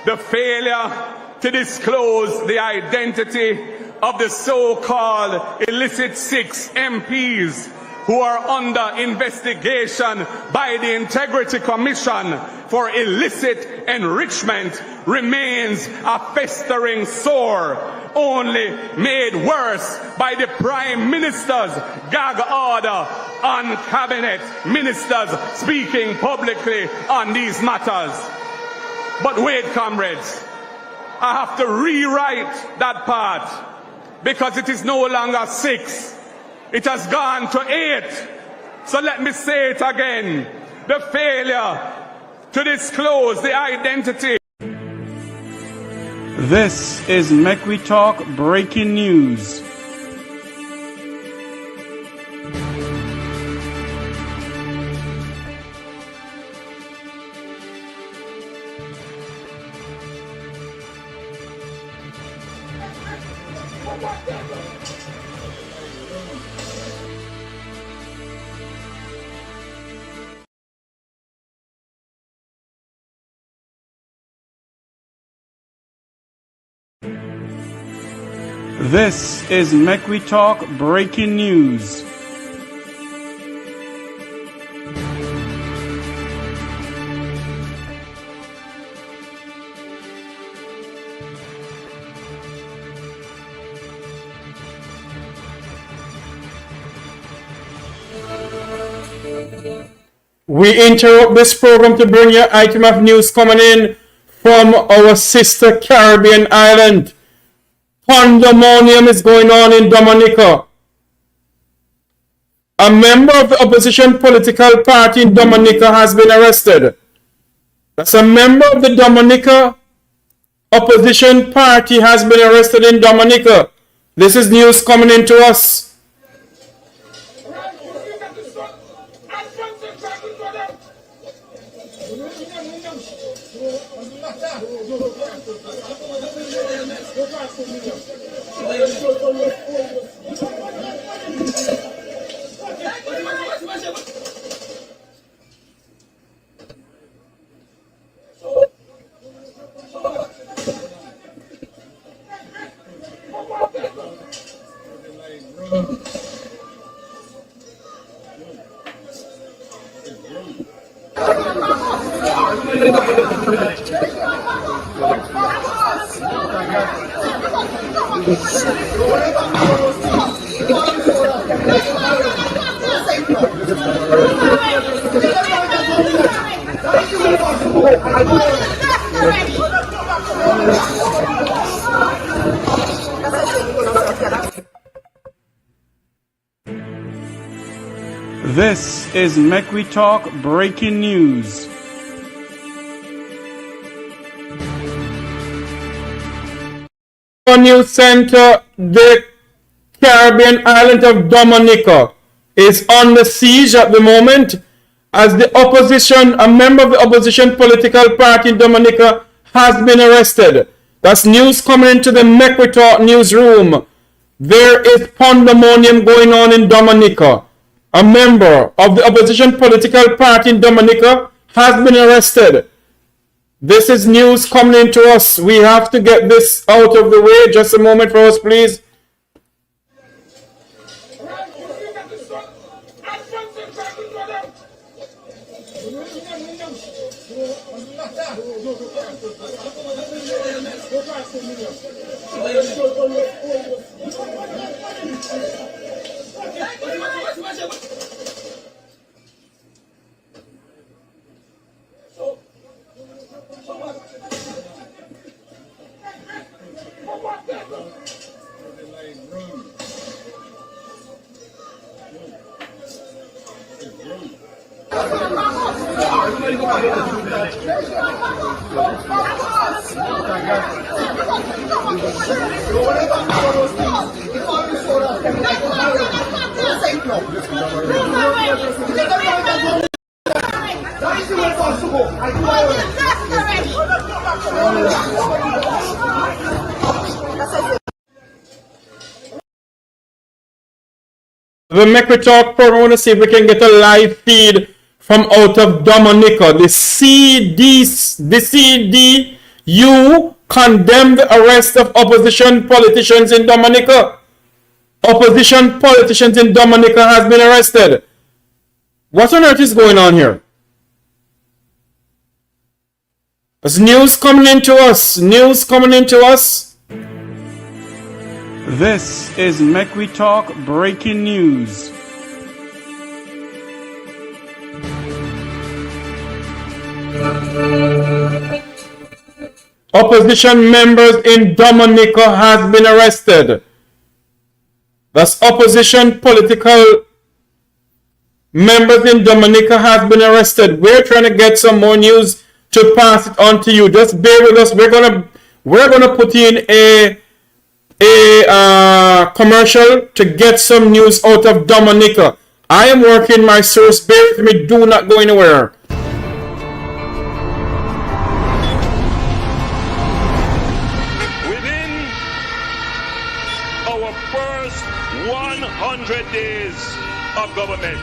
The failure to disclose the identity of the so-called illicit 6 MPs who are under investigation by the Integrity Commission for illicit enrichment remains a festering sore, only made worse by the Prime Minister's gag order on cabinet ministers speaking publicly on these matters. But wait, comrades, I have to rewrite that part, because it is no longer 6. It has gone to 8. So let me say it again. The failure to disclose the identity. This is Mek Wi Talk breaking news. This is Mek Wi Talk breaking news. We interrupt this program to bring you an item of news coming in from our sister Caribbean island. Pandemonium is going on in Dominica. A member of the opposition political party in Dominica has been arrested. That's a member of the Dominica opposition party has been arrested in Dominica. This is news coming in to us. This is Mek Wi Talk breaking news. News Center, the Caribbean island of Dominica is under siege at the moment as the opposition, a member of the opposition political party in Dominica has been arrested. That's news coming into the Mek Wi Talk newsroom. There is pandemonium going on in Dominica. A member of the opposition political party in Dominica has been arrested. This is news coming into us. We have to get this out of the way. Just a moment for us, please. The Mek Wi Talk program, I want to see if we can get a live feed from out of Dominica. The CDU condemned the arrest of opposition politicians in Dominica. Opposition politicians in Dominica has been arrested. What on earth is going on here? There's news coming into us. News coming into us. This is Mek Wi Talk breaking news. Opposition members in Dominica has been arrested. That's opposition political members in Dominica has been arrested. We're trying to get some more news to pass it on to you. Just bear with us. We're gonna put in a commercial to get some news out of Dominica. I am working my source. Bear with me. Do not go anywhere. Within our first 100 days of government,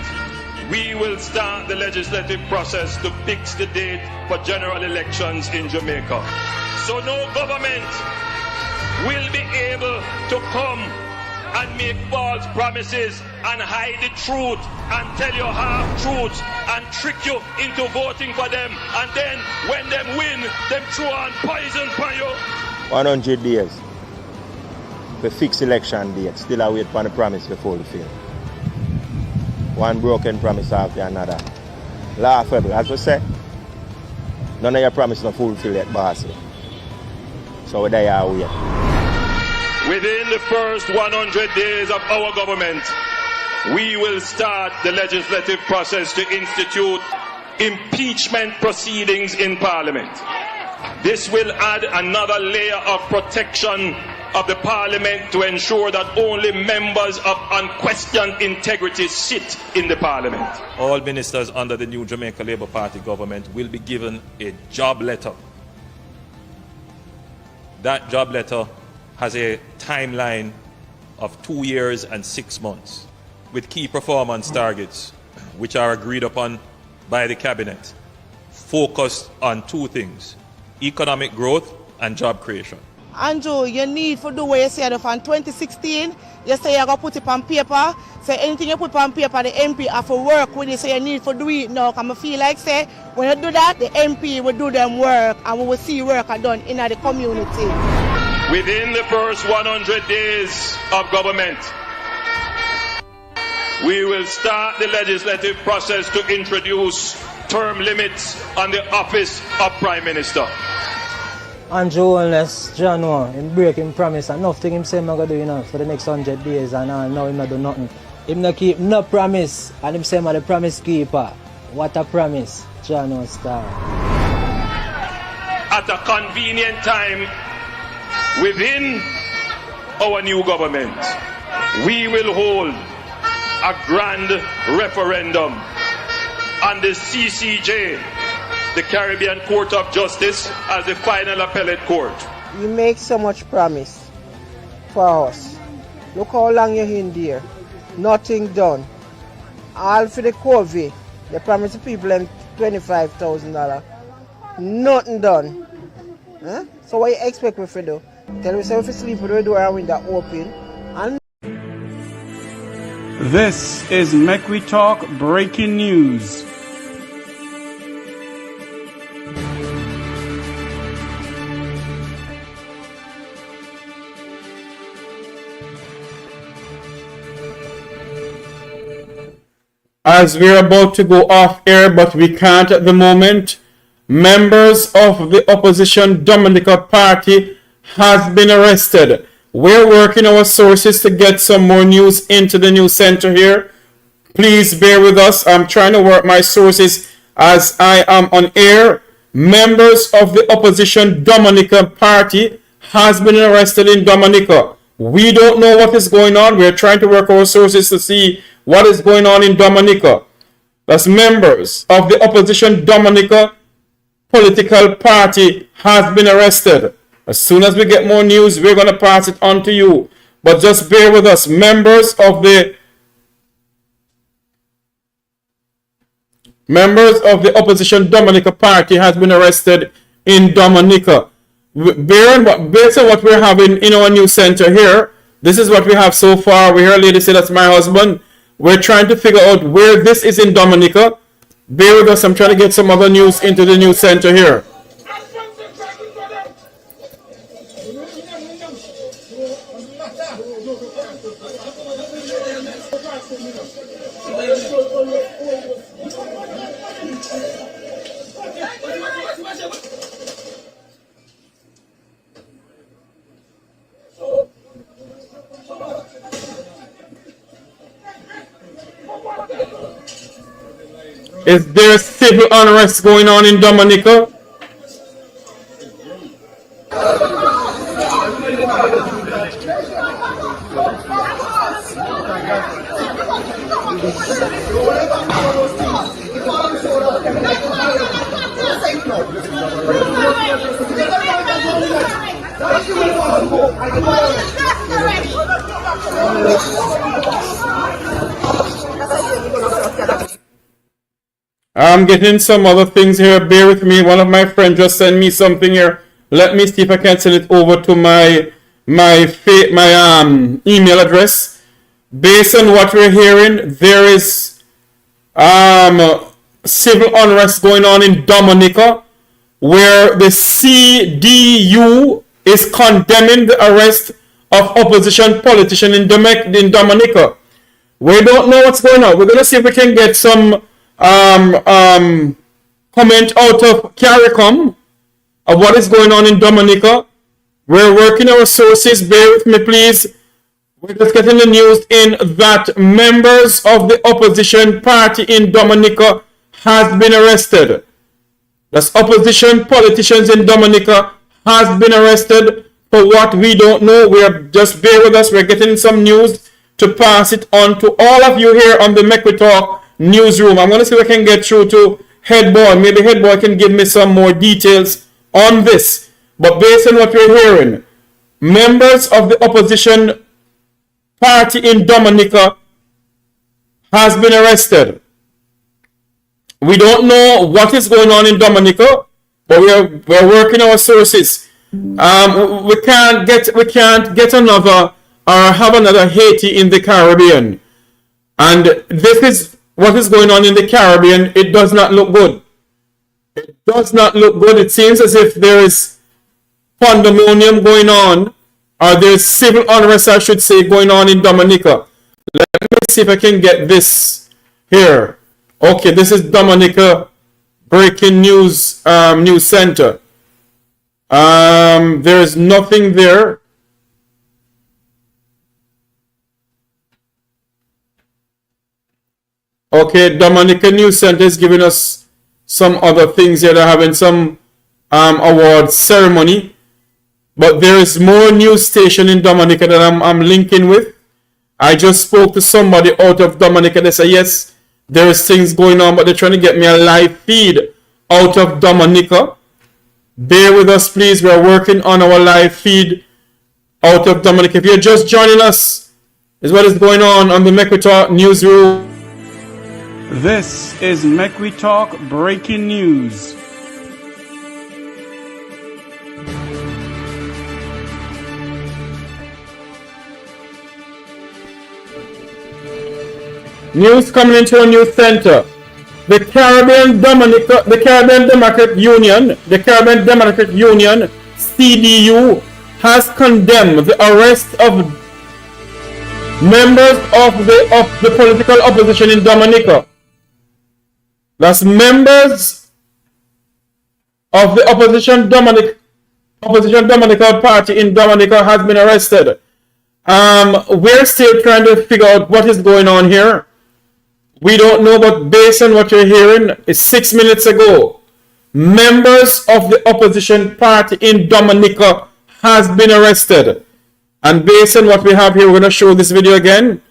we will start the legislative process to fix the date for general elections in Jamaica. So no government will be able to come and make false promises and hide the truth and tell you half-truths and trick you into voting for them, and then when them win, them throw on poison for you. 100 days to fix election date, still I wait for the promise to fulfill. One broken promise after another. Laughable, as we say. None of your promise not fulfill yet, boss. So there you wait. Within the first 100 days of our government, we will start the legislative process to institute impeachment proceedings in Parliament. This will add another layer of protection of the Parliament to ensure that only members of unquestioned integrity sit in the Parliament. All ministers under the new Jamaica Labour Party government will be given a job letter. That job letter has a timeline of 2 years and 6 months with key performance targets which are agreed upon by the cabinet, focused on two things: economic growth and job creation. Andrew, you need to do what you said from 2016. You say you're going to put it on paper. Say anything you put on paper, the MP have to work with it. So you need to do it now. Because I feel like say when you do that, the MP will do them work and we will see work done in the community. Within the first 100 days of government, we will start the legislative process to introduce term limits on the office of Prime Minister. Andrew Holness, John him break him promise and nothing him say I'm gonna do, you know, for the next 100 days and now him not do nothing. Him not keep no promise and him say I'm the promise keeper. What a promise, John Star. At a convenient time within our new government, we will hold a grand referendum on the CCJ, the Caribbean Court of Justice, as the final appellate court. You make so much promise for us. Look how long you're in there. Nothing done. All for the COVID. They promised the people them $25,000. Nothing done. Huh? So what you expect me to do? Tell me if you sleep with the door and window open. And This is Mek Wi Talk breaking news. As we're about to go off air, but we can't at the moment, members of the opposition Dominica party has been arrested. We're working our sources to get some more news into the news center here. Please bear with us. I'm trying to work my sources as I am on air. Members of the opposition Dominica party has been arrested in Dominica. We don't know what is going on. We're trying to work our sources to see what is going on in Dominica. That's members of the opposition Dominica political party has been arrested. As soon as we get more news, we're going to pass it on to you. But just bear with us. Members of the opposition Dominica party has been arrested in Dominica. Based on what we're having in our news center here, this is what we have so far. We hear a lady say that's my husband. We're trying to figure out where this is in Dominica. Bear with us. I'm trying to get some other news into the news center here. Is there civil unrest going on in Dominica? I'm getting some other things here. Bear with me. One of my friends just sent me something here. Let me see if I can send it over to my email address. Based on what we're hearing, there is civil unrest going on in Dominica, where the CDU is condemning the arrest of opposition politician in Dominica. We don't know what's going on. We're going to see if we can get some comment out of CARICOM of what is going on in Dominica. We're working our sources. Bear with me, please. We're just getting the news in that members of the opposition party in Dominica has been arrested. That's opposition politicians in Dominica has been arrested for what we don't know. Just bear with us. We're getting some news to pass it on to all of you here on the Mek Wi Talk newsroom. I'm going to see if I can get through to Headboy. Maybe Headboy can give me some more details on this. But based on what we're hearing, members of the opposition party in Dominica has been arrested. We don't know what is going on in Dominica, but we're working our sources. We can't get another or have another Haiti in the Caribbean. And this is what is going on in the Caribbean. It does not look good. It does not look good. It seems as if there is pandemonium going on, or there's civil unrest, I should say, going on in Dominica. Let me see if I can get this here. Okay, this is Dominica breaking news news center. There is nothing there. Okay, Dominican News Center is giving us some other things here. They're having some award ceremony. But there is more news station in Dominica that I'm linking with. I just spoke to somebody out of Dominica. They say, yes, there is things going on, but they're trying to get me a live feed out of Dominica. Bear with us, please. We're working on our live feed out of Dominica. If you're just joining us, is what is going on the Mek Wi Talk newsroom. This is Mek Wi Talk breaking news. News coming into a new center. The Caribbean Democratic Union, CDU, has condemned the arrest of members of the political opposition in Dominica. That's members of the opposition Dominican party in Dominica has been arrested. We're still trying to figure out what is going on here. We don't know, but based on what you're hearing, it's 6 minutes ago, members of the opposition party in Dominica has been arrested. And based on what we have here, we're going to show this video again.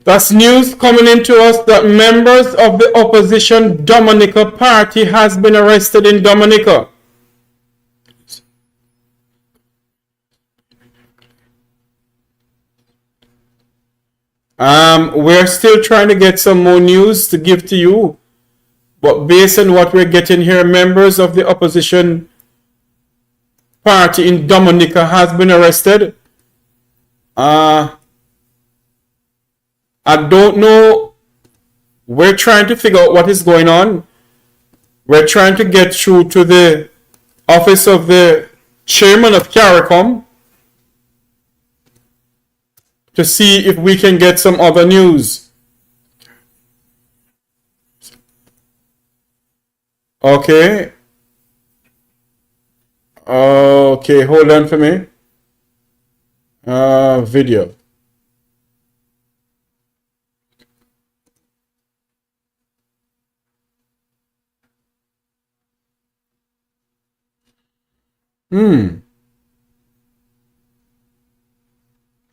That's news coming into us that members of the opposition Dominica party has been arrested in Dominica. We're still trying to get some more news to give to you. But based on what we're getting here, members of the opposition party in Dominica has been arrested. I don't know. We're trying to figure out what is going on. We're trying to get through to the office of the chairman of CARICOM to see if we can get some other news. Okay. Okay, hold on for me. Video.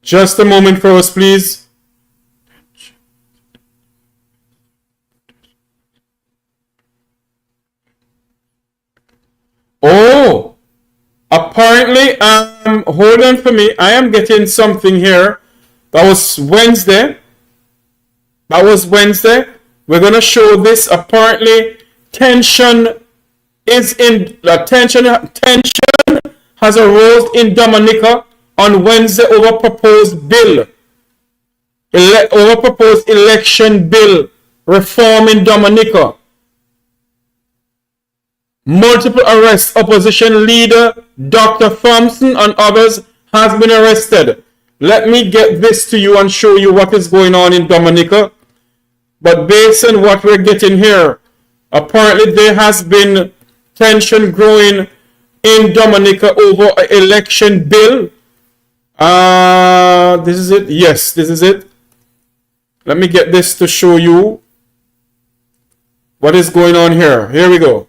Just a moment for us, please. Oh, apparently, hold on for me. I am getting something here. That was Wednesday. We're going to show this. Apparently, tension has arose in Dominica on Wednesday over proposed election bill reform in Dominica. Multiple arrests. Opposition leader Dr. Thompson and others has been arrested. Let me get this to you and show you what is going on in Dominica. But based on what we're getting here, apparently there has been tension growing in Dominica over an election bill. This is it. Yes, this is it. Let me get this to show you what is going on here. Here we go.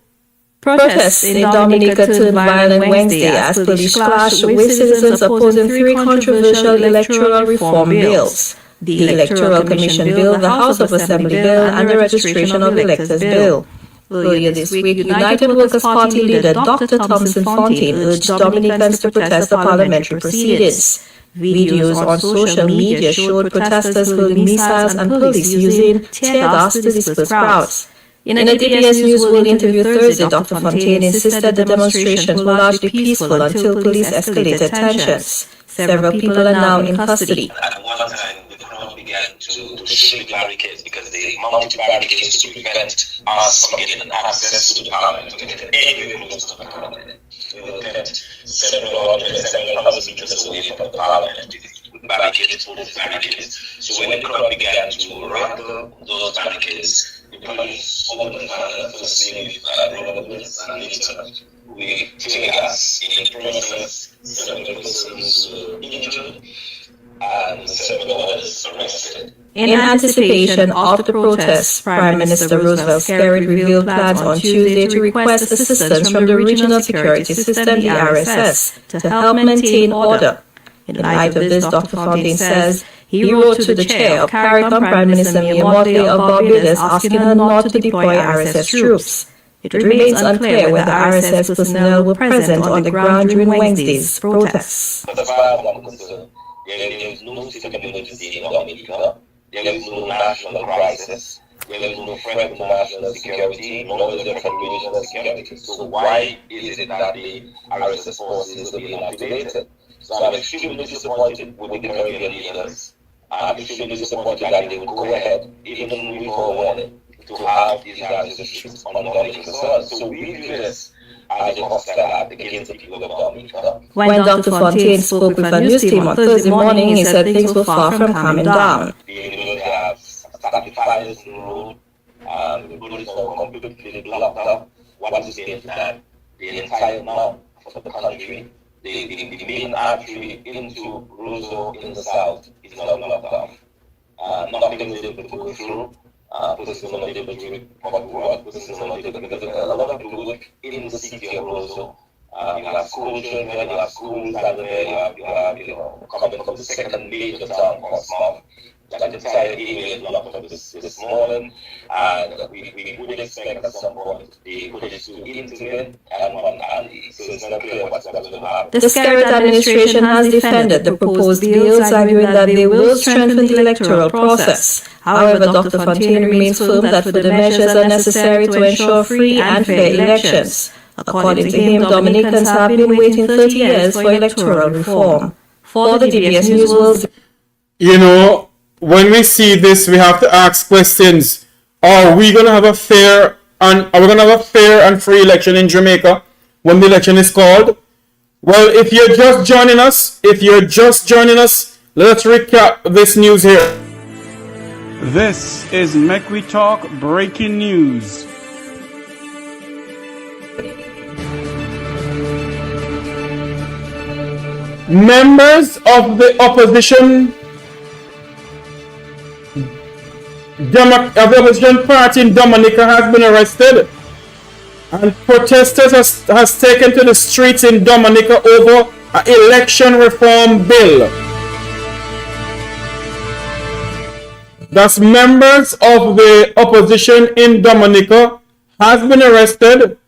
Protests in Dominica turned violent Wednesday as police clashed with citizens opposing three controversial electoral reform bills: the Electoral Commission Bill, the House of Assembly Bill, and the Registration of Electors Bill. Earlier this week, United Workers' Party leader Dr. Thompson Fontaine urged Dominicans to protest the parliamentary proceedings. Videos on social media showed protesters hurling missiles and police using tear gas to disperse crowds. In a DBS News World interview Thursday, Dr. Fontaine insisted the demonstrations were largely peaceful until police escalated tensions. Several people are now in custody. At one time, the crowd began to shift barricades because they mounted barricades to prevent us from getting access to the parliament, to get anywhere close to the parliament. We were kept several hundred meters away from the parliament with barricades, full of barricades. So when the crowd began to rattle those barricades, the police opened fire firstly with rubber bullets and later with tear gas. In the process, several persons were injured and several others arrested. In anticipation of the protests, Prime Minister Roosevelt Skerrit revealed plans on Tuesday to request assistance from the Regional Security System, the RSS, to help maintain order. In light of this, Dr. Fontaine says he wrote to the chair of CARICOM, Prime Minister Mia Mottley of Barbados, asking her not to deploy RSS troops. It remains unclear whether RSS personnel were present on the ground during Wednesday's protests. As far as I'm concerned, there is no state of emergency in Dominica. There is no national crisis. There is no threat to national security, nor is there from regional security. So why is it that the RSS forces are being activated? So I'm extremely disappointed with the Caribbean leaders. I'm extremely disappointed that they would go ahead, even before warning, to have these RSS troops on Dominican soil. So we view this as a hostile act against the people of Dominica. When Dr. Fontaine spoke with a news team on Thursday morning, he said things were far from calming down. They have started fires in the road, the roads are completely blocked up. What is the time? The entire north of the country, the main artery into Roseau in the south is now blocked off. Nothing is able to go through. Persons are not able to report work, persons are not able to, because a lot of people work in the city of Roseau. You have school children, you have schools out there, you have coming from the second major town called Small. That entire area is blocked up this morning, and we would expect at some point the police to intervene and so it's not clear what's going to happen. The Skerrit administration has defended the proposed bills, arguing that they will strengthen the electoral process. However, Dr. Fontaine remains firm that further measures are necessary to ensure free and fair elections. According to him, Dominicans have been waiting 30 years for electoral reform. For the DBS News World, you know, when we see this, we have to ask questions. Are we going to have a fair and free election in Jamaica when the election is called? Well, if you're just joining us, let's recap this news here. This is Mek Wi Talk breaking news. Members of the opposition party in Dominica has been arrested, and protesters has taken to the streets in Dominica over an election reform bill. Thus, members of the opposition in Dominica has been arrested,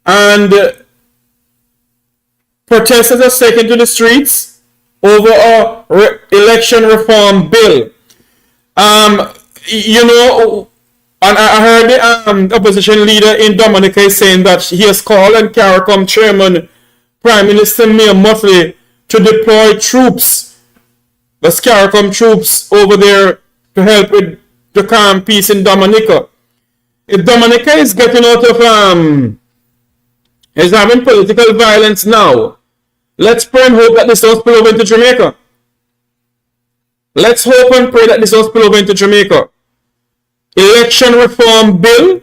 and protesters are taken to the streets over a election reform bill. You know, and I heard the opposition leader in Dominica is saying that he has called on CARICOM chairman, Prime Minister Mia Mottley, to deploy troops, the CARICOM troops over there to help with the calm peace in Dominica. If Dominica is getting out of is having political violence now, let's pray and hope that this don't spill over into Jamaica. Let's hope and pray that this don't spill over into Jamaica. Election reform bill.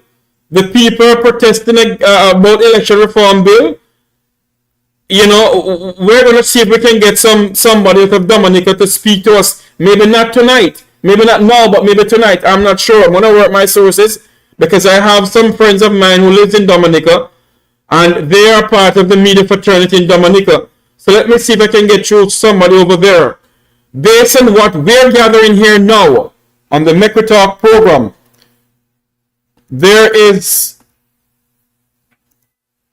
The people are protesting about election reform bill. You know, we're going to see if we can get somebody out of Dominica to speak to us. Maybe not tonight, Maybe not now, but maybe tonight. I'm not sure. I'm going to work my sources because I have some friends of mine who lives in Dominica and they are part of the media fraternity in Dominica. So let me see if I can get through somebody over there. Based on what we're gathering here now on the Mek Wi Talk program, there is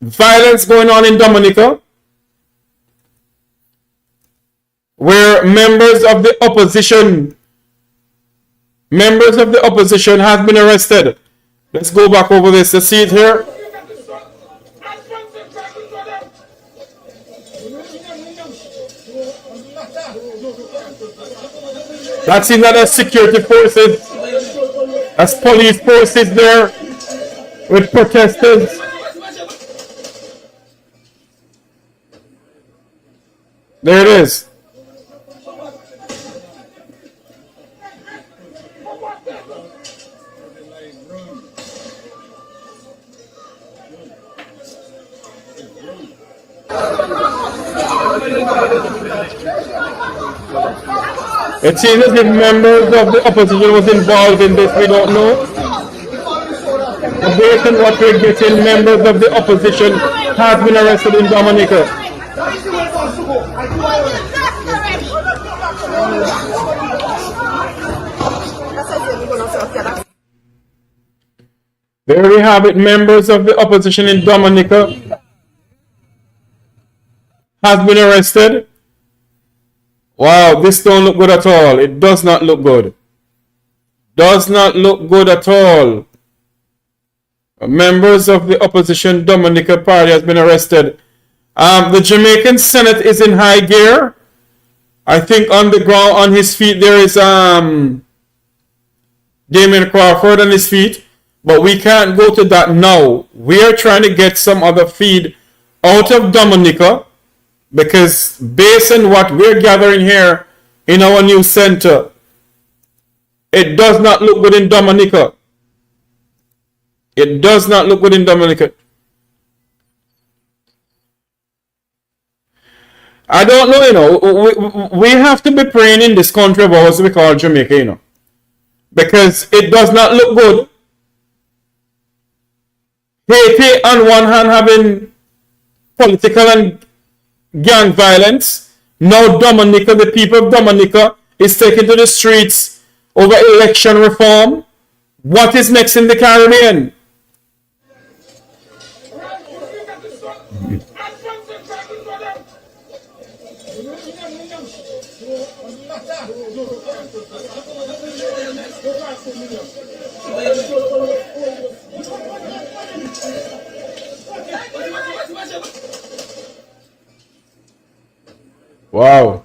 violence going on in Dominica where members of the opposition have been arrested. Let's go back over this. Let's see it here. That's in other security forces. That's police forces there with protesters. There it is. It seems as if members of the opposition was involved in this, we don't know. Based on what we're getting, members of the opposition have been arrested in Dominica. There we have it, members of the opposition in Dominica have been arrested. Wow, this don't look good at all. It does not look good. Does not look good at all. Members of the opposition Dominica party has been arrested. The Jamaican Senate is in high gear. I think on the ground, on his feet, there is Damien Crawford on his feet. But we can't go to that now. We are trying to get some other feed out of Dominica, because based on what we're gathering here in our news center, it does not look good in Dominica. It does not look good in Dominica. I don't know, you know, we have to be praying in this country of ours we call Jamaica, you know, because it does not look good. Haiti on one hand having political and gang violence. Now Dominica, the people of Dominica, is taken to the streets over election reform. What is next in the Caribbean? Wow.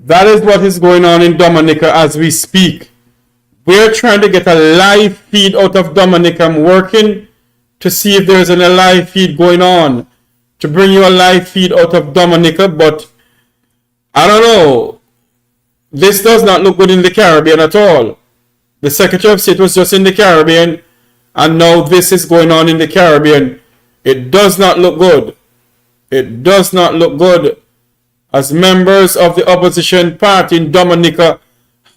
That is what is going on in Dominica as we speak. We're trying to get a live feed out of Dominica. I'm working to see if there's an live feed going on to bring you a live feed out of Dominica, but I don't know. This does not look good in the Caribbean at all. The Secretary of State was just in the Caribbean, and now this is going on in the Caribbean. It does not look good. It does not look good, as members of the opposition party in Dominica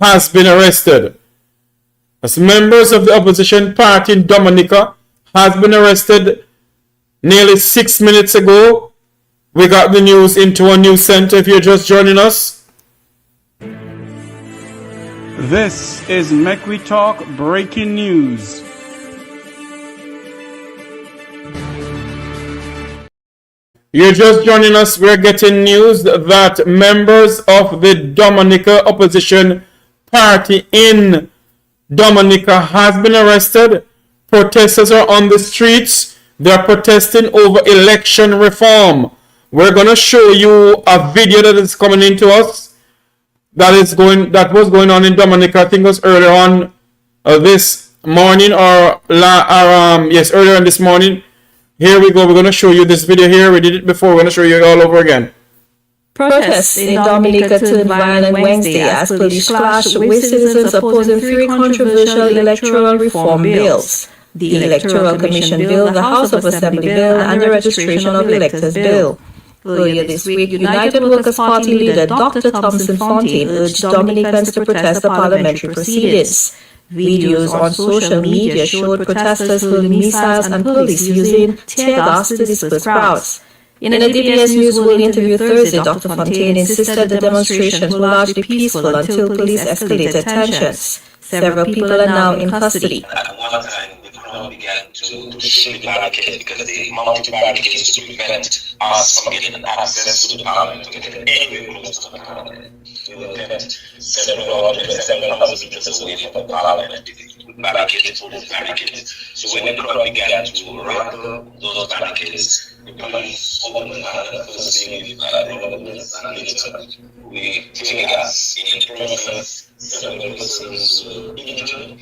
has been arrested. As members of the opposition party in Dominica has been arrested nearly 6 minutes ago. We got the news into our news center if you're just joining us. This is Mek Wi Talk breaking news. You're just joining us. We're getting news that members of the Dominica opposition party in Dominica has been arrested. Protesters are on the streets. They're protesting over election reform. We're going to show you a video that is coming into us that was going on in Dominica. I think it was earlier on this morning yes, earlier on this morning. Here we go. We're going to show you this video here. We did it before. We're going to show you it all over again. Protests in Dominica turned violent Wednesday as police clashed with citizens opposing three controversial electoral reform bills: the Electoral Commission Bill, the House of Assembly Bill, and the Registration of Electors Bill. Earlier this week, United Workers' Party leader Dr. Thompson Fontaine urged Dominicans to protest the parliamentary proceedings. Videos on social media showed protesters hurling missiles and police using tear gas to disperse crowds. In a DBS News World interview Thursday, Dr. Fontaine insisted the demonstrations were largely peaceful until police escalated tensions. Several people are now in custody. At one time, the crowd began to shake the barricades because they mounted barricades to prevent us from getting access to the parliament, to get anywhere close to the parliament. We were kept several hundred meters away from the parliament, barricades. So when the crowd began to rattle those barricades, the police opened fire. The first thing we tear gas in the process. Several persons were injured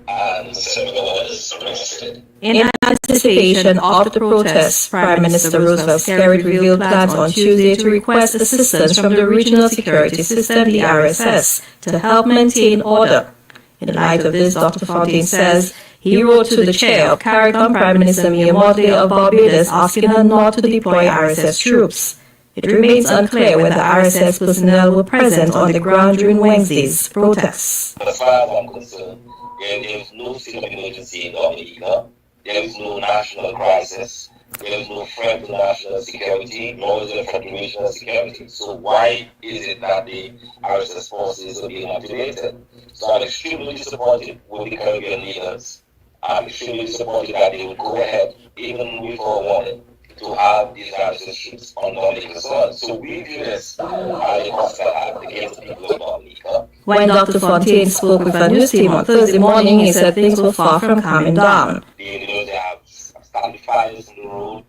and several others arrested. In anticipation of the protests, Prime Minister Roosevelt Skerrit revealed plans on Tuesday to request assistance from the Regional Security System, the RSS, to help maintain order. In light of this, Dr. Fontaine says he wrote to the chair of CARICOM, Prime Minister Mia Mottley of Barbados, asking her not to deploy RSS troops. It remains unclear whether RSS personnel were present on the ground during Wednesday's protests. As far as I'm concerned, there is no state of emergency in Dominica. There is no national crisis. There is no threat to national security, nor is there a threat to regional security. So why is it that the RSS forces are being activated? So I'm extremely disappointed with the Caribbean leaders. I'm extremely disappointed that they would go ahead, even before warning, to have these RSS troops on Dominica soil. So we view this as a hostile act against the people of Dominica. When Dr. Fontaine spoke with a news team on Thursday morning, he said things were far from calming down. They have started fires in the road.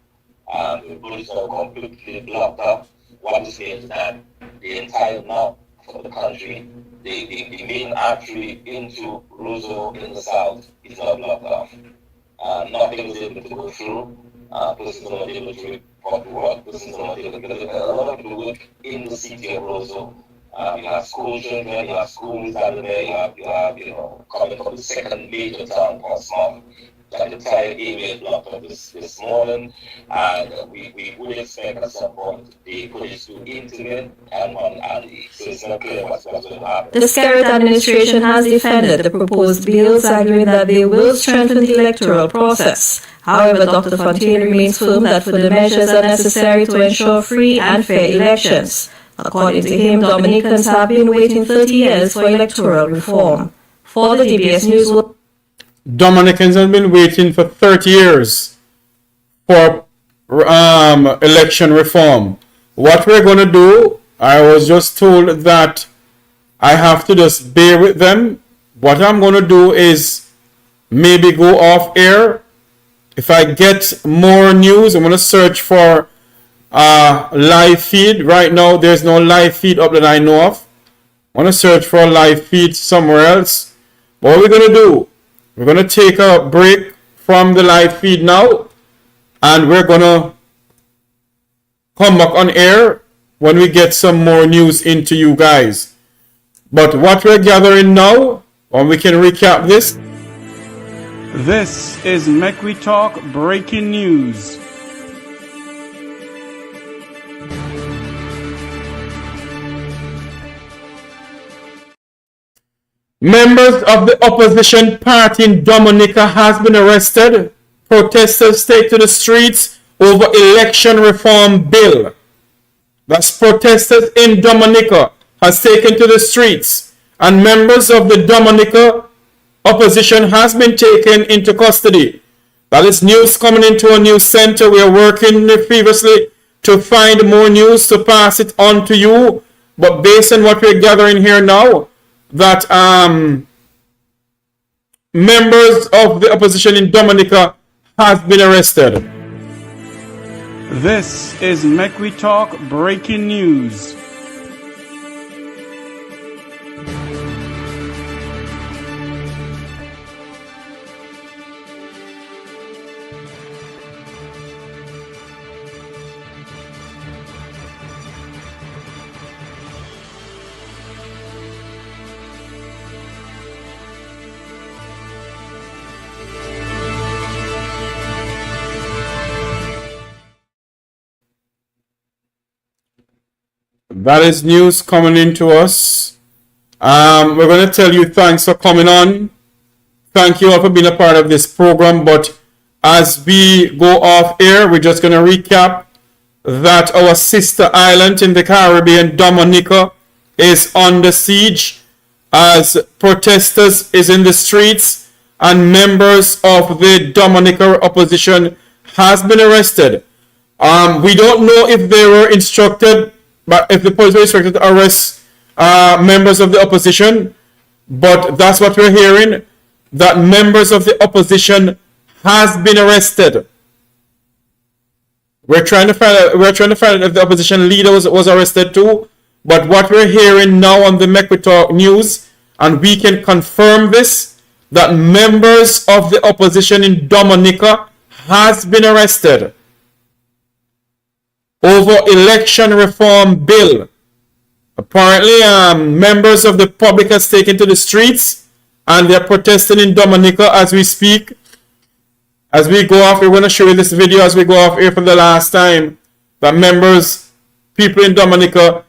The roads are completely blocked up. What this means is that the entire north of the country, the main artery into Roseau in the south is now blocked off. Nothing is able to go through. Persons are not able to report to work. Persons are not able to get a lot of people work in the city of Roseau. You have school children, you have schools down there, you have coming from the second major town, Portsmouth. That entire area is blocked up this morning, and we would expect at some point the police to intervene and so it's not clear what's going to happen. The Skerrit administration has defended the proposed bills, arguing that they will strengthen the electoral process. However, Dr. Fontaine remains firm that further measures are necessary to ensure free and fair elections. According to him, Dominicans have been waiting 30 years for electoral reform. For the DBS News, Dominicans have been waiting for 30 years for election reform. What we're going to do, I was just told that I have to just bear with them. What I'm going to do is maybe go off air. If I get more news, I'm going to search for live feed. Right now, there's no live feed up that I know of. I want to search for a live feed somewhere else. What we're going to do, we're going to take a break from the live feed now, and we're going to come back on air when we get some more news into you guys. But what we're gathering now, and we can recap this. This is Mek Wi Talk breaking news. Members of the opposition party in Dominica has been arrested. Protesters take to the streets over election reform bill. That's protesters in Dominica has taken to the streets, and members of the Dominica opposition has been taken into custody. That is news coming into a news center. We are working previously to find more news to pass it on to you. But based on what we're gathering here now, that members of the opposition in Dominica has been arrested. This is Mek Wi Talk breaking news. That is news coming into us. We're going to tell you thanks for coming on. Thank you all for being a part of this program. But as we go off air, we're just going to recap that our sister island in the Caribbean, Dominica, is under siege as protesters is in the streets and members of the Dominica opposition has been arrested. We don't know if they were instructed, but if the police were instructed to arrest members of the opposition, but that's what we're hearing, that members of the opposition has been arrested. We're trying to find out if the opposition leader was arrested too, but what we're hearing now on the Mek Wi Talk news, and we can confirm this, that members of the opposition in Dominica has been arrested over election reform bill. Apparently, members of the public has taken to the streets and they're protesting in Dominica as we speak. As we go off, we're going to show you this video as we go off here for the last time. That people in Dominica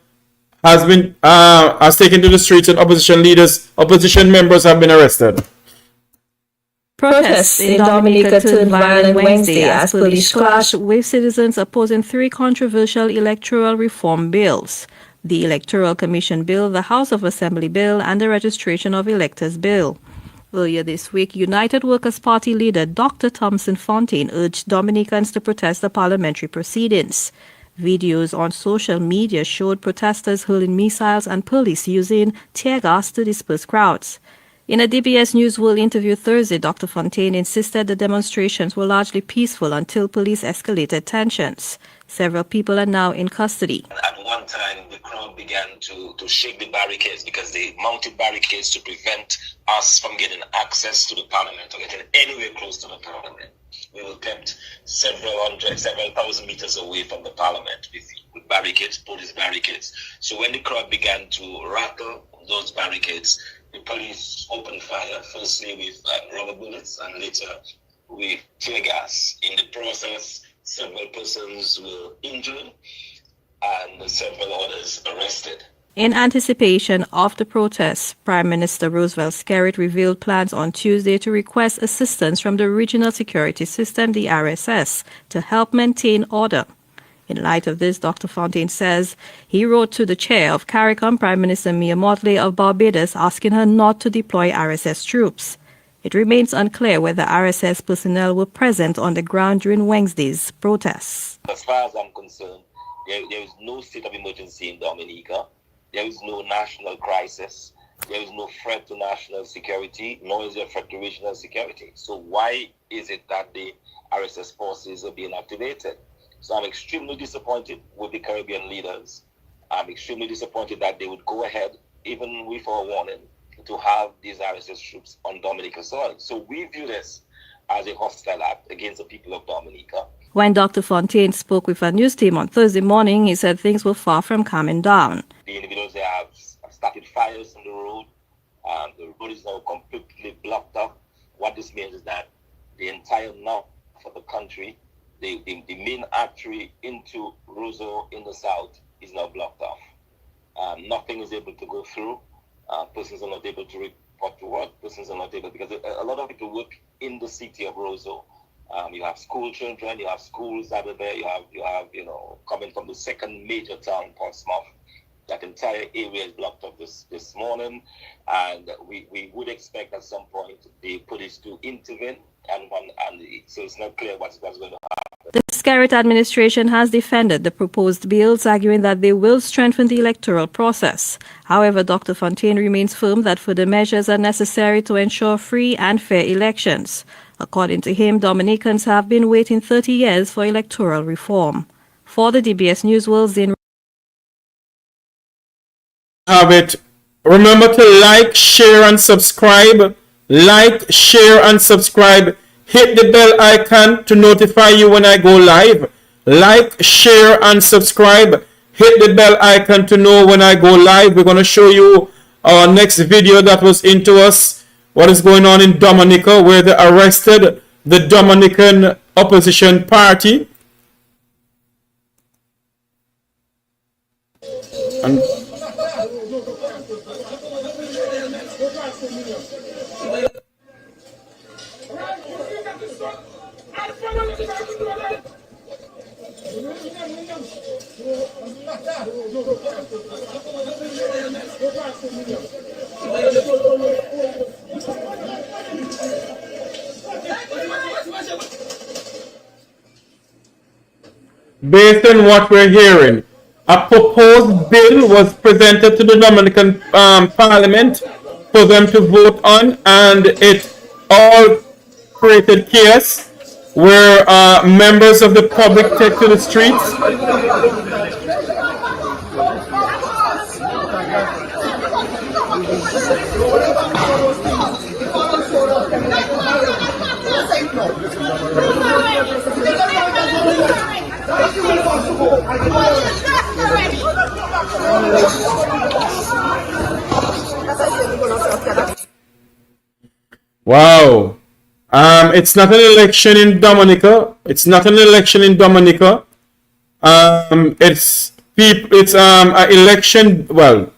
has taken to the streets and opposition members have been arrested. Protests in Dominica turned violent Wednesday as police clashed with citizens opposing three controversial electoral reform bills: the Electoral Commission Bill, the House of Assembly Bill, and the Registration of Electors Bill. Earlier this week, United Workers' Party leader Dr. Thompson Fontaine urged Dominicans to protest the parliamentary proceedings. Videos on social media showed protesters hurling missiles and police using tear gas to disperse crowds. In a DBS News World interview Thursday, Dr. Fontaine insisted the demonstrations were largely peaceful until police escalated tensions. Several people are now in custody. At one time, the crowd began to shake the barricades because they mounted barricades to prevent us from getting access to the parliament or getting anywhere close to the parliament. We were kept several thousand meters away from the parliament with barricades, police barricades. So when the crowd began to rattle those barricades, the police opened fire, firstly with rubber bullets and later with tear gas. In the process, several persons were injured and several others arrested. In anticipation of the protests, Prime Minister Roosevelt Skerrit revealed plans on Tuesday to request assistance from the Regional Security System, the RSS, to help maintain order. In light of this, Dr. Fontaine says he wrote to the chair of CARICOM, Prime Minister Mia Mottley of Barbados, asking her not to deploy RSS troops. It remains unclear whether RSS personnel were present on the ground during Wednesday's protests. As far as I'm concerned, there is no state of emergency in Dominica. There is no national crisis. There is no threat to national security, nor is there a threat to regional security. So why is it that the RSS forces are being activated? So I'm extremely disappointed with the Caribbean leaders. I'm extremely disappointed that they would go ahead, even with a warning, to have these RSS troops on Dominica soil. So we view this as a hostile act against the people of Dominica. When Dr. Fontaine spoke with our news team on Thursday morning, he said things were far from calming down. The individuals there have started fires on the road. The road is now completely blocked up. What this means is that the entire north of the country, the main artery into Roseau in the south, is now blocked off. Nothing is able to go through. Persons are not able to report to work. Persons are not able, because a lot of people work in the city of Roseau. You have school children, you have schools that are there, you have coming from the second major town, Portsmouth. That entire area is blocked up this morning, and we would expect at some point the police to intervene, and so it's not clear what's going to happen. The Skerrit administration has defended the proposed bills, arguing that they will strengthen the electoral process. However, Dr. Fontaine remains firm that further measures are necessary to ensure free and fair elections. According to him, Dominicans have been waiting 30 years for electoral reform. For the DBS News World, Zin have it. Remember to like, share, and subscribe. Like, share, and subscribe. Hit the bell icon to notify you when I go live. Like, share, and subscribe. Hit the bell icon to know when I go live. We're going to show you our next video that was into us. What is going on in Dominica, where they arrested the Dominican opposition party. And based on what we're hearing, a proposed bill was presented to the Dominican Parliament for them to vote on, and it all created chaos where members of the public take to the streets. Wow. It's not an election in Dominica. It's not an election in Dominica. It's an election. Well,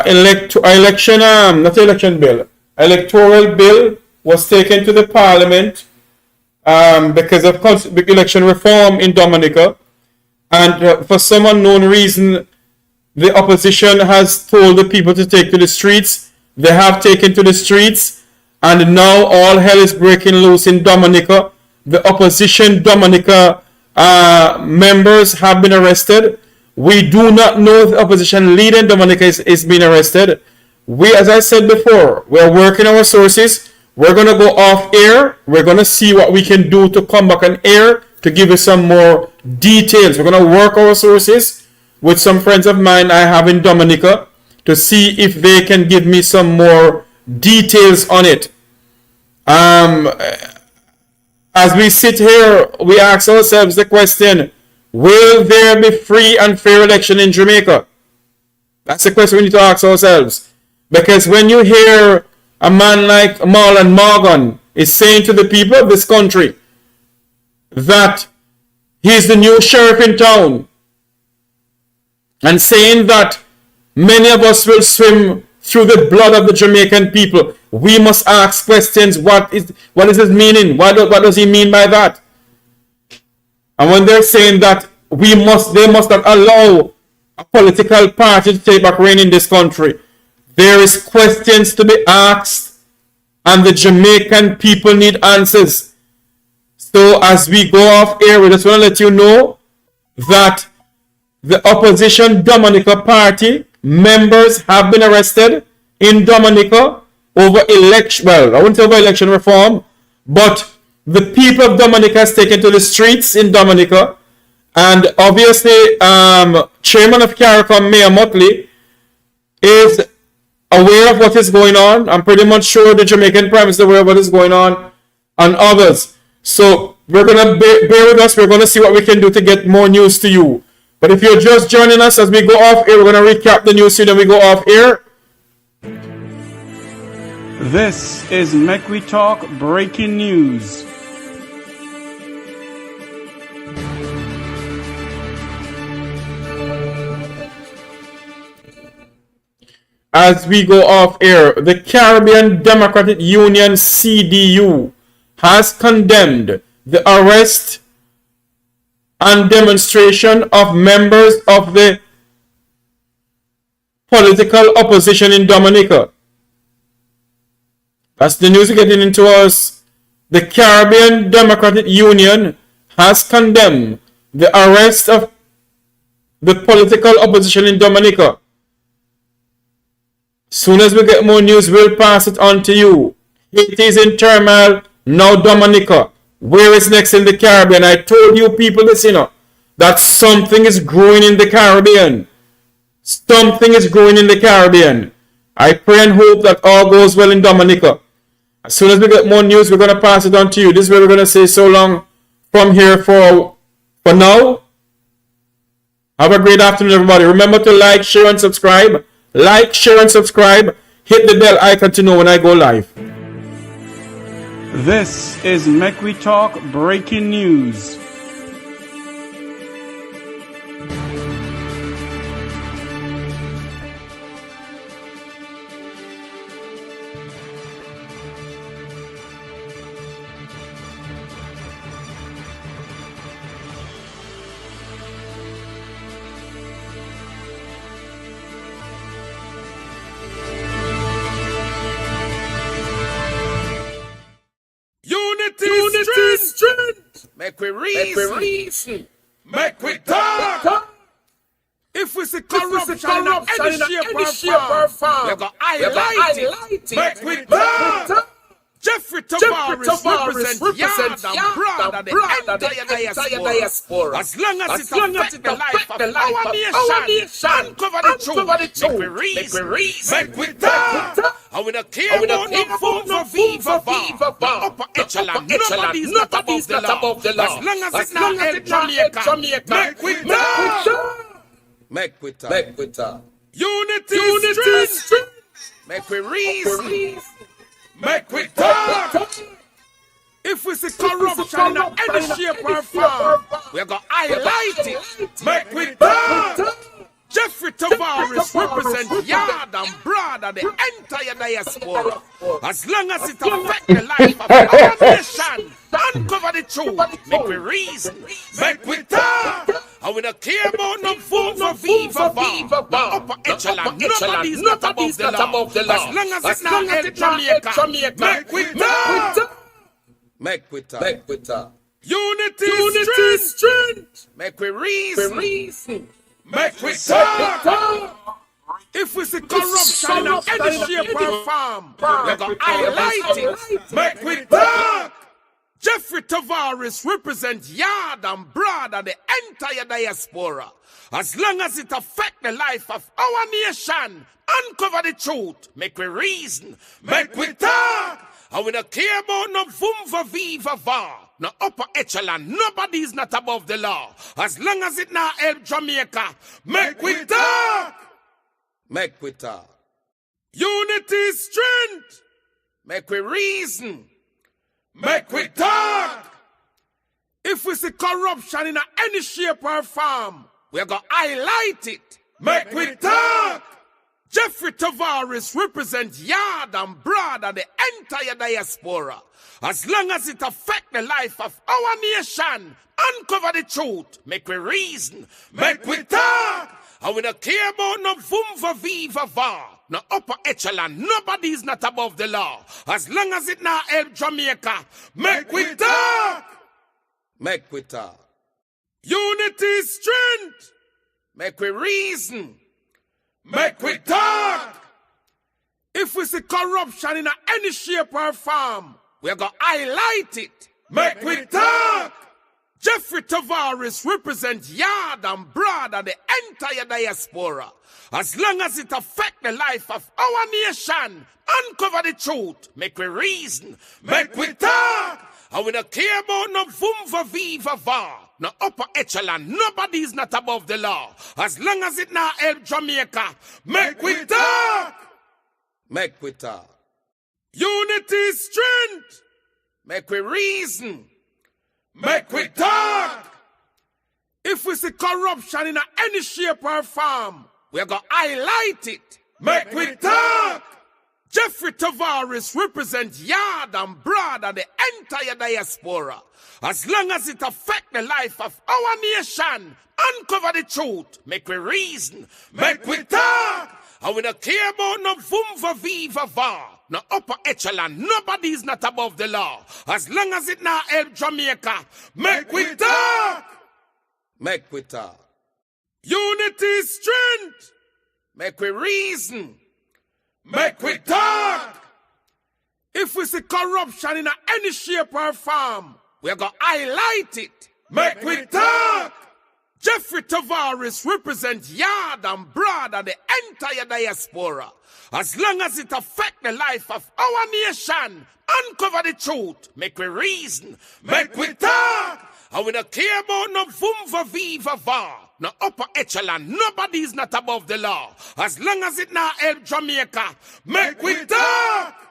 election. Not election bill. Electoral bill was taken to the Parliament because of election reform in Dominica, and for some unknown reason, the opposition has told the people to take to the streets. They have taken to the streets, and now all hell is breaking loose in Dominica. The opposition Dominica members have been arrested. We do not know if the opposition leader in Dominica is being arrested. We, as I said before, we're working our sources. We're going to go off air. We're going to see what we can do to come back on air to give you some more details. We're going to work our sources with some friends of mine I have in Dominica to see if they can give me some more details on it. As we sit here, we ask ourselves the question, will there be free and fair election in Jamaica? That's the question we need to ask ourselves. Because when you hear a man like Marlon Morgan is saying to the people of this country that he's the new sheriff in town, and saying that many of us will swim through the blood of the Jamaican people, we must ask questions. What is his meaning? What does he mean by that? And when they're saying that they must not allow a political party to take back reign in this country, there is questions to be asked, and the Jamaican people need answers. So as we go off air, we just want to let you know that the opposition Dominica party members have been arrested in Dominica over election, well, I wouldn't say over election reform, but the people of Dominica has taken to the streets in Dominica, and obviously Chairman of CARICOM, Mayor Motley, is aware of what is going on. I'm pretty much sure the Jamaican Prime Minister is aware of what is going on, and others. So we're going to bear with us. We're going to see what we can do to get more news to you. But if you're just joining us as we go off air, we're going to recap the news, then we go off air. This is Mek Wi Talk breaking news. As we go off air, the Caribbean Democratic Union CDU has condemned the arrest and demonstration of members of the political opposition in Dominica. That's the news getting into us. The Caribbean Democratic Union has condemned the arrest of the political opposition in Dominica. Soon as we get more news, we'll pass it on to you. Haiti is in turmoil. Now Dominica. Where is next in the Caribbean? I told you people this, that something is growing in the Caribbean. Something is growing in the Caribbean. I pray and hope that all goes well in Dominica. As soon as we get more news, we're going to pass it on to you. This is where we're going to say so long from here for now. Have a great afternoon, everybody. Remember to like, share, and subscribe. Like, share, and subscribe. Hit the bell icon to know when I go live. This is Mek Wi Talk breaking news. Unity strength. Make we reason. Make we talk. If we see corruption in any shape or form, we go highlight it. Make we talk. Jeffrey Tavares represent yard and broad and the entire diaspora. As long as it affects the life of our nation, uncover the truth. Make we reason. Make we talk. And we don't care about no phone, no viva, upper echelon. Nobody's not above the law. As long as it's not in Jamaica, make we talk. Make we talk. Unity strength. Make we reason. Make we talk. If we see corruption in any shape or form, we're going to highlight it. Make we talk. Jeffrey Tavares represent yard and broad and the entire diaspora. As long as it affects the life of our nation, uncover the truth. Make we reason. Make we talk. And we don't care about no vote for viva, no upper echelon. Nobody's not above the law. As long as it's not in Jamaica, make we talk. Make we talk. Unity strength. Make we reason. Make we talk. If we see corruption in any shape or form, we're going to highlight it. Make we talk. Jeffrey Tavares represent yard and broad and the entire diaspora. As long as it affects the life of our nation, uncover the truth. Make we reason. Make we talk. And we don't care about no vumva viva va. No upper echelon. Nobody's not above the law. As long as it not help Jamaica, make we talk. Make we talk. Unity strength. Make we reason. Make we talk. If we see corruption in any shape or form, we're going to highlight it. Make we talk. Jeffrey Tavares represent yard and broad and the entire diaspora. As long as it affects the life of our nation, uncover the truth. Make we reason. Make we talk. And we don't care about no vumva viva va. No upper echelon. Nobody's not above the law. As long as it not help Jamaica, make we talk. Make we talk. Unity strength. Make we reason. Make we talk. If we see corruption in any shape or form, we're going to highlight it. Make we talk. Jeffrey Tavares represent yard and broad and the entire diaspora. As long as it affects the life of our nation, uncover the truth. Make we reason. Make we talk. And we don't care about no vumva viva va. No upper echelon. Nobody's not above the law. As long as it not help Jamaica, make we talk. Make we talk. Unity strength. Make we reason. Make we talk. If we see corruption in any shape or form, we're going to highlight it. Make we talk. Jeffrey Tavares represent yard and broad and the entire diaspora. As long as it affects the life of our nation, uncover the truth. Make we reason. Make we talk. And we don't care about no vumva viva va. No upper echelon. Nobody's not above the law. As long as it not help Jamaica, make we talk. Make we talk. Unity strength. Make we reason. Make we talk. If we see corruption in any shape or form, we're going to highlight it. Mek Wi Talk. Jeffrey Tavares represents Yard and Broad and the entire diaspora. As long as it affects the life of our nation, uncover the truth, make we reason, Mek Wi Talk. And we don't care about no vumva viva va, no upper echelon, nobody is not above the law. As long as it not help Jamaica, Mek Wi Talk.